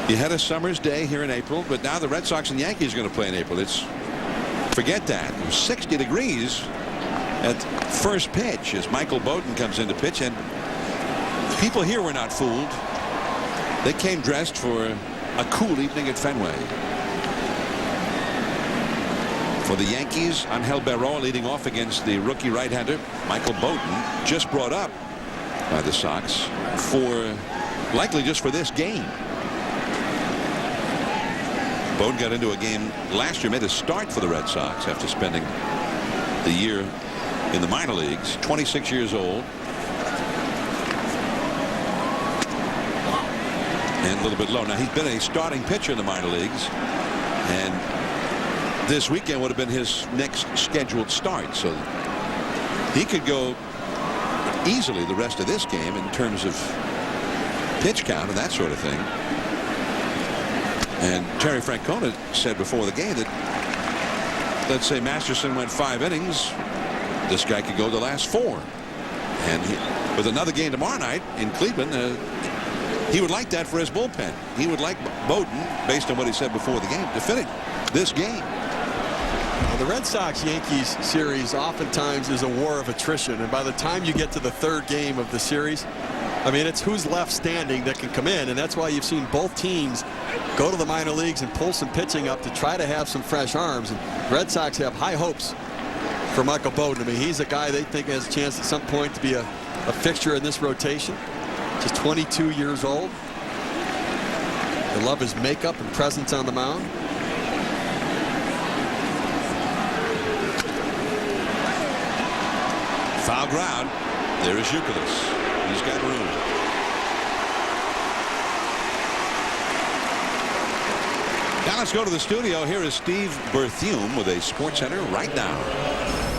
you had a summer's day here in April, but now the Red Sox and Yankees are going to play in April. Forget that. It was 60 degrees at first pitch as Michael Bowden comes in to pitch, and people here were not fooled. They came dressed for a cool evening at Fenway. For the Yankees, Angel Berroa leading off against the rookie right-hander Michael Bowden, just brought up by the Sox likely just for this game. Bowden got into a game last year, made a start for the Red Sox after spending the year in the minor leagues. 26 years old. And a little bit low. Now, he's been a starting pitcher in the minor leagues, and this weekend would have been his next scheduled start, so he could go easily the rest of this game in terms of pitch count and that sort of thing. And Terry Francona said before the game that, let's say Masterson went 5 innings, this guy could go the last 4. And with another game tomorrow night in Cleveland, he would like that for his bullpen. He would like Bowden, based on what he said before the game, to finish this game. The Red Sox-Yankees series oftentimes is a war of attrition, and by the time you get to the third game of the series, I mean, it's who's left standing that can come in, and that's why you've seen both teams go to the minor leagues and pull some pitching up to try to have some fresh arms. And the Red Sox have high hopes for Michael Bowden. I mean, he's a guy they think has a chance at some point to be a fixture in this rotation. Just 22 years old. They love his makeup and presence on the mound. Foul ground. There is Youkilis. He's got room. Now let's go to the studio. Here is Steve Berthume with a SportsCenter right now.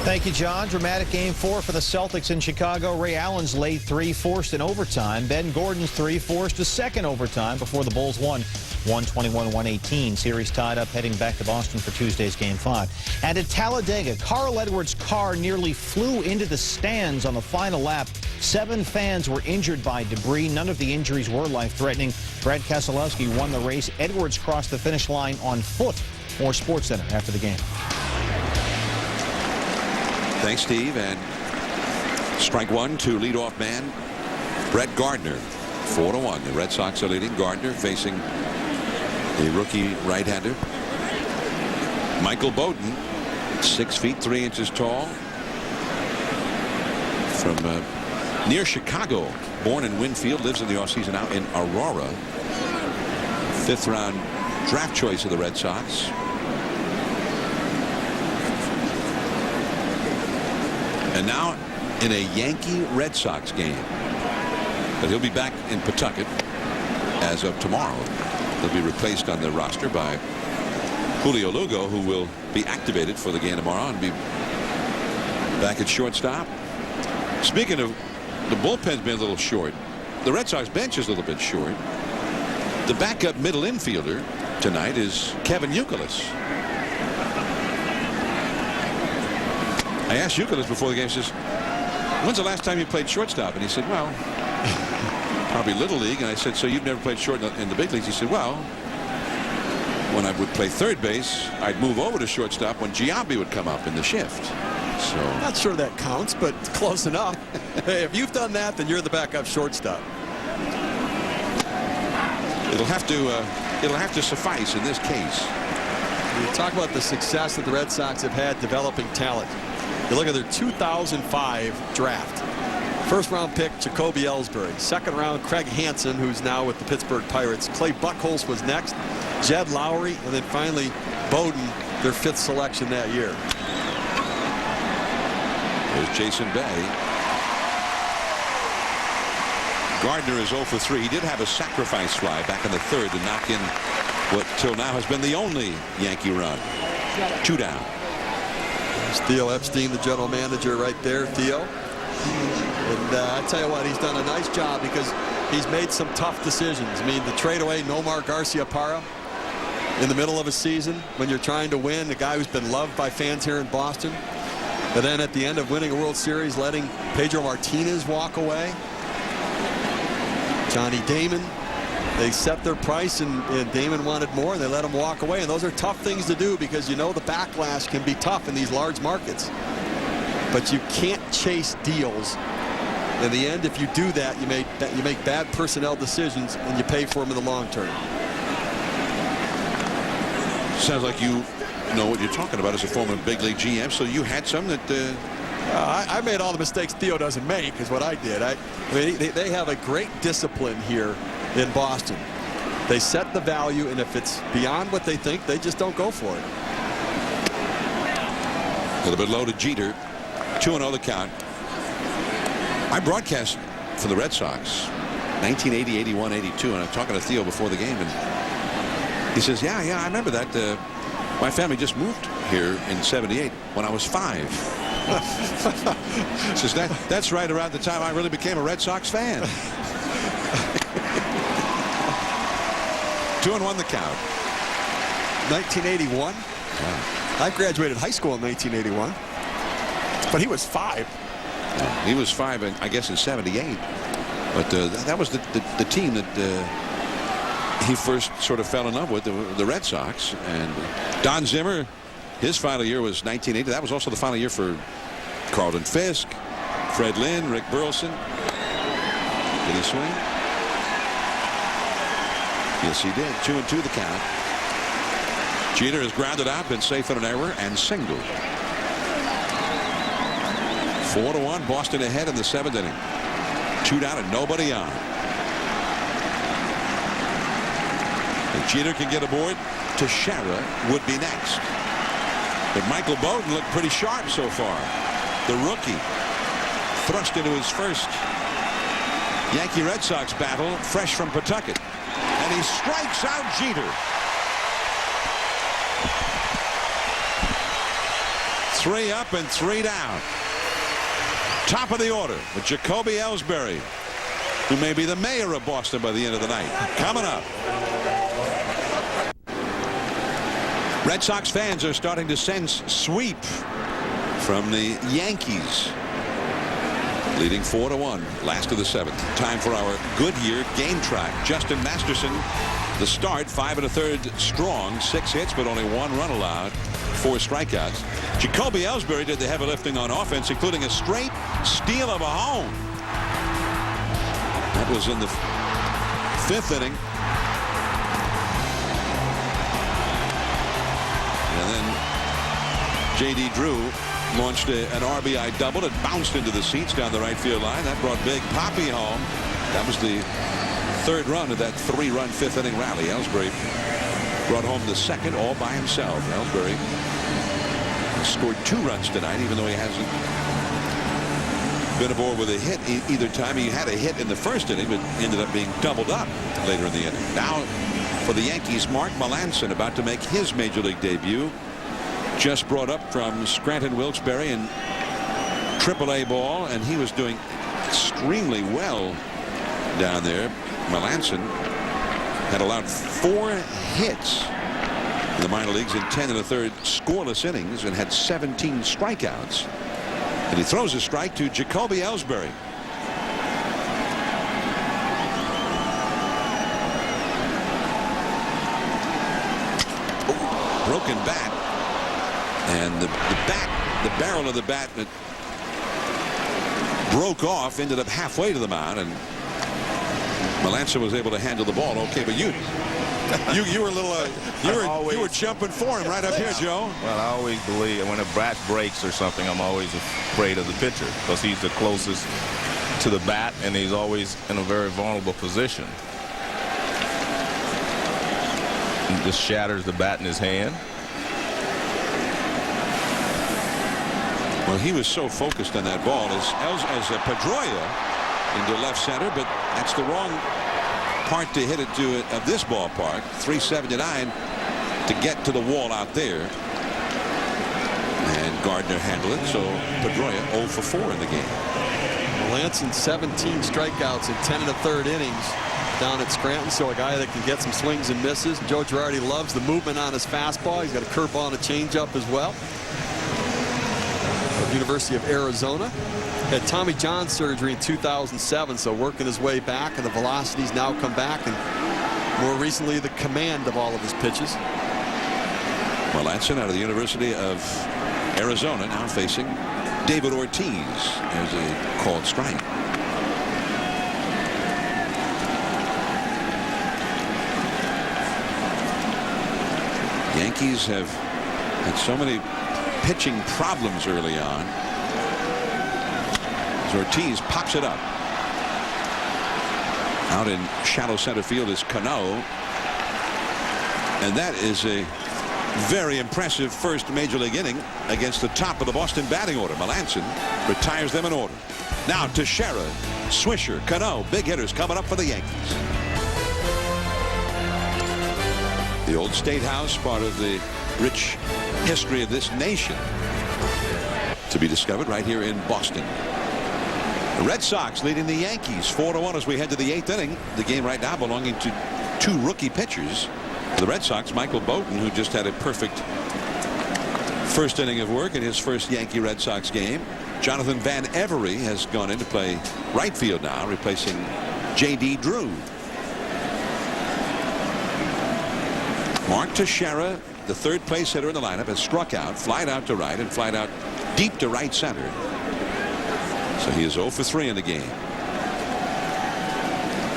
Thank you, John. Dramatic game 4 for the Celtics in Chicago. Ray Allen's late 3 forced in overtime. Ben Gordon's 3 forced a second overtime before the Bulls won 121-118. Series tied up heading back to Boston for Tuesday's Game 5. And at Talladega, Carl Edwards' car nearly flew into the stands on the final lap. 7 fans were injured by debris. None of the injuries were life-threatening. Brad Keselowski won the race. Edwards crossed the finish line on foot. More SportsCenter after the game. Thanks, Steve. And Strike one to leadoff man Brett Gardner. 4-1. The Red Sox are leading. Gardner facing the rookie right-hander Michael Bowden, 6 feet 3 inches tall, from near Chicago. Born in Winfield, lives in the offseason out in Aurora. 5th round draft choice of the Red Sox. And now in a Yankee Red Sox game. But he'll be back in Pawtucket as of tomorrow. He'll be replaced on the roster by Julio Lugo, who will be activated for the game tomorrow and be back at shortstop. Speaking of, the bullpen's been a little short. The Red Sox bench is a little bit short. The backup middle infielder tonight is Kevin Youkilis. I asked Youkilis before the game, says, when's the last time you played shortstop? And he said, well, probably Little League. And I said, so you've never played short in the big leagues? He said, well, when I would play third base, I'd move over to shortstop when Giambi would come up in the shift. So not sure that counts, but close enough. Hey, if you've done that, then you're the backup shortstop. It'll have to suffice in this case. You talk about the success that the Red Sox have had developing talent. You look at their 2005 draft. First round pick Jacoby Ellsbury. Second round Craig Hansen, who's now with the Pittsburgh Pirates. Clay Buchholz was next. Jed Lowry, and then finally Bowden, their 5th selection that year. There's Jason Bay. Gardner is 0 for 3. He did have a sacrifice fly back in the 3rd to knock in what till now has been the only Yankee run. 2 down. There's Theo Epstein, the general manager, right there. Theo. And I tell you what, he's done a nice job because he's made some tough decisions. I mean, the trade away Nomar Garciaparra in the middle of a season when you're trying to win, a guy who's been loved by fans here in Boston. But then at the end of winning a World Series, letting Pedro Martinez walk away. Johnny Damon, they set their price, and Damon wanted more, and they let him walk away. And those are tough things to do because you know the backlash can be tough in these large markets. But you can't chase deals. In the end, if you do that, you make bad personnel decisions, and you pay for them in the long term. Sounds like you know what you're talking about as a former big league GM, so you had some that I made all the mistakes Theo doesn't make, is what I did. I mean, they have a great discipline here in Boston. They set the value, and if it's beyond what they think, they just don't go for it. A little bit low to Jeter. 2-0 the count. I broadcast for the Red Sox 1980, 81, 82, and I'm talking to Theo before the game, and he says, yeah, I remember that. My family just moved here in 78 when I was 5. Says that's right around the time I really became a Red Sox fan. 2-1 the count. 1981. Yeah. I graduated high school in 1981, but he was 5. Yeah, he was 5, I guess, in 78. But that was the team that he first sort of fell in love with, the Red Sox. And Don Zimmer, his final year was 1980. That was also the final year for Carlton Fisk, Fred Lynn, Rick Burleson. Did he swing? Yes, he did. 2-2 the count. Jeter has grounded out, been safe on an error, and singled. 4-1, Boston ahead in the 7th inning. 2 down and nobody on. If Jeter can get aboard, Teixeira would be next. But Michael Bowden looked pretty sharp so far. The rookie thrust into his first Yankee Red Sox battle, fresh from Pawtucket. And he strikes out Jeter. 3 up and 3 down. Top of the order with Jacoby Ellsbury, who may be the mayor of Boston by the end of the night. Coming up. Red Sox fans are starting to sense sweep from the Yankees. leading 4-1. Last of the 7th. Time for our Goodyear game track. Justin Masterson, the start, 5 1/3 strong, 6 hits, but only 1 run allowed, 4 strikeouts. Jacoby Ellsbury did the heavy lifting on offense, including a straight steal of a home. That was in the 5th inning. And then J.D. Drew launched an RBI double. It bounced into the seats down the right field line. That brought Big Papi home. That was the 3rd run of that 3-run 5th inning rally. Ellsbury brought home the 2nd all by himself. Ellsbury scored 2 runs tonight, even though he hasn't been aboard with a hit either time. He had a hit in the 1st inning, but ended up being doubled up later in the inning. Now for the Yankees, Mark Melancon, about to make his major league debut. Just brought up from Scranton Wilkes-Barre in AAA ball, and he was doing extremely well down there. Melancon had allowed 4 hits in the minor leagues in 10 1/3 scoreless innings and had 17 strikeouts. And he throws a strike to Jacoby Ellsbury. Broken bat. And the barrel of the bat that broke off ended up halfway to the mound, and Melancon was able to handle the ball okay. But you were a little you were jumping for him right up here, Joe. Well, I always believe when a bat breaks or something, I'm always afraid of the pitcher because he's the closest to the bat, and he's always in a very vulnerable position. He just shatters the bat in his hand. Well, he was so focused on that ball as Pedroia into left center, but that's the wrong part to hit it to of this ballpark. 379 to get to the wall out there. And Gardner handled it, so Pedroia 0 for 4 in the game. Melancon 17 strikeouts in 10 1/3 innings down at Scranton, so a guy that can get some swings and misses. Joe Girardi loves the movement on his fastball. He's got a curveball and a changeup as well. University of Arizona. Had Tommy John surgery in 2007, so working his way back, and the velocities now come back, and more recently the command of all of his pitches. Melancon out of the University of Arizona, now facing David Ortiz. There's a called strike. Yankees have had so many pitching problems early on. As Ortiz pops it up. Out in shallow center field is Cano. And that is a very impressive first major league inning against the top of the Boston batting order. Melancon retires them in order. Now Teixeira, Swisher, Cano, big hitters coming up for the Yankees. The old State House, part of the rich history of this nation, to be discovered right here in Boston. The Red Sox leading the Yankees 4-1 as we head to the 8th inning. The game right now belonging to 2 rookie pitchers. The Red Sox, Michael Bowden, who just had a perfect first inning of work in his first Yankee Red Sox game. Jonathan Van Every has gone in to play right field now, replacing J.D. Drew. Mark Teixeira, the 3rd place hitter in the lineup, has struck out, flied out to right, and flied out deep to right center. So he is 0 for 3 in the game.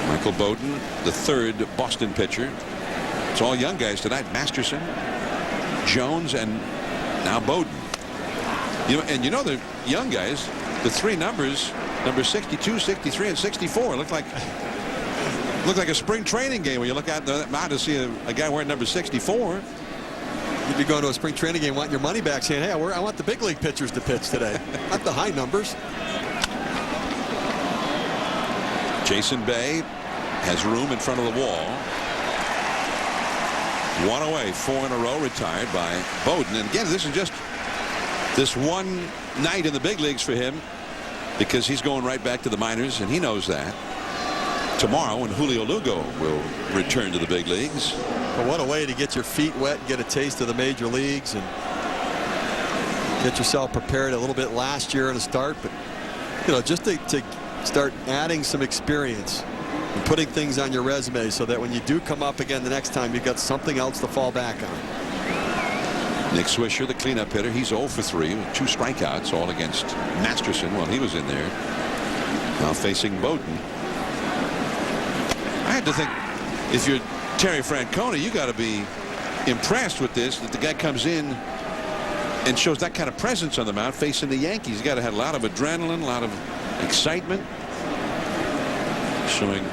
Michael Bowden, the 3rd Boston pitcher. It's all young guys tonight. Masterson, Jones, and now Bowden. You know the young guys, the 3 numbers, number 62, 63, and 64, look like a spring training game when you look out the mound to see a guy wearing number 64. You'd be going to a spring training game wanting your money back, saying, hey, I want the big league pitchers to pitch today, not the high numbers. Jason Bay has room in front of the wall. 1 away, 4 in a row, retired by Bowden. And again, this is just this one night in the big leagues for him, because he's going right back to the minors, and he knows that. Tomorrow, when Julio Lugo will return to the big leagues. But what a way to get your feet wet and get a taste of the major leagues and get yourself prepared. A little bit last year in a start, but just to start adding some experience and putting things on your resume so that when you do come up again the next time, you've got something else to fall back on. Nick Swisher, the cleanup hitter, he's 0 for 3 with 2 strikeouts, all against Masterson while he was in there. Now facing Bowden. I had to think, if you're Terry Francona, you got to be impressed with this, that the guy comes in and shows that kind of presence on the mound facing the Yankees. You got to have a lot of adrenaline, a lot of excitement, showing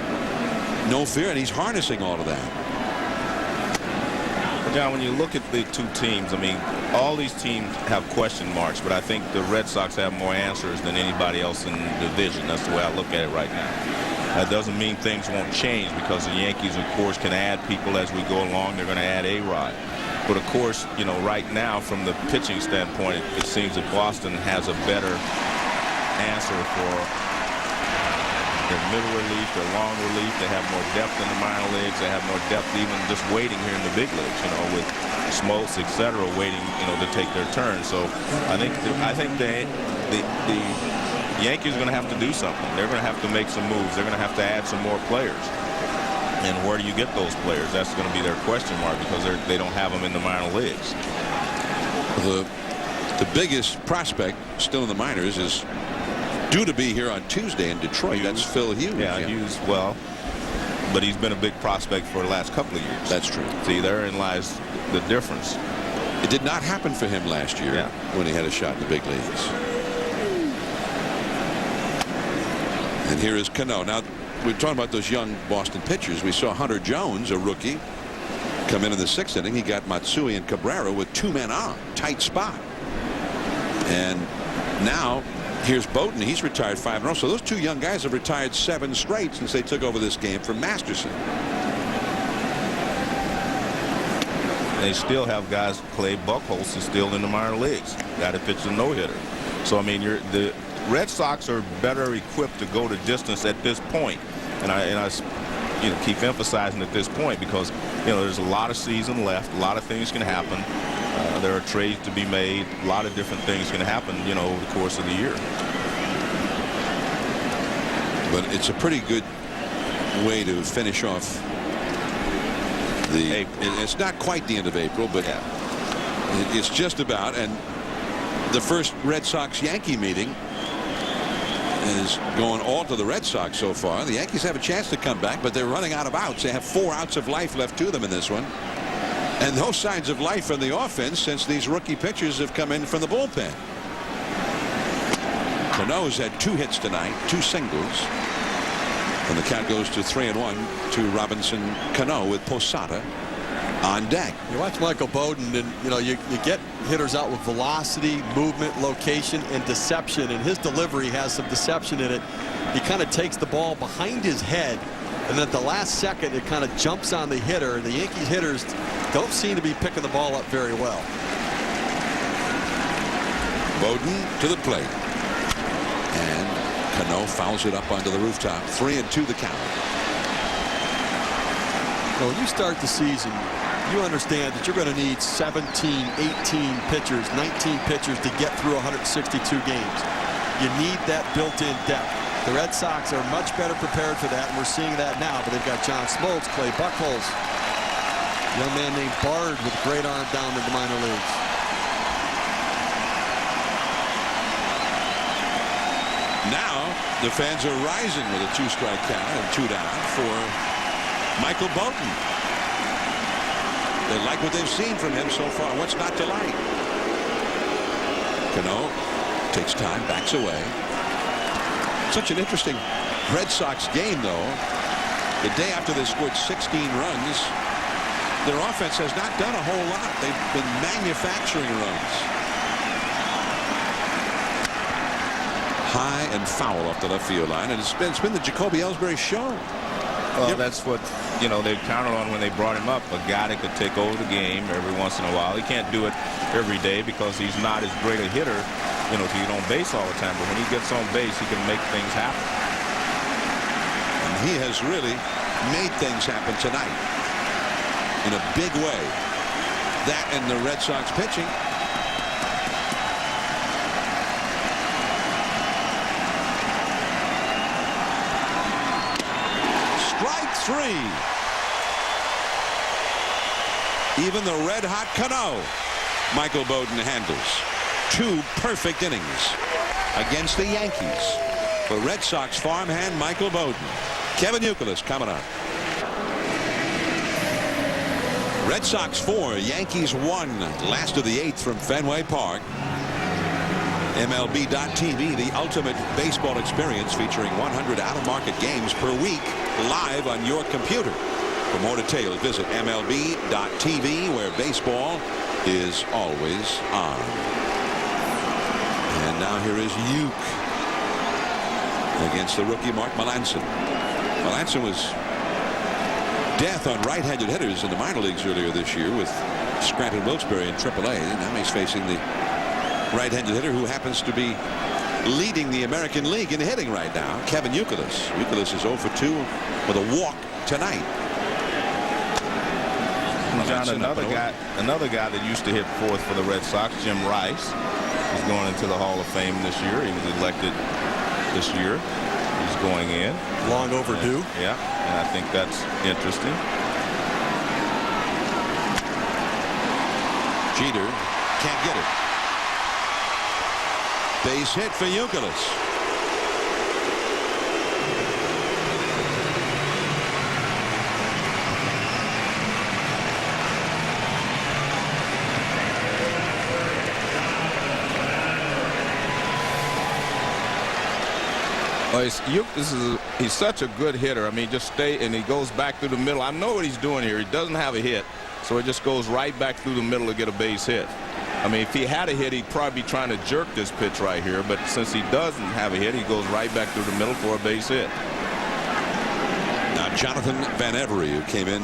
no fear, and he's harnessing all of that. John, when you look at the two teams, I mean, all these teams have question marks, but I think the Red Sox have more answers than anybody else in the division. That's the way I look at it right now. That doesn't mean things won't change, because the Yankees, of course, can add people as we go along. They're going to add A-Rod. But, of course, right now, from the pitching standpoint, it seems that Boston has a better answer for their middle relief, their long relief. They have more depth in the minor leagues. They have more depth even just waiting here in the big leagues, with Smoltz, etc., waiting, to take their turn. So I think the Yankees are going to have to do something. They're going to have to make some moves. They're going to have to add some more players. And where do you get those players? That's going to be their question mark, because they don't have them in the minor leagues. The biggest prospect still in the minors is due to be here on Tuesday in Detroit. Hughes. That's Phil Hughes. Yeah, Hughes, well, but he's been a big prospect for the last couple of years. That's true. See, therein lies the difference. It did not happen for him last year when he had a shot in the big leagues. And here is Cano. Now, we're talking about those young Boston pitchers. We saw Hunter Jones, a rookie, come in the 6th inning. He got Matsui and Cabrera with 2 men on. Tight spot. And now here's Bowden. He's retired 5 in a row. So those 2 young guys have retired 7 straight since they took over this game from Masterson. They still have guys. Clay Buchholz is still in the minor leagues. Guy that pitched a no-hitter. So, I mean, the Red Sox are better equipped to go the distance at this point. And I keep emphasizing at this point, because, there's a lot of season left. A lot of things can happen. There are trades to be made. A lot of different things can happen, over the course of the year. But it's a pretty good way to finish off the April. It's not quite the end of April, but it's just about. And the first Red Sox-Yankee meeting is going all to the Red Sox so far. The Yankees have a chance to come back, but they're running out of outs. They have 4 outs of life left to them in this one. And no signs of life from the offense since these rookie pitchers have come in from the bullpen. Cano's had 2 hits tonight, 2 singles. And the count goes to 3-1 to Robinson Cano with Posada on deck. You watch Michael Bowden, and you get hitters out with velocity, movement, location, and deception, and his delivery has some deception in it. He kind of takes the ball behind his head, and then at the last second it kind of jumps on the hitter. The Yankees hitters don't seem to be picking the ball up very well. Bowden to the plate, and Cano fouls it up onto the rooftop. 3-2 the count. So when you start the season, you understand that you're going to need 17, 18 pitchers, 19 pitchers to get through 162 games. You need that built-in depth. The Red Sox are much better prepared for that, and we're seeing that now. But they've got John Smoltz, Clay Buchholz, a young man named Bard with a great arm down in the minor leagues. Now the fans are rising with a 2-strike count and 2 down for Michael Bowden. They like what they've seen from him so far. What's not to like? Cano takes time, backs away. Such an interesting Red Sox game, though. The day after they scored 16 runs, their offense has not done a whole lot. They've been manufacturing runs. High and foul off the left field line, and it's been the Jacoby Ellsbury show. Well, that's what they counted on when they brought him up. A guy that could take over the game every once in a while. He can't do it every day because he's not as great a hitter, to get on base all the time. But when he gets on base, he can make things happen. And he has really made things happen tonight in a big way. That and the Red Sox pitching. 3. Even the red-hot Cano, Michael Bowden handles. 2 perfect innings against the Yankees for Red Sox farmhand Michael Bowden. Kevin Youkilis coming up. Red Sox 4, Yankees 1. Last of the 8th from Fenway Park. MLB.TV, the ultimate baseball experience, featuring 100 out-of-market games per week live on your computer. For more details, visit MLB.TV, where baseball is always on. And now here is Uke against the rookie Mark Melanson. Melanson was death on right-handed hitters in the minor leagues earlier this year with Scranton Wilkes-Barre in AAA. Now he's facing the right-handed hitter who happens to be leading the American League in hitting right now, Kevin Youkilis. Youkilis is 0 for 2 with a walk tonight. John, another guy that used to hit fourth for the Red Sox, Jim Rice, is going into the Hall of Fame this year. He was elected this year. He's going in. Long overdue. Yeah, and I think that's interesting. Jeter can't get it. Base hit for Youkilis. Well, he's such a good hitter. I mean, just stay, and he goes back through the middle. I know what he's doing here. He doesn't have a hit, so he just goes right back through the middle to get a base hit. I mean, if he had a hit, he'd probably be trying to jerk this pitch right here, but since he doesn't have a hit, he goes right back through the middle for a base hit. Now Jonathan Van Every, who came in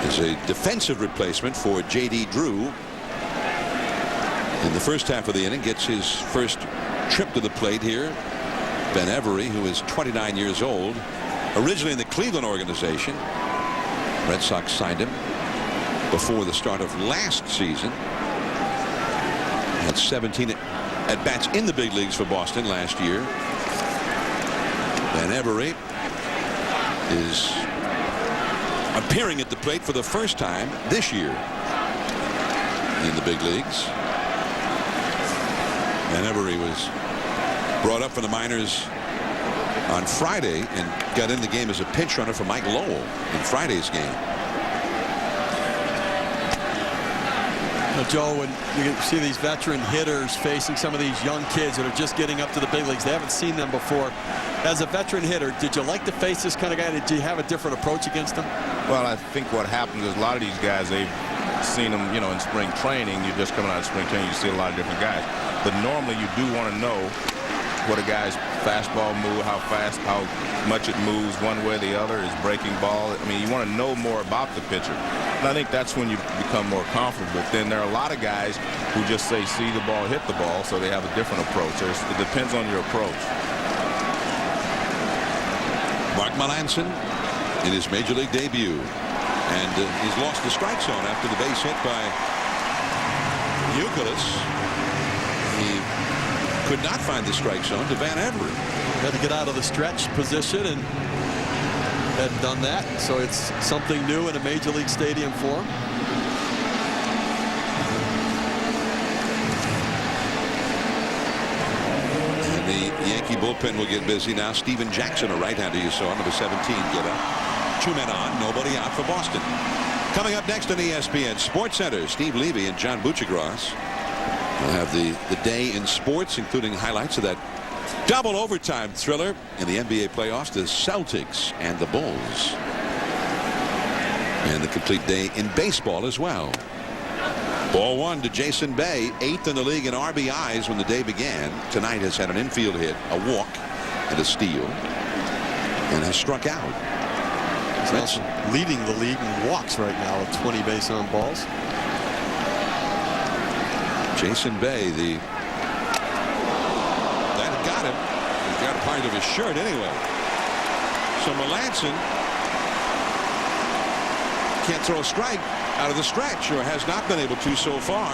as a defensive replacement for J.D. Drew in the first half of the inning, gets his first trip to the plate here. Van Every, who is 29 years old, originally in the Cleveland organization. Red Sox signed him before the start of last season. Had 17 at-bats in the big leagues for Boston last year. Van Every is appearing at the plate for the first time this year in the big leagues. Van Every was brought up from the minors on Friday and got in the game as a pinch runner for Mike Lowell in Friday's game. Joe, when you see these veteran hitters facing some of these young kids that are just getting up to the big leagues, they haven't seen them before. As a veteran hitter, did you like to face this kind of guy? Did you have a different approach against him? Well, I think what happens is a lot of these guys, they've seen them, you know, in spring training. You're just coming out of spring training, you see a lot of different guys. But normally you do want to know what a guy's fastball move, how fast, how much it moves one way or the other, his breaking ball. I mean, you want to know more about the pitcher. And I think that's when you become more comfortable. But then there are a lot of guys who just say, see the ball, hit the ball, so they have a different approach. It depends on your approach. Mark Melanson in his major league debut. And he's lost the strike zone after the base hit by Youkilis. He could not find the strike zone to Van Every. Had to get out of the stretch position and hadn't done that. So it's something new in a major league stadium for him. And the Yankee bullpen will get busy now. Steven Jackson, a right-hander you saw, number 17, get up. 2 men on, nobody out for Boston. Coming up next on ESPN Sports Center, Steve Levy and John Buccigross will have the day in sports, including highlights of that double overtime thriller in the NBA playoffs, the Celtics and the Bulls. And the complete day in baseball as well. Ball one to Jason Bay, 8th in the league in RBIs when the day began. Tonight has had an infield hit, a walk, and a steal, and has struck out. He's leading the league in walks right now with 20 base on balls. Jason Bay, that got him. He got a part of his shirt anyway. So Melanson can't throw a strike out of the stretch, or has not been able to so far.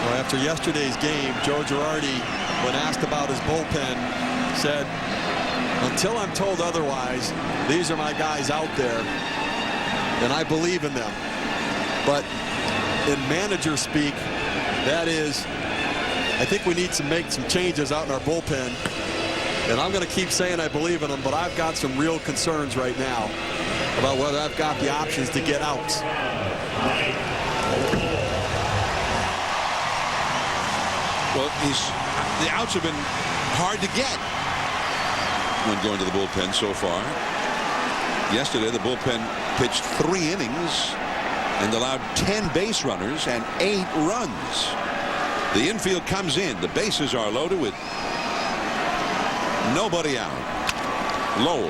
Well, after yesterday's game, Joe Girardi, when asked about his bullpen, said, until I'm told otherwise, these are my guys out there, and I believe in them. But in manager speak, that is, I think we need to make some changes out in our bullpen. And I'm going to keep saying I believe in them, but I've got some real concerns right now about whether I've got the options to get outs. Well, the outs have been hard to get when going to the bullpen so far. Yesterday, the bullpen pitched 3 innings and allowed 10 base runners and 8 runs. The infield comes in. The bases are loaded with nobody out. Lowell.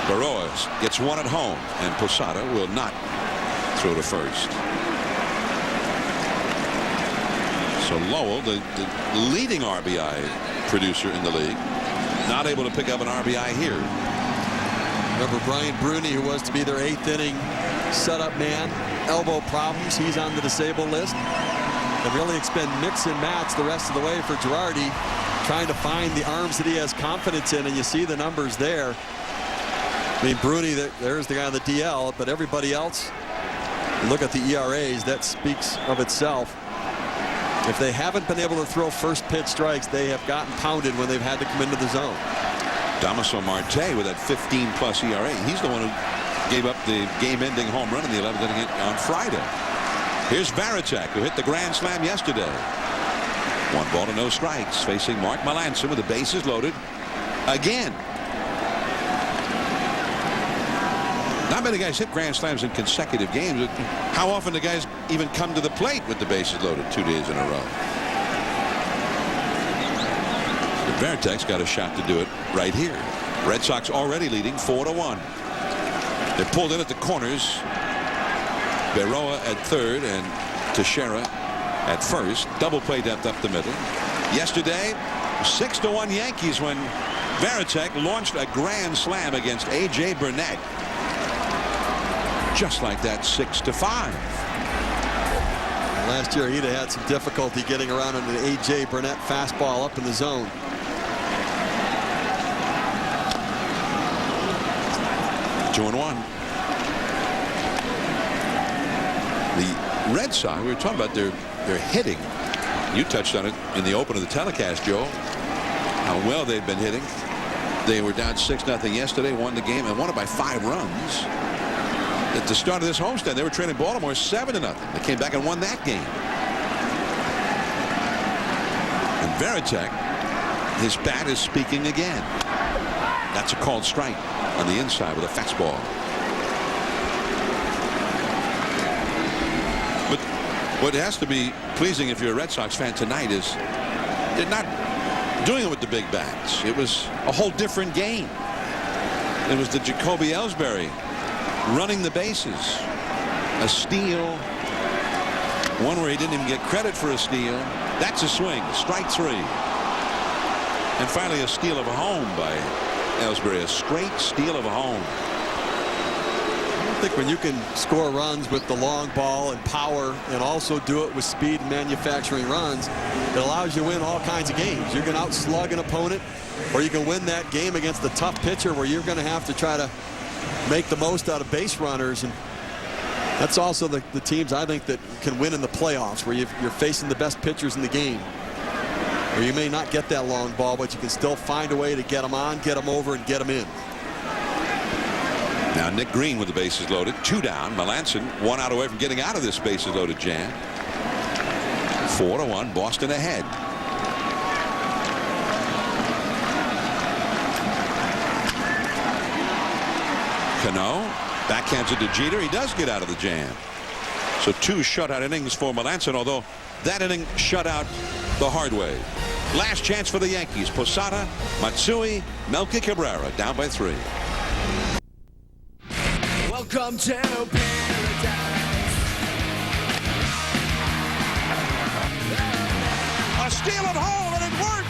Barroas gets 1 at home, and Posada will not throw to first. So Lowell, the leading RBI producer in the league, not able to pick up an RBI here. Remember Brian Bruni, who was to be their 8th inning setup man, elbow problems. He's on the disabled list. And really it's been mix and match the rest of the way for Girardi, trying to find the arms that he has confidence in, and you see the numbers there. I mean, Bruni, there's the guy on the DL, but everybody else, look at the ERAs, that speaks of itself. If they haven't been able to throw first pitch strikes, they have gotten pounded when they've had to come into the zone. Damaso Marte with that 15+ ERA. He's the one who gave up the game-ending home run in the 11th inning on Friday. Here's Varitek, who hit the grand slam yesterday. 1 ball to no strikes, facing Mark Melancon with the bases loaded again. Not many guys hit grand slams in consecutive games. How often do guys even come to the plate with the bases loaded 2 days in a row? But Varitek's got a shot to do it right here. Red Sox already leading 4-1. They're pulled in at the corners. Berroa at third and Teixeira at first. Double play depth up the middle. Yesterday, 6-1 Yankees when Varitek launched a grand slam against A.J. Burnett. Just like that, 6-5. Last year he'd have had some difficulty getting around on an A.J. Burnett fastball up in the zone. Two and 1. The Red Sox, we were talking about their hitting. You touched on it in the open of the telecast, Joe, how well they've been hitting. They were down 6-0 yesterday, won the game, and won it by 5 runs. At the start of this homestand, they were trailing Baltimore 7-0. They came back and won that game. And Varitek, his bat is speaking again. That's a called strike on the inside with a fastball. But what has to be pleasing if you're a Red Sox fan tonight is they're not doing it with the big bats. It was a whole different game. It was the Jacoby Ellsbury running the bases. A steal. One where he didn't even get credit for a steal. That's a swing. Strike 3. And finally a steal of a home by Ellsbury. A straight steal of a home. I think when you can score runs with the long ball and power and also do it with speed and manufacturing runs, it allows you to win all kinds of games. You can outslug an opponent, or you can win that game against a tough pitcher where you're going to have to try to make the most out of base runners. And that's also the teams I think that can win in the playoffs, where you're facing the best pitchers in the game, where you may not get that long ball, but you can still find a way to get them on, get them over, and get them in. Now Nick Green with the bases loaded. 2 down. Melancon 1 out away from getting out of this bases loaded jam. 4-1. Boston ahead. Cano backhands it to Jeter. He does get out of the jam. So 2 shutout innings for Melancon, although that inning shut out the hard way. Last chance for the Yankees. Posada, Matsui, Melky Cabrera down by 3. Welcome to paradise. A steal at home, and it worked.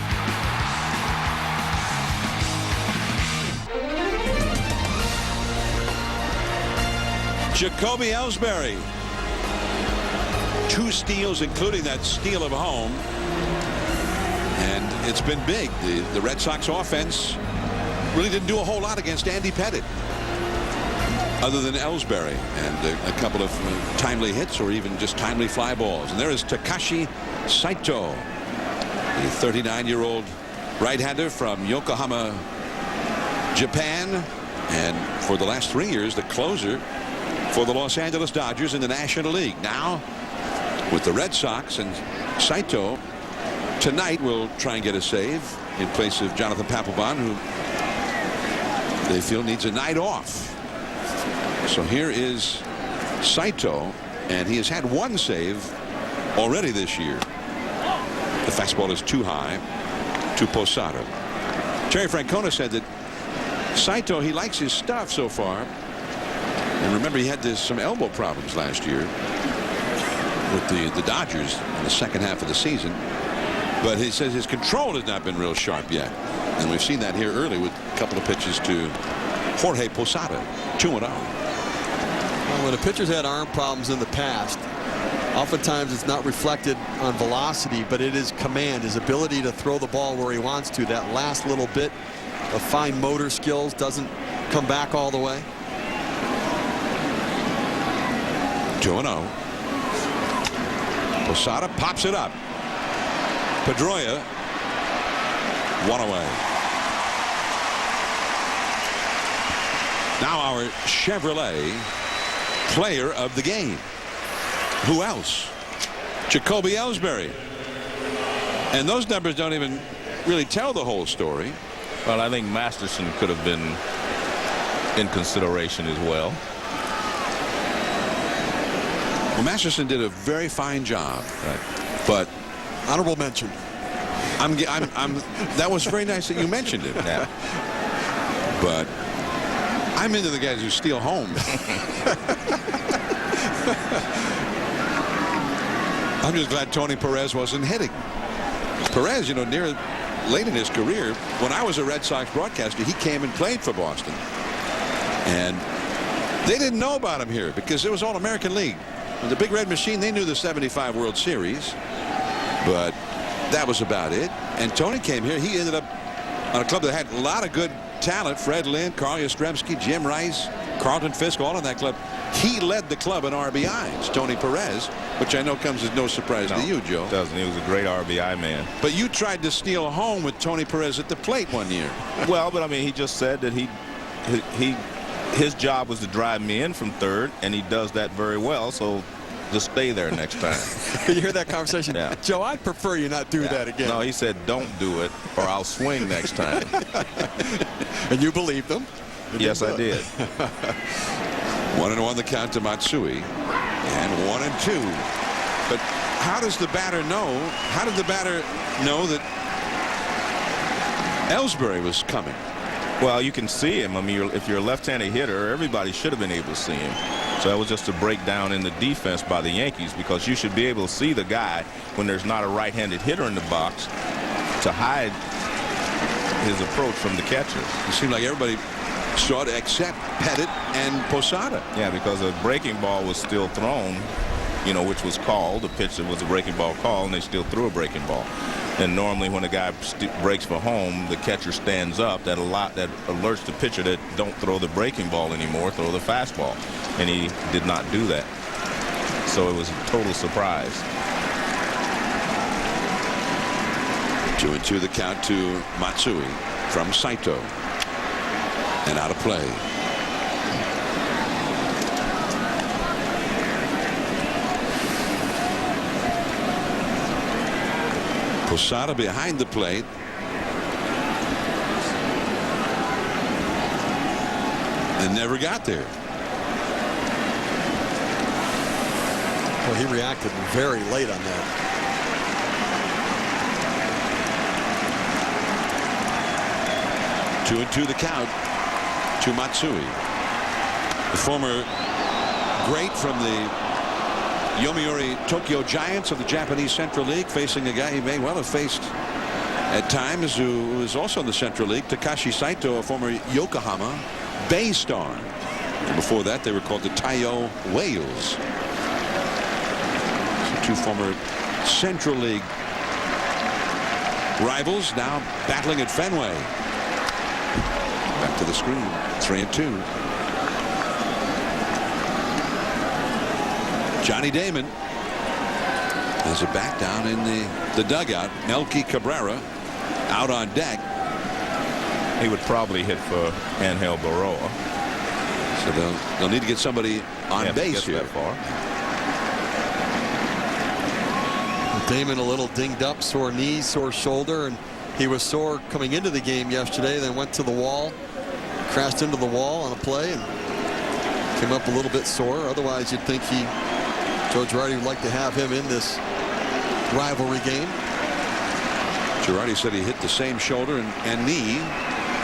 Jacoby Ellsbury 2 steals, including that steal of home. And it's been big. The Red Sox offense really didn't do a whole lot against Andy Pettitte, other than Ellsbury and a couple of timely hits or even just timely fly balls. And there is Takashi Saito, the 39-year-old right-hander from Yokohama, Japan, and for the last 3 years the closer for the Los Angeles Dodgers in the National League. Now with the Red Sox, and Saito tonight will try and get a save in place of Jonathan Papelbon, who they feel needs a night off. So here is Saito, and he has had 1 save already this year. The fastball is too high to Posada. Terry Francona said that Saito, he likes his stuff so far. And remember, he had some elbow problems last year with the Dodgers in the second half of the season. But he says his control has not been real sharp yet. And we've seen that here early with a couple of pitches to Jorge Posada. 2-0. Well, when a pitcher's had arm problems in the past, oftentimes it's not reflected on velocity, but it is command, his ability to throw the ball where he wants to. That last little bit of fine motor skills doesn't come back all the way. 2-0. Posada pops it up. Pedroia, 1 away. Now our Chevrolet player of the game. Who else? Jacoby Ellsbury. And those numbers don't even really tell the whole story. Well, I think Masterson could have been in consideration as well. Well, Masterson did a very fine job. Right. But honorable mention. That was very nice that you mentioned it. Yeah. But I'm into the guys who steal home. I'm just glad Tony Perez wasn't hitting. Perez, you know, late in his career, when I was a Red Sox broadcaster, he came and played for Boston. And they didn't know about him here because it was all American League. The Big Red Machine, they knew the '75 World Series, but that was about it. And Tony came here. He ended up on a club that had a lot of good talent. Fred Lynn, Carl Yastrzemski, Jim Rice, Carlton Fisk, all in that club. He led the club in RBIs, Tony Perez, which I know comes as no surprise to you, Joe. It doesn't. He was a great RBI man. But you tried to steal home with Tony Perez at the plate one year. Well, but I mean, he just said that his job was to drive me in from third, and he does that very well. So just stay there next time. You hear that conversation? Yeah. Joe, I'd prefer you not do that again. No, he said, don't do it, or I'll swing next time. And you believed him? Yes, I did. 1-1 the count to Matsui, and 1-2. But how does the batter know? How did the batter know that Ellsbury was coming? Well, you can see him. I mean, if you're a left-handed hitter, everybody should have been able to see him. So that was just a breakdown in the defense by the Yankees, because you should be able to see the guy when there's not a right-handed hitter in the box to hide his approach from the catcher. It seemed like everybody saw it except Pettitte and Posada. Yeah, because a breaking ball was still thrown, you know, which was called. The pitch was a breaking ball call, and they still threw a breaking ball. And normally when a guy breaks for home, the catcher stands up. That alerts the pitcher that don't throw the breaking ball anymore, throw the fastball. And he did not do that. So it was a total surprise. 2-2 the count to Matsui from Saito. And out of play. Posada behind the plate. And never got there. Well, he reacted very late on that. Two and two the count to Matsui. The former great from the Yomiuri Tokyo Giants of the Japanese Central League, facing a guy he may well have faced at times who was also in the Central League, Takashi Saito, a former Yokohama Bay Star. And before that, they were called the Taiyo Whales. Two former Central League rivals now battling at Fenway. Back to the screen. 3-2. Johnny Damon has it back down in the dugout. Melky Cabrera out on deck. He would probably hit for Angel Baroa. So they'll need to get somebody on base here. Damon a little dinged up, sore knee, sore shoulder, and he was sore coming into the game yesterday, then went to the wall, crashed into the wall on a play, and came up a little bit sore. Otherwise, you'd think Joe Girardi would like to have him in this rivalry game. Girardi said he hit the same shoulder and knee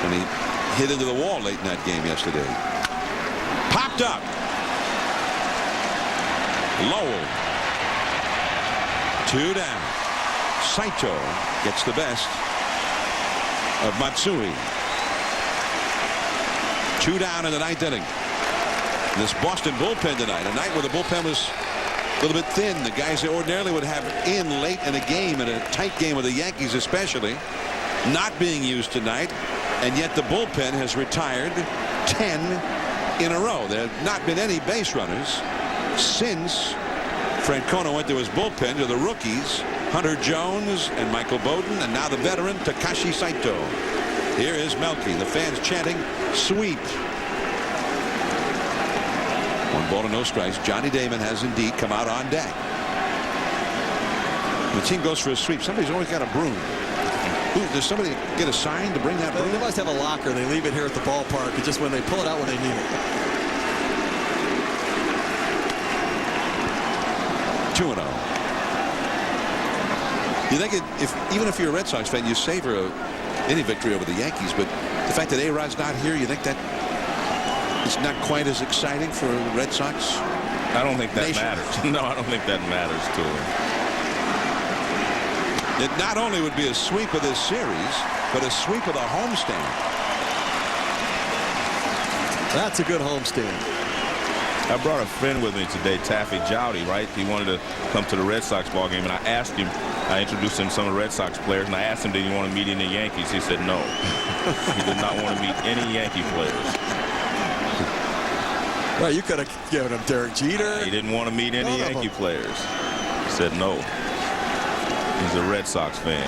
when he hit into the wall late in that game yesterday. Popped up. Lowell. 2 down. Saito gets the best of Matsui. 2 down in the 9th inning. This Boston bullpen tonight, a night where the bullpen was a little bit thin. The guys that ordinarily would have in late in a game, in a tight game with the Yankees especially, not being used tonight, and yet the bullpen has retired 10 in a row. There have not been any base runners since Francona went to his bullpen, to the rookies, Hunter Jones and Michael Bowden, and now the veteran Takashi Saito. Here is Melky. The fans chanting, sweep. 1 ball and no strikes. Johnny Damon has indeed come out on deck. When the team goes for a sweep, somebody's always got a broom. Does somebody get a sign to bring that broom? They must have a locker. They leave it here at the ballpark. It's just when they pull it out when they need it. 2-0. You think even if you're a Red Sox fan, you savor any victory over the Yankees, but the fact that A-Rod's not here, you think that it's not quite as exciting for the Red Sox? I don't think that matters. No, I don't think that matters to him. It not only would be a sweep of this series, but a sweep of the homestand. That's a good homestand. I brought a friend with me today, Taffy Jowdy, right? He wanted to come to the Red Sox ball game, and I asked him, I introduced him to some of the Red Sox players, and I asked him, did he want to meet any Yankees? He said no. He did not want to meet any Yankee players. Well, you could have given him Derek Jeter. He didn't want to meet any Yankee players. He said no. He's a Red Sox fan.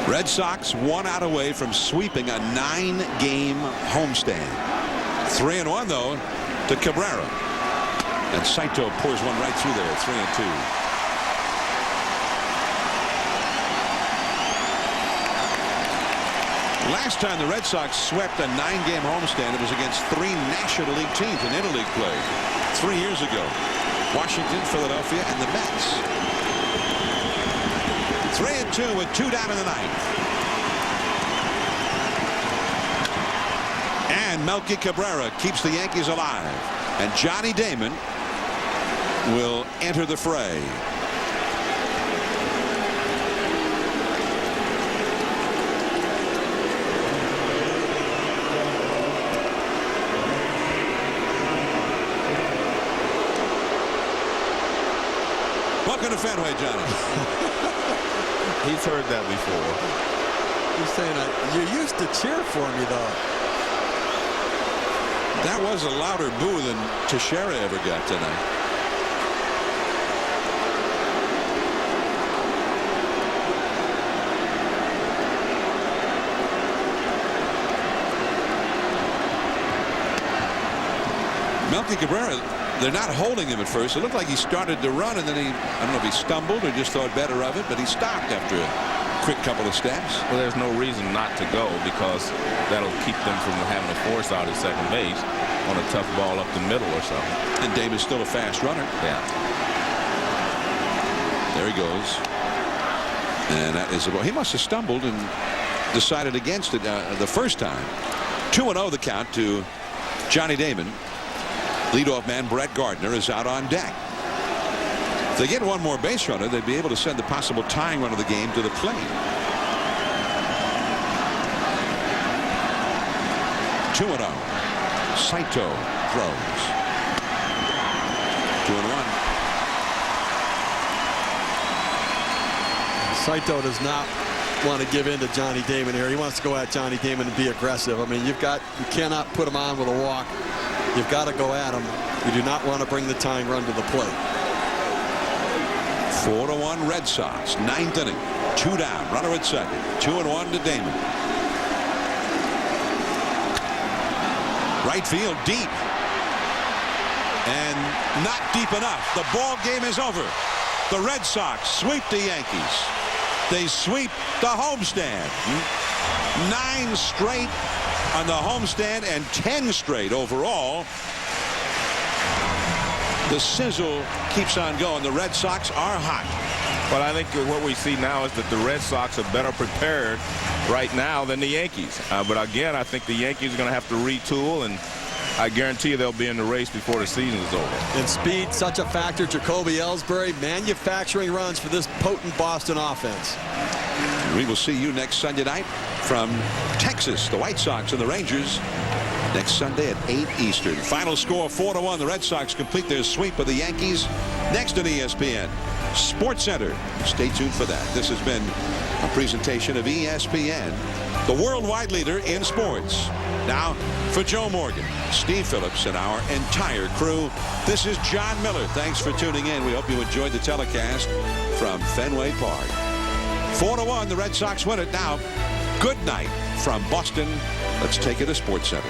Red Sox 1 out away from sweeping a 9-game homestand. 3-1 though to Cabrera, and Saito pours one right through there. 3-2. Last time the Red Sox swept a 9-game homestand, it was against 3 National League teams in interleague play 3 years ago. Washington, Philadelphia, and the Mets. 3-2 with 2 down in the 9th. And Melky Cabrera keeps the Yankees alive. And Johnny Damon will enter the fray. Welcome to Fenway, Johnny. He's heard that before. He's saying, you used to cheer for me, though. That was a louder boo than Teixeira ever got tonight. Melky Cabrera, they're not holding him at first. It looked like he started to run, and then I don't know if he stumbled or just thought better of it, but he stopped after a quick couple of steps. Well, there's no reason not to go, because that'll keep them from having to force out at second base on a tough ball up the middle or something. And Davis still a fast runner. Yeah. There he goes. And that is a ball. He must have stumbled and decided against it the first time. 2-0 the count to Johnny Damon. Leadoff man Brett Gardner is out on deck. If they get one more base runner, they'd be able to send the possible tying run of the game to the plate. 2-0. Saito throws. 2-1. Saito does not want to give in to Johnny Damon here. He wants to go at Johnny Damon and be aggressive. I mean, you cannot put him on with a walk. You've got to go at him. You do not want to bring the tying run to the plate. 4-1 Red Sox. 9th inning. 2 down. Runner at second. 2-1 to Damon. Right field deep. And not deep enough. The ball game is over. The Red Sox sweep the Yankees. They sweep the homestand. 9 straight on the homestand and 10 straight overall. The sizzle keeps on going. The Red Sox are hot. But I think what we see now is that the Red Sox are better prepared right now than the Yankees. But again, I think the Yankees are going to have to retool, and I guarantee you they'll be in the race before the season is over. And speed, such a factor. Jacoby Ellsbury manufacturing runs for this potent Boston offense. We will see you next Sunday night from Texas, the White Sox and the Rangers. Next Sunday at 8 Eastern. Final score 4-1. The Red Sox complete their sweep of the Yankees. Next on ESPN Sports Center. Stay tuned for that. This has been a presentation of ESPN, the worldwide leader in sports. Now, for Joe Morgan, Steve Phillips, and our entire crew, this is John Miller. Thanks for tuning in. We hope you enjoyed the telecast from Fenway Park. 4-1, the Red Sox win it. Now, good night from Boston. Let's take it to Sports Center.